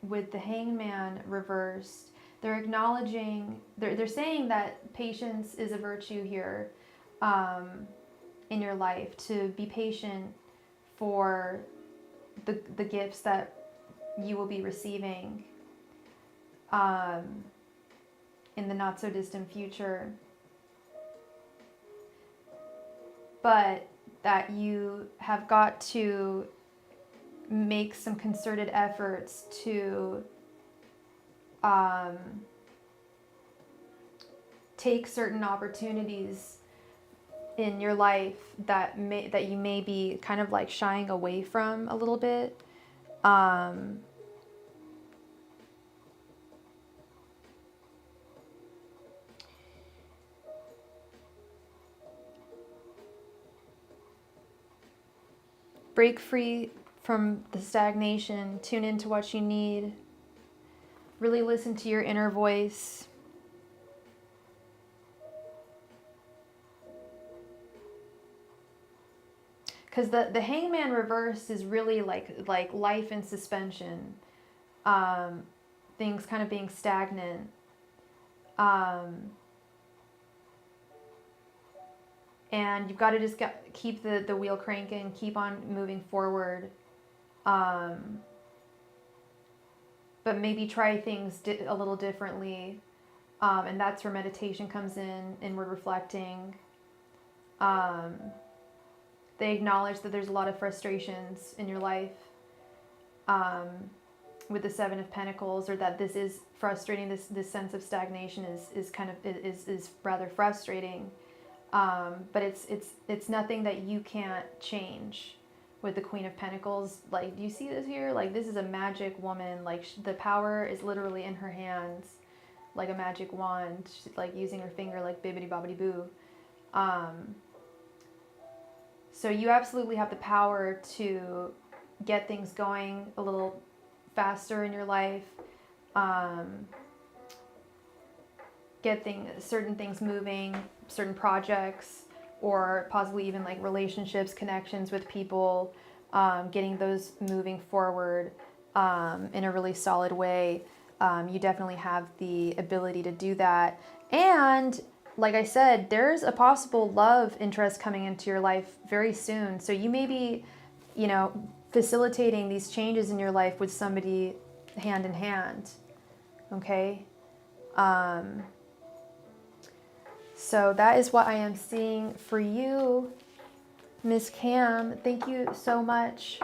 with the Hangman reversed. They're acknowledging, they're saying that patience is a virtue here. In your life, to be patient for the gifts that you will be receiving in the not so distant future, but that you have got to make some concerted efforts to take certain opportunities in your life that you may be kind of like shying away from a little bit. Break free from the stagnation, tune into what you need, really listen to your inner voice. Because the Hangman reverse is really like life in suspension, things kind of being stagnant, and you've got to just keep the wheel cranking, keep on moving forward, but maybe try things a little differently, and that's where meditation comes in, inward reflecting. They acknowledge that there's a lot of frustrations in your life with the Seven of Pentacles, or that this is frustrating. This sense of stagnation is rather frustrating, but it's nothing that you can't change. with the Queen of Pentacles. Like, do you see this here? Like, this is a magic woman. Like, the power is literally in her hands, like a magic wand. She's like using her finger like bibbidi bobbidi boo. So you absolutely have the power to get things going a little faster in your life, get certain things moving, certain projects, or possibly even like relationships, connections with people, getting those moving forward in a really solid way. You definitely have the ability to do that. And like I said, there's a possible love interest coming into your life very soon. So you may be, you know, facilitating these changes in your life with somebody hand in hand. Okay? So that is what I am seeing for you, Miss Cam. Thank you so much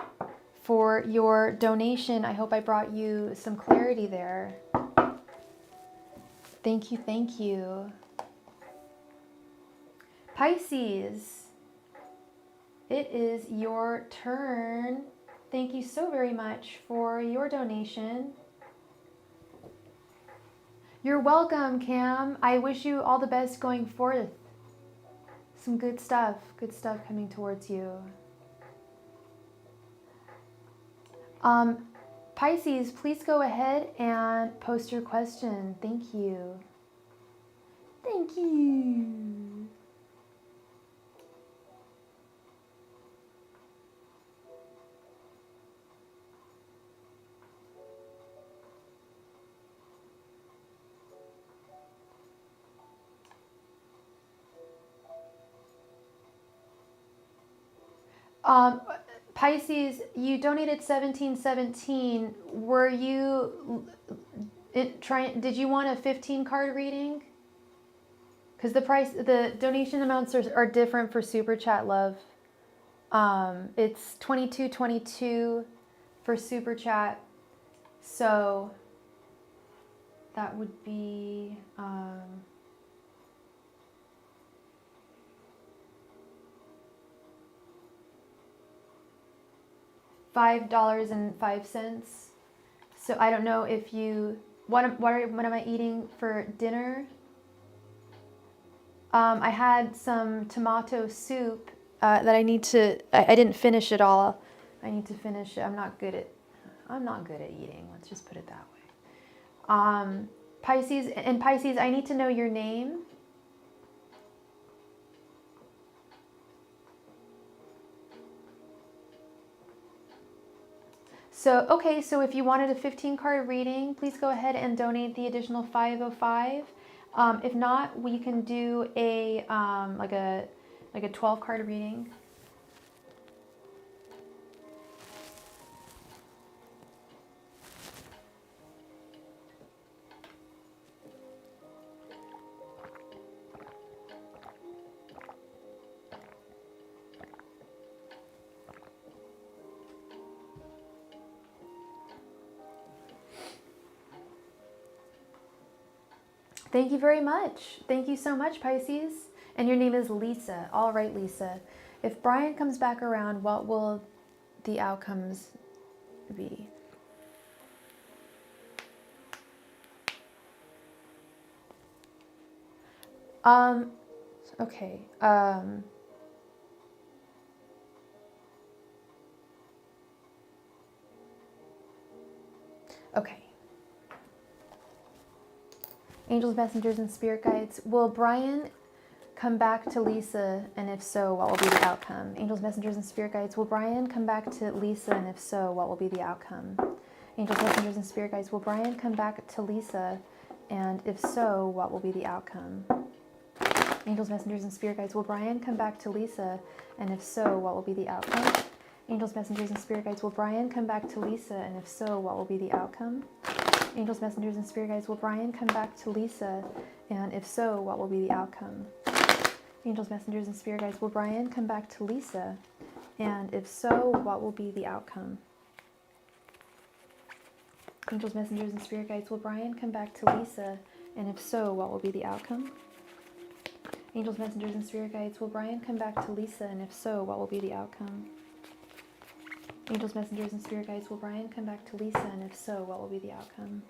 for your donation. I hope I brought you some clarity there. Thank you, thank you. Pisces, it is your turn. Thank you so very much for your donation. You're welcome, Cam. I wish you all the best going forth. Some good stuff coming towards you. Pisces, please go ahead and post your question. Thank you. Thank you. Pisces, you donated 1717. Were you did you want a 15 card reading? Because the donation amounts are different for Super Chat, love. It's 2222 for Super Chat. So that would be $5.05. So I don't know if you what am I eating for dinner? I had some tomato soup that I didn't finish it all. I need to finish it. I'm not good at eating. Let's just put it that way. Pisces, I need to know your name. So, okay, so if you wanted a 15 card reading, please go ahead and donate the additional 505. If not, we can do a like a 12 card reading. Thank you very much. Thank you so much, Pisces. And your name is Lisa. All right, Lisa. If Brian comes back around, what will the outcomes be? Okay. Okay. Angels, messengers, and spirit guides. Will Brian come back to Lisa? And if so, what will be the outcome? Angels, messengers, and spirit guides. Will Brian come back to Lisa? And if so, what will be the outcome? Angels, messengers, and spirit guides. Will Brian come back to Lisa? And if so, what will be the outcome? Angels, messengers, and spirit guides. Will Brian come back to Lisa? And if so, what will be the outcome? Angels, messengers, and spirit guides. Will Brian come back to Lisa? And if so, what will be the outcome? Angels, messengers, and spirit guides, will Brian come back to Lisa? And if so, what will be the outcome? Angels, messengers, and spirit guides, will Brian come back to Lisa? And if so, what will be the outcome? Angels, messengers, and spirit guides, will Brian come back to Lisa? And if so, what will be the outcome? Angels, messengers, and spirit guides, will Brian come back to Lisa? And if so, what will be the outcome? Angels, messengers, and spirit guides, will Brian come back to Lisa? And if so, what will be the outcome?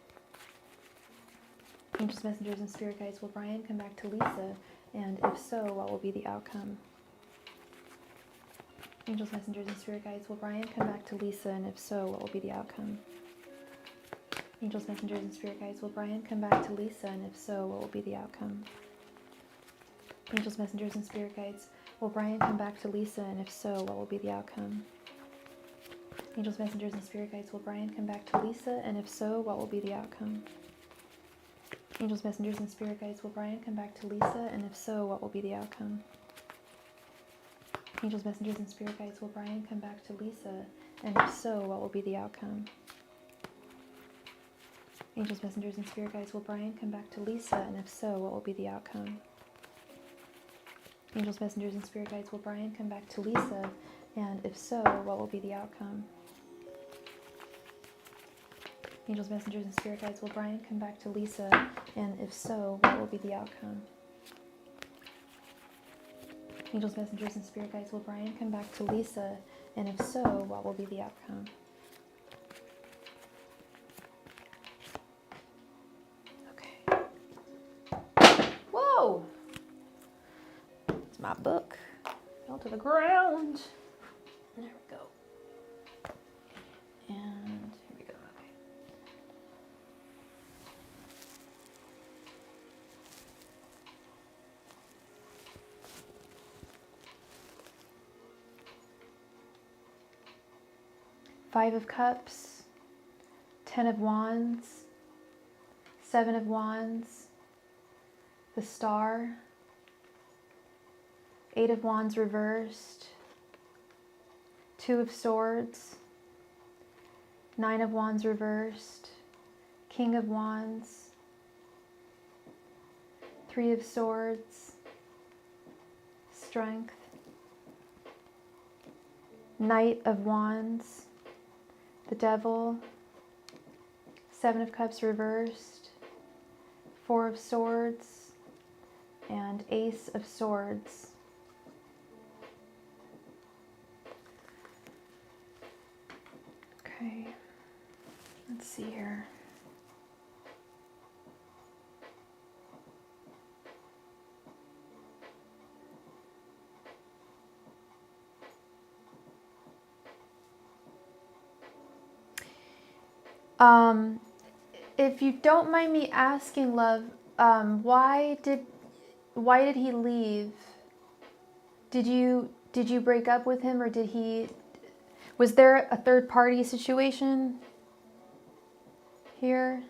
Angels, messengers, and spirit guides, will Brian come back to Lisa? And if so, what will be the outcome? Angels, messengers, and spirit guides, will Brian come back to Lisa? And if so, what will be the outcome? Angels, messengers, and spirit guides, will Brian come back to Lisa? And if so, what will be the outcome? Angels, messengers, and spirit guides, will Brian come back to Lisa? And if so, what will be the outcome? Angels, messengers, and spirit guides, will Brian come back to Lisa? And if so, what will be the outcome? Angels, messengers, and spirit guides, will Brian come back to Lisa? And if so, what will be the outcome? Angels, messengers, and spirit guides, will Brian come back to Lisa? And if so, what will be the outcome? Angels, messengers, and spirit guides, will Brian come back to Lisa? And if so, what will be the outcome? Angels, messengers, and spirit guides, will Brian come back to Lisa? And if so, what will be the outcome? Angels, messengers, and spirit guides, will Brian come back to Lisa? And if so, what will be the outcome? Angels, messengers, and spirit guides, will Brian come back to Lisa? And if so, what will be the outcome? Okay. Whoa! It's my book. Fell to the ground. There we go. And here we go. Okay. Five of Cups, 10 of Wands, 7 of Wands, the Star, 8 of Wands reversed, 2 of Swords, 9 of Wands reversed, King of Wands, 3 of Swords, Strength, Knight of Wands, the Devil, 7 of Cups reversed, 4 of Swords, and Ace of Swords. Okay, let's see here. If you don't mind me asking, love, why did he leave? Did you break up with him, or was there a third party situation here?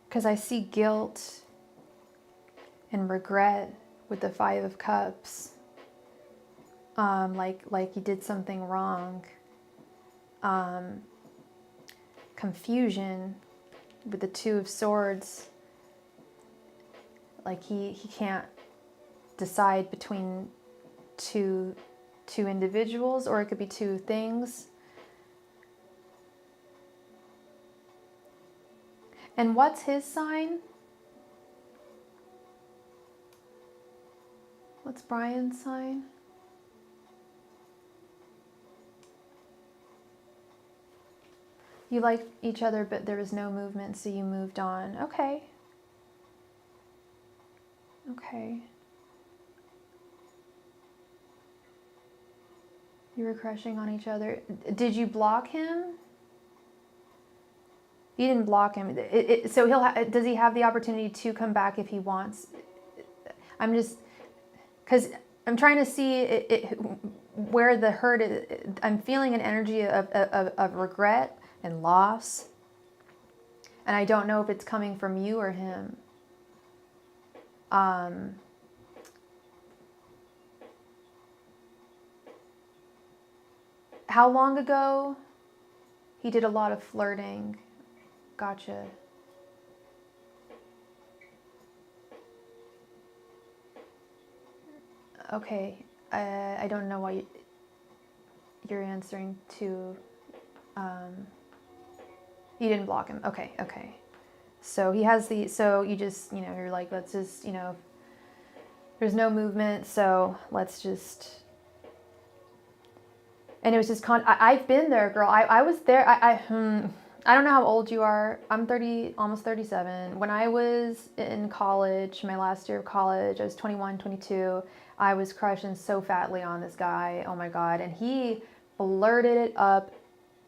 Because I see guilt and regret with the 5 of Cups. Like he did something wrong. Confusion with the 2 of Swords. Like he can't decide between two individuals, or it could be 2 things. And what's his sign? What's Brian's sign? You liked each other, but there was no movement, so you moved on. Okay. Okay. You were crushing on each other. Did you block him? You didn't block him. So does he have the opportunity to come back if he wants? I'm just, because I'm trying to see where the hurt is. I'm feeling an energy of regret and loss. And I don't know if it's coming from you or him. How long ago? He did a lot of flirting. Gotcha. Okay. I don't know why you're answering to... You didn't block him. Okay, okay. So he has so you just, you're like, let's just, There's no movement, so let's just... And it was just I've been there, girl. I was there. I don't know how old you are. I'm 30, almost 37. When I was in college, my last year of college, I was 21, 22. I was crushing so fatly on this guy. Oh my God. And he blurted it up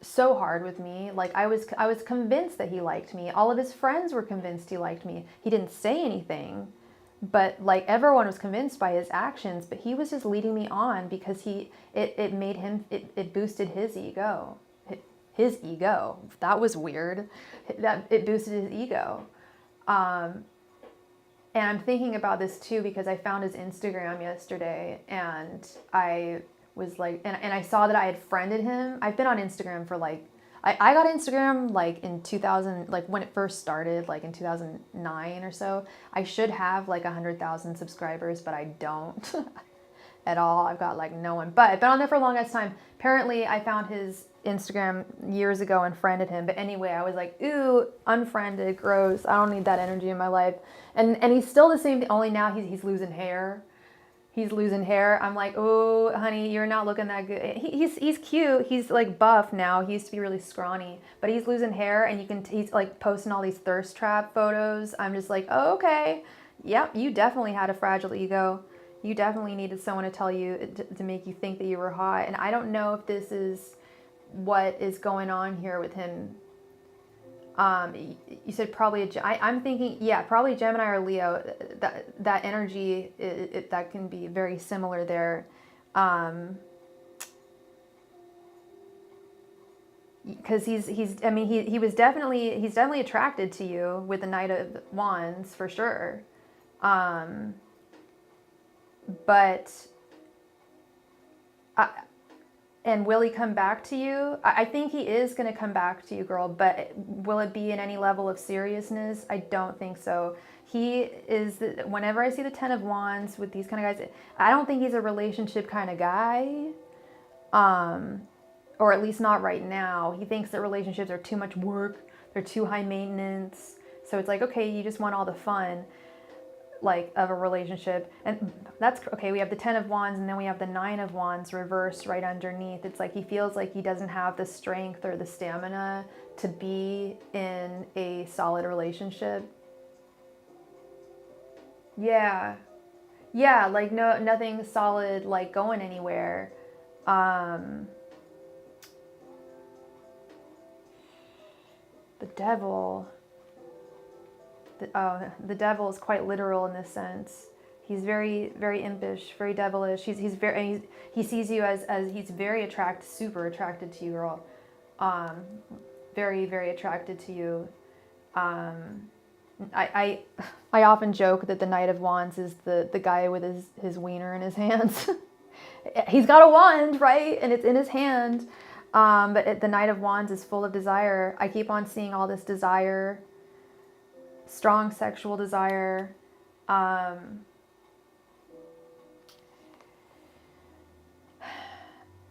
so hard with me. Like I was convinced that he liked me. All of his friends were convinced he liked me. He didn't say anything, but like everyone was convinced by his actions, but he was just leading me on because it made him, it boosted his ego. His ego. That was weird. That it boosted his ego. And I'm thinking about this too because I found his Instagram yesterday and I was like, and I saw that I had friended him. I've been on Instagram for like, I got Instagram like in 2000, like when it first started, like in 2009 or so. I should have like 100,000 subscribers, but I don't at all. I've got like no one, but I've been on there for a long ass time. Apparently I found his Instagram years ago and friended him. But anyway, I was like, ooh, unfriended, gross. I don't need that energy in my life. And he's still the same, only now he's losing hair. He's losing hair. I'm like, oh, honey, you're not looking that good. He's cute. He's like buff now. He used to be really scrawny, but he's losing hair, and he's like posting all these thirst trap photos. I'm just like, oh, okay. Yep, you definitely had a fragile ego. You definitely needed someone to tell you, to make you think that you were hot. And I don't know if this is what is going on here with him. You said probably I'm thinking, yeah, probably Gemini or Leo. That energy, that can be very similar there. Because I mean, he's definitely attracted to you with the Knight of Wands for sure. But and will he come back to you? I think he is going to come back to you, girl, but will it be in any level of seriousness? I don't think so. He is, whenever I see the 10 of Wands with these kind of guys, I don't think he's a relationship kind of guy. Or at least not right now. He thinks that relationships are too much work. They're too high maintenance. So it's like, okay, you just want all the fun, like, of a relationship. And that's okay. We have the 10 of Wands, and then we have the 9 of Wands reversed right underneath. It's like he feels like he doesn't have the strength or the stamina to be in a solid relationship. Yeah, like nothing solid, like going anywhere. The devil. The devil is quite literal in this sense. He's very, very impish, very devilish. He sees you as he's very super attracted to you, girl. Very, very attracted to you. I often joke that the Knight of Wands is the guy with his wiener in his hands. He's got a wand, right? And it's in his hand. But the Knight of Wands is full of desire. I keep on seeing all this desire. Strong sexual desire.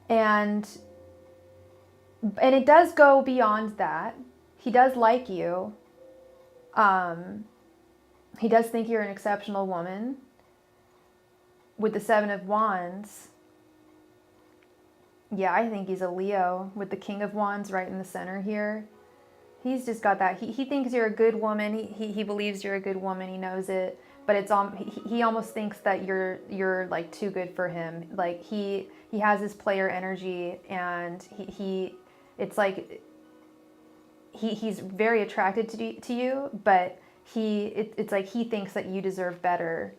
And it does go beyond that. He does like you. He does think you're an exceptional woman. With the 7 of Wands, yeah, I think he's a Leo with the King of Wands right in the center here. He's just got that. He thinks you're a good woman. He believes you're a good woman. He knows it. But it's he almost thinks that you're like too good for him. Like he has this player energy, and it's like he's very attracted to you, but it's like he thinks that you deserve better.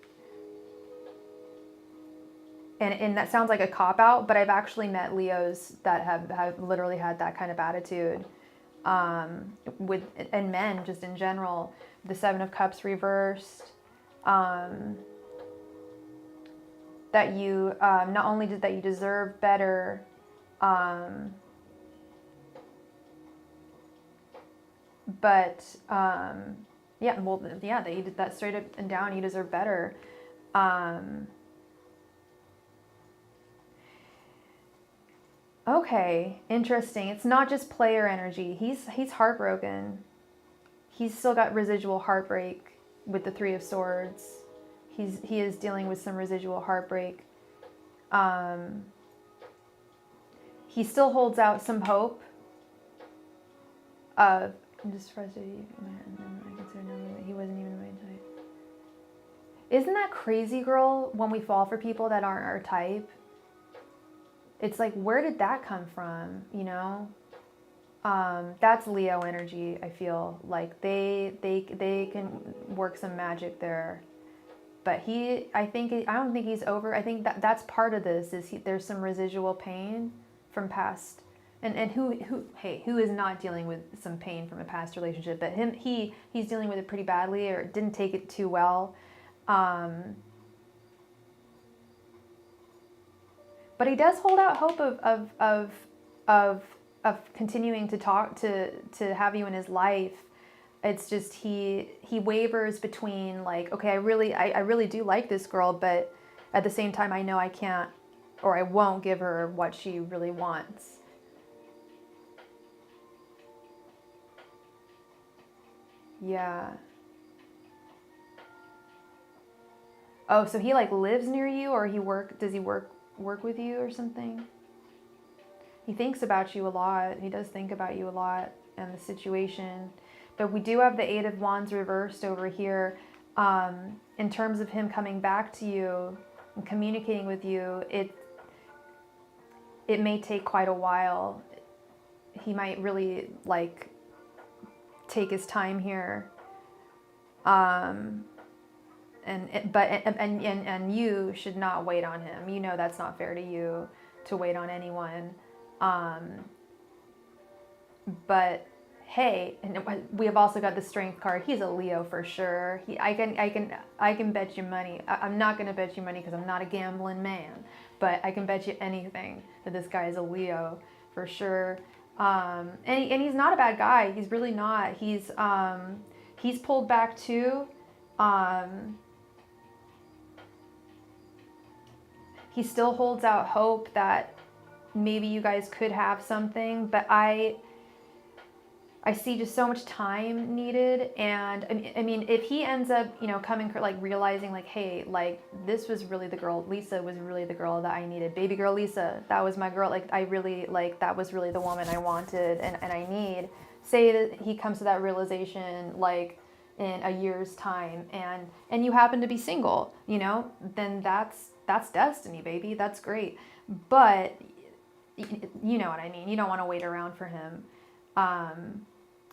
And that sounds like a cop-out, but I've actually met Leos that have literally had that kind of attitude. And men just in general. The 7 of Cups reversed. That you, not only that you deserve better, but, yeah, well, yeah, that you did that straight up and down, you deserve better. Okay, interesting. It's not just player energy. He's heartbroken. He's still got residual heartbreak with the 3 of Swords. He is dealing with some residual heartbreak. He still holds out some hope of, I'm just frustrated. I consider no, he wasn't even my type. Isn't that crazy, girl, when we fall for people that aren't our type? It's like, where did that come from, you know? That's Leo energy, I feel. Like, they can work some magic there. But I don't think he's over. I think that's part of this, is there's some residual pain from past. And who is not dealing with some pain from a past relationship? But he's dealing with it pretty badly, or didn't take it too well. But he does hold out hope of continuing to talk to have you in his life. It's just he wavers between, like, okay, I really do like this girl, but at the same time I know I can't, or I won't give her what she really wants. Yeah. Oh, so he like lives near you, or does he work with you or something? He thinks about you a lot. He does think about you a lot and the situation. But we do have the Eight of Wands reversed over here. In terms of him coming back to you and communicating with you, it may take quite a while. He might really like take his time here. And you should not wait on him. You know that's not fair to you to wait on anyone. But hey, and we have also got the Strength card. He's a Leo for sure. I can bet you money. I'm not going to bet you money because I'm not a gambling man, but I can bet you anything that this guy is a Leo for sure. And he's not a bad guy. He's really not. He's pulled back too. He still holds out hope that maybe you guys could have something, but I see just so much time needed. And I mean, if he ends up, you know, coming, like realizing like, hey, like this was really the girl, Lisa was really the girl that I needed. Baby girl Lisa, that was my girl. Like I really, like that was really the woman I wanted and I need. Say that he comes to that realization like in a year's time and you happen to be single, you know, then that's destiny, baby. That's great. But you know what I mean? You don't want to wait around for him.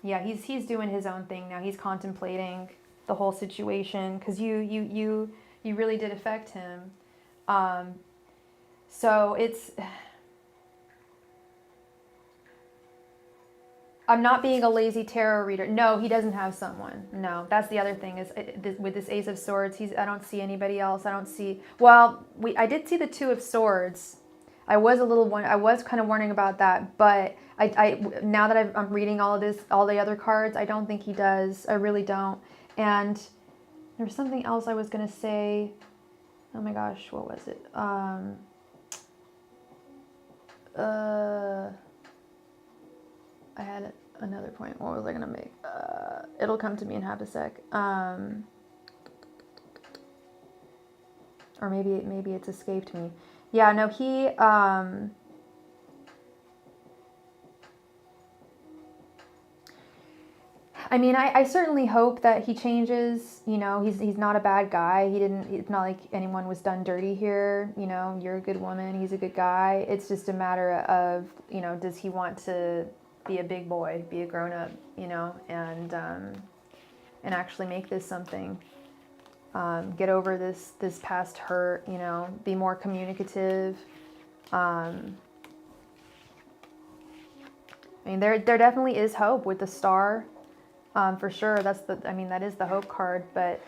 Yeah, he's doing his own thing now. He's contemplating the whole situation because you really did affect him. So it's, I'm not being a lazy tarot reader. No, he doesn't have someone. No, that's the other thing is with this Ace of Swords, I don't see anybody else. I don't see, well, I did see the Two of Swords. I was kind of wondering about that, but I now that I'm reading all the other cards, I don't think he does. I really don't. And there's something else I was going to say. Oh my gosh, what was it? I had another point. What was I going to make? It'll come to me in half a sec. Or maybe it's escaped me. Yeah, no, he, I mean, I certainly hope that he changes. You know, he's not a bad guy. It's not like anyone was done dirty here. You know, you're a good woman. He's a good guy. It's just a matter of, you know, does he want to be a big boy, be a grown up, you know, and actually make this something. Get over this past hurt, you know, be more communicative. I mean, there definitely is hope with the Star. For sure, that is the hope card, but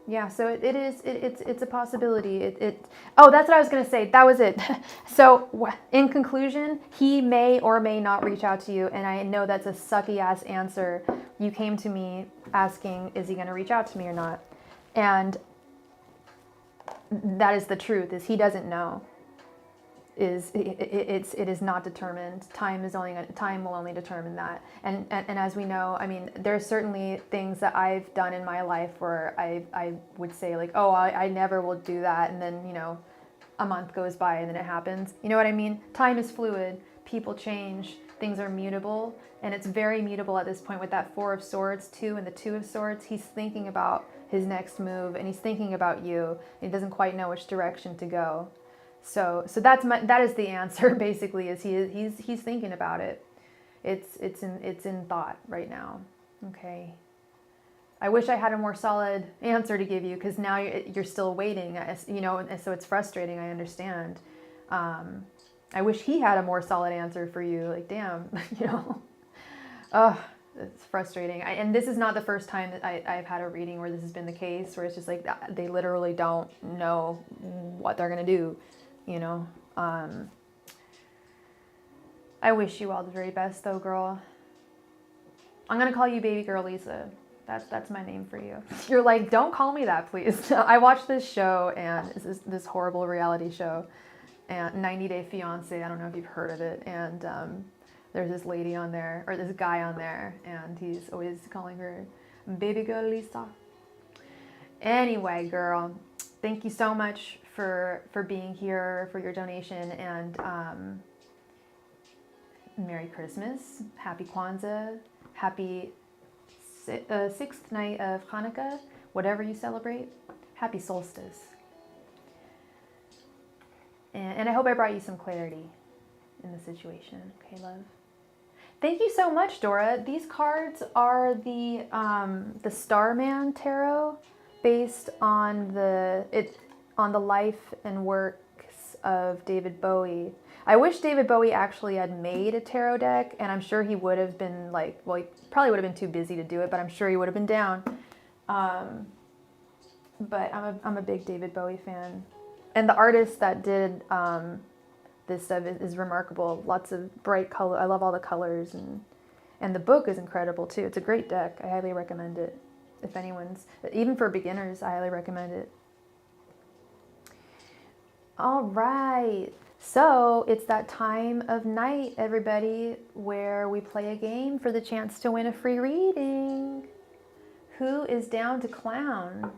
yeah, so it's a possibility. Oh, that's what I was gonna say. That was it. So in conclusion, he may or may not reach out to you, and I know that's a sucky ass answer. You came to me asking, is he gonna reach out to me or not? And that is the truth, is he doesn't know. it is not determined. Time will only determine that. And as we know, I mean, there's certainly things that I've done in my life where I would say like, oh, I never will do that, and then, you know, a month goes by and then it happens. You know what I mean? Time is fluid. People change. Things are mutable, and it's very mutable at this point with that Four of Swords too, and the Two of Swords. He's thinking about his next move, and he's thinking about you. He doesn't quite know which direction to go. So that is the answer basically. Is he's thinking about it. It's in thought right now. Okay. I wish I had a more solid answer to give you, because now you're still waiting, you know, and so it's frustrating. I understand. I wish he had a more solid answer for you. Like, damn, you know. Oh, it's frustrating. And this is not the first time that I've had a reading where this has been the case, where it's just like they literally don't know what they're gonna do. You know, I wish you all the very best, though, girl. I'm gonna call you baby girl Lisa. That's my name for you. You're like, don't call me that, please. I watched this show, and it's this horrible reality show, and 90 Day Fiance. I don't know if you've heard of it. And there's this lady on there, or this guy on there, and he's always calling her baby girl Lisa. Anyway, girl, thank you so much for being here, for your donation, and Merry Christmas, Happy Kwanzaa, Happy sixth night of Hanukkah, whatever you celebrate. Happy solstice. And I hope I brought you some clarity in the situation. Okay, love. Thank you so much, Dora. These cards are the Starman Tarot, based on the life and works of David Bowie. I wish David Bowie actually had made a tarot deck, and I'm sure he would have been like, well, he probably would have been too busy to do it, but I'm sure he would have been down. But I'm a big David Bowie fan, and the artist that did this stuff is remarkable. Lots of bright color. I love all the colors, and the book is incredible too. It's a great deck. I highly recommend it. If anyone's, even for beginners, I highly recommend it. All right. So it's that time of night, everybody, where we play a game for the chance to win a free reading. Who is down to clown?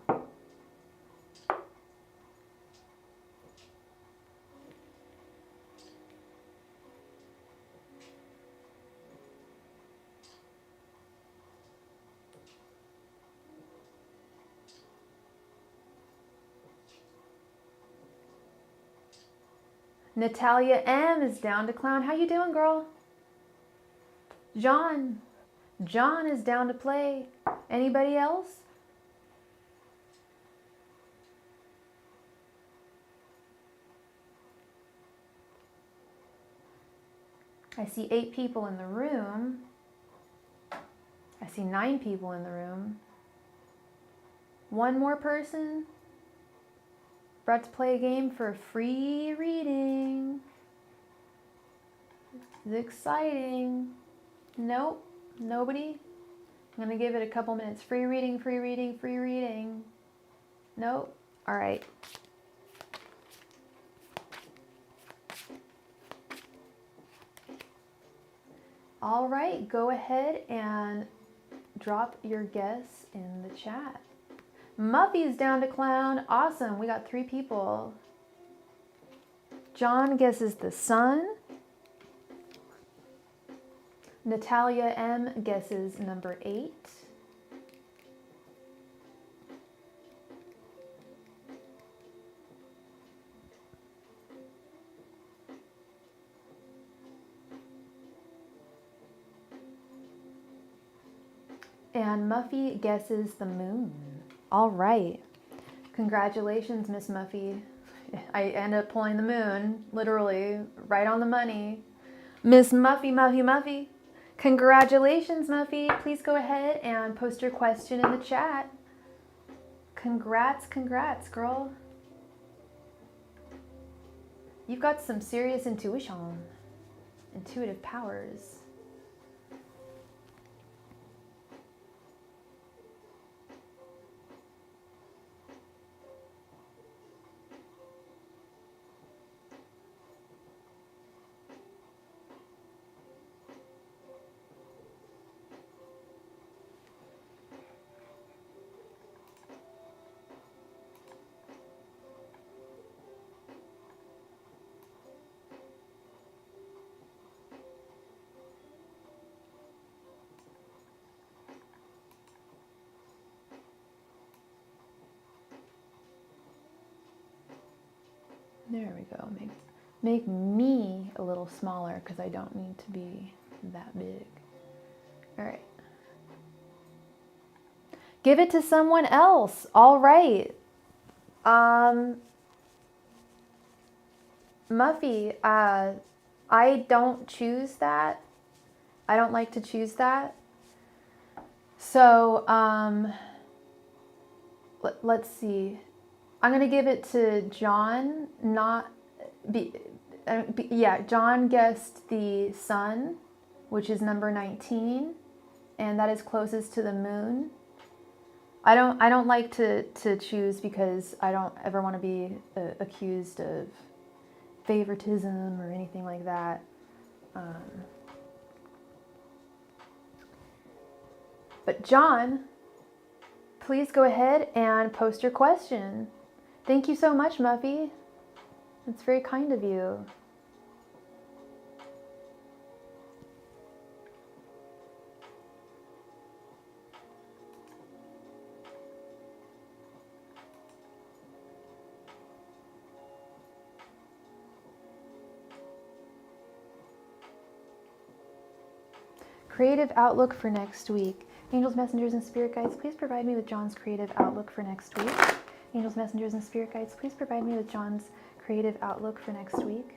Natalia M is down to clown. How you doing, girl? John is down to play. Anybody else? I see 8 people in the room. I see 9 people in the room. One more person. Brought to play a game for a free reading. It's exciting. Nope, nobody. I'm gonna give it a couple minutes. Free reading, free reading, free reading. Nope. All right. All right, go ahead and drop your guess in the chat. Muffy's down to clown. Awesome. We got 3 people. John guesses the sun. Natalia M guesses number 8. And Muffy guesses the moon. All right. Congratulations, Miss Muffy. I end up pulling the moon, literally, right on the money. Miss Muffy, Muffy, Muffy. Congratulations, Muffy. Please go ahead and post your question in the chat. Congrats, girl. You've got some serious intuition, intuitive powers. There we go. Make me a little smaller because I don't need to be that big. All right. Give it to someone else. All right. Muffy, I don't choose that. I don't like to choose that. So, let's see. I'm going to give it to John, yeah, John guessed the sun, which is number 19, and that is closest to the moon. I don't like to choose because I don't ever want to be accused of favoritism or anything like that. But John, please go ahead and post your question. Thank you so much, Muffy. It's very kind of you. Creative outlook for next week. Angels, messengers, and spirit guides, please provide me with John's creative outlook for next week. Angels, messengers, and spirit guides, please provide me with John's creative outlook for next week.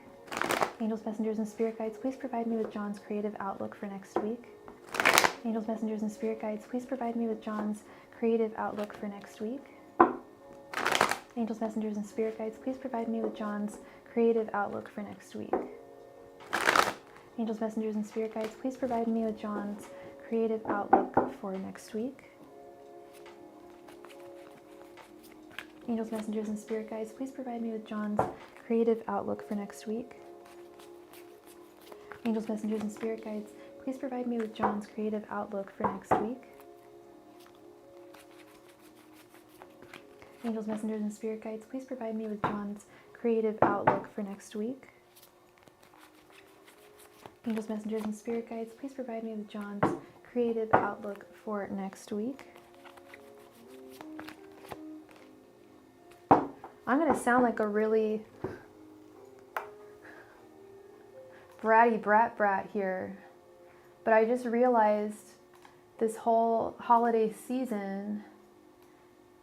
Angels, messengers, and spirit guides, please provide me with John's creative outlook for next week. Angels, messengers, and spirit guides, please provide me with John's creative outlook for next week. Angels, messengers, and spirit guides, please provide me with John's creative outlook for next week. Angels, messengers, and spirit guides, please provide me with John's creative outlook for next week. Angels, messengers, and spirit guides, please provide me with John's creative outlook for next week. Angels, messengers, and spirit guides, please provide me with John's creative outlook for next week. Angels, messengers, and spirit guides, please provide me with John's creative outlook for next week. Angels, messengers, and spirit guides, please provide me with John's creative outlook for next week. I'm going to sound like a really bratty brat here, but I just realized this whole holiday season,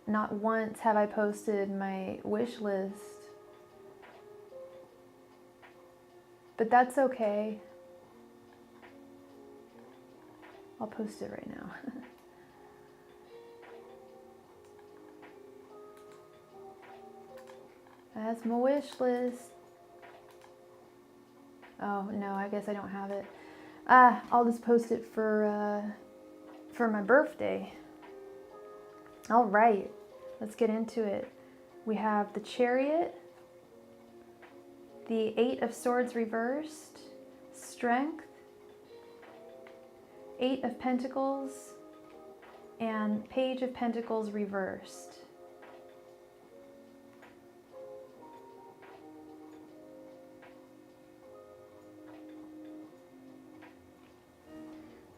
not once have I posted my wish list, but that's okay. I'll post it right now. That's my wish list. Oh no, I guess I don't have it. I'll just post it for my birthday. All right, let's get into it. We have the Chariot, the Eight of Swords reversed, Strength, Eight of Pentacles, and Page of Pentacles reversed.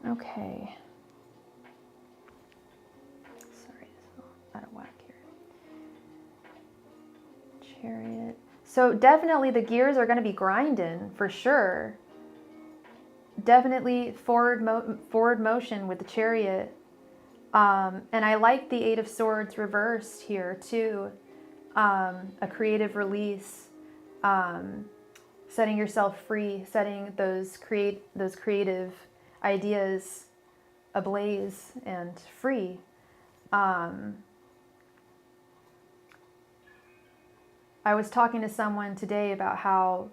Okay. Sorry, it's all out of whack here. Chariot. So definitely the gears are going to be grinding for sure. Definitely forward motion with the Chariot. And I like the Eight of Swords reversed here too. A creative release. Setting yourself free. Setting those creative ideas ablaze and free. I was talking to someone today about how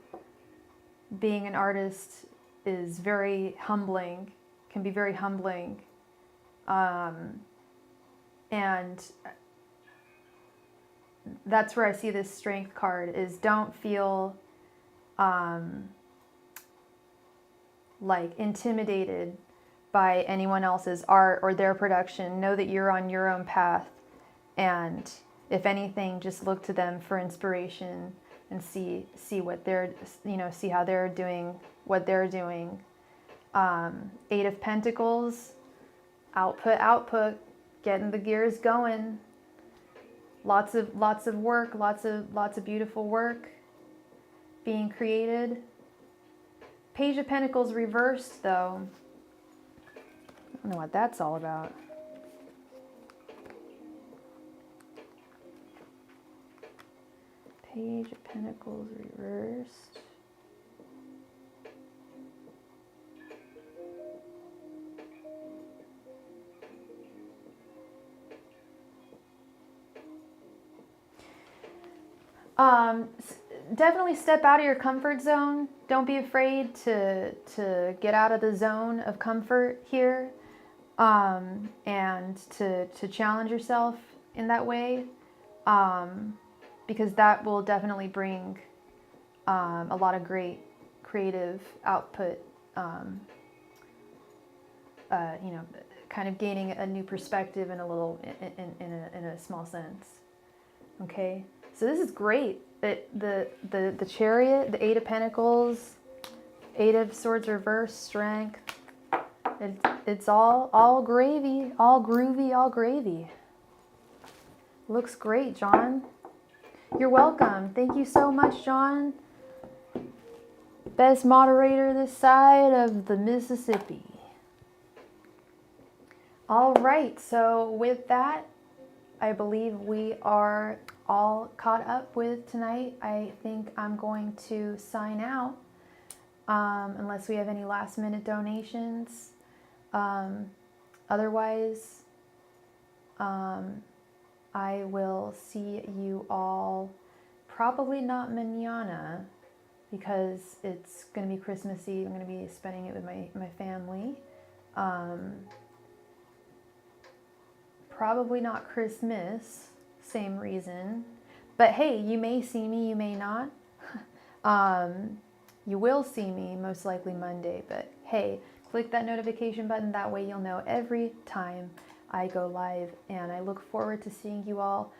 being an artist is very humbling, can be very humbling. And that's where I see this Strength card is don't feel like intimidated by anyone else's art or their production. Know that you're on your own path, and if anything, just look to them for inspiration and see what they're, see how they're doing what they're doing. Eight of Pentacles, output, getting the gears going. Lots of work, lots of beautiful work. being created. Page of Pentacles reversed, though. I don't know what that's all about. Page of Pentacles reversed. Definitely step out of your comfort zone. Don't be afraid to get out of the zone of comfort here, and to challenge yourself in that way, because that will definitely bring a lot of great creative output. You know, kind of gaining a new perspective in a little, in a small sense. Okay, so this is great. The Chariot, the Eight of Pentacles, Eight of Swords reversed, Strength. It's all gravy, all groovy, all gravy. Looks great, John. You're welcome. Thank you so much, John. Best moderator this side of the Mississippi. All right, so with that, I believe we are all caught up with tonight. I think I'm going to sign out, unless we have any last minute donations. Otherwise, I will see you all probably not mañana, because it's going to be Christmas Eve. I'm going to be spending it with my family. Probably not Christmas, same reason. But hey, you may see me, you may not. You will see me most likely Monday, but hey, click that notification button. That way you'll know every time I go live. And I look forward to seeing you all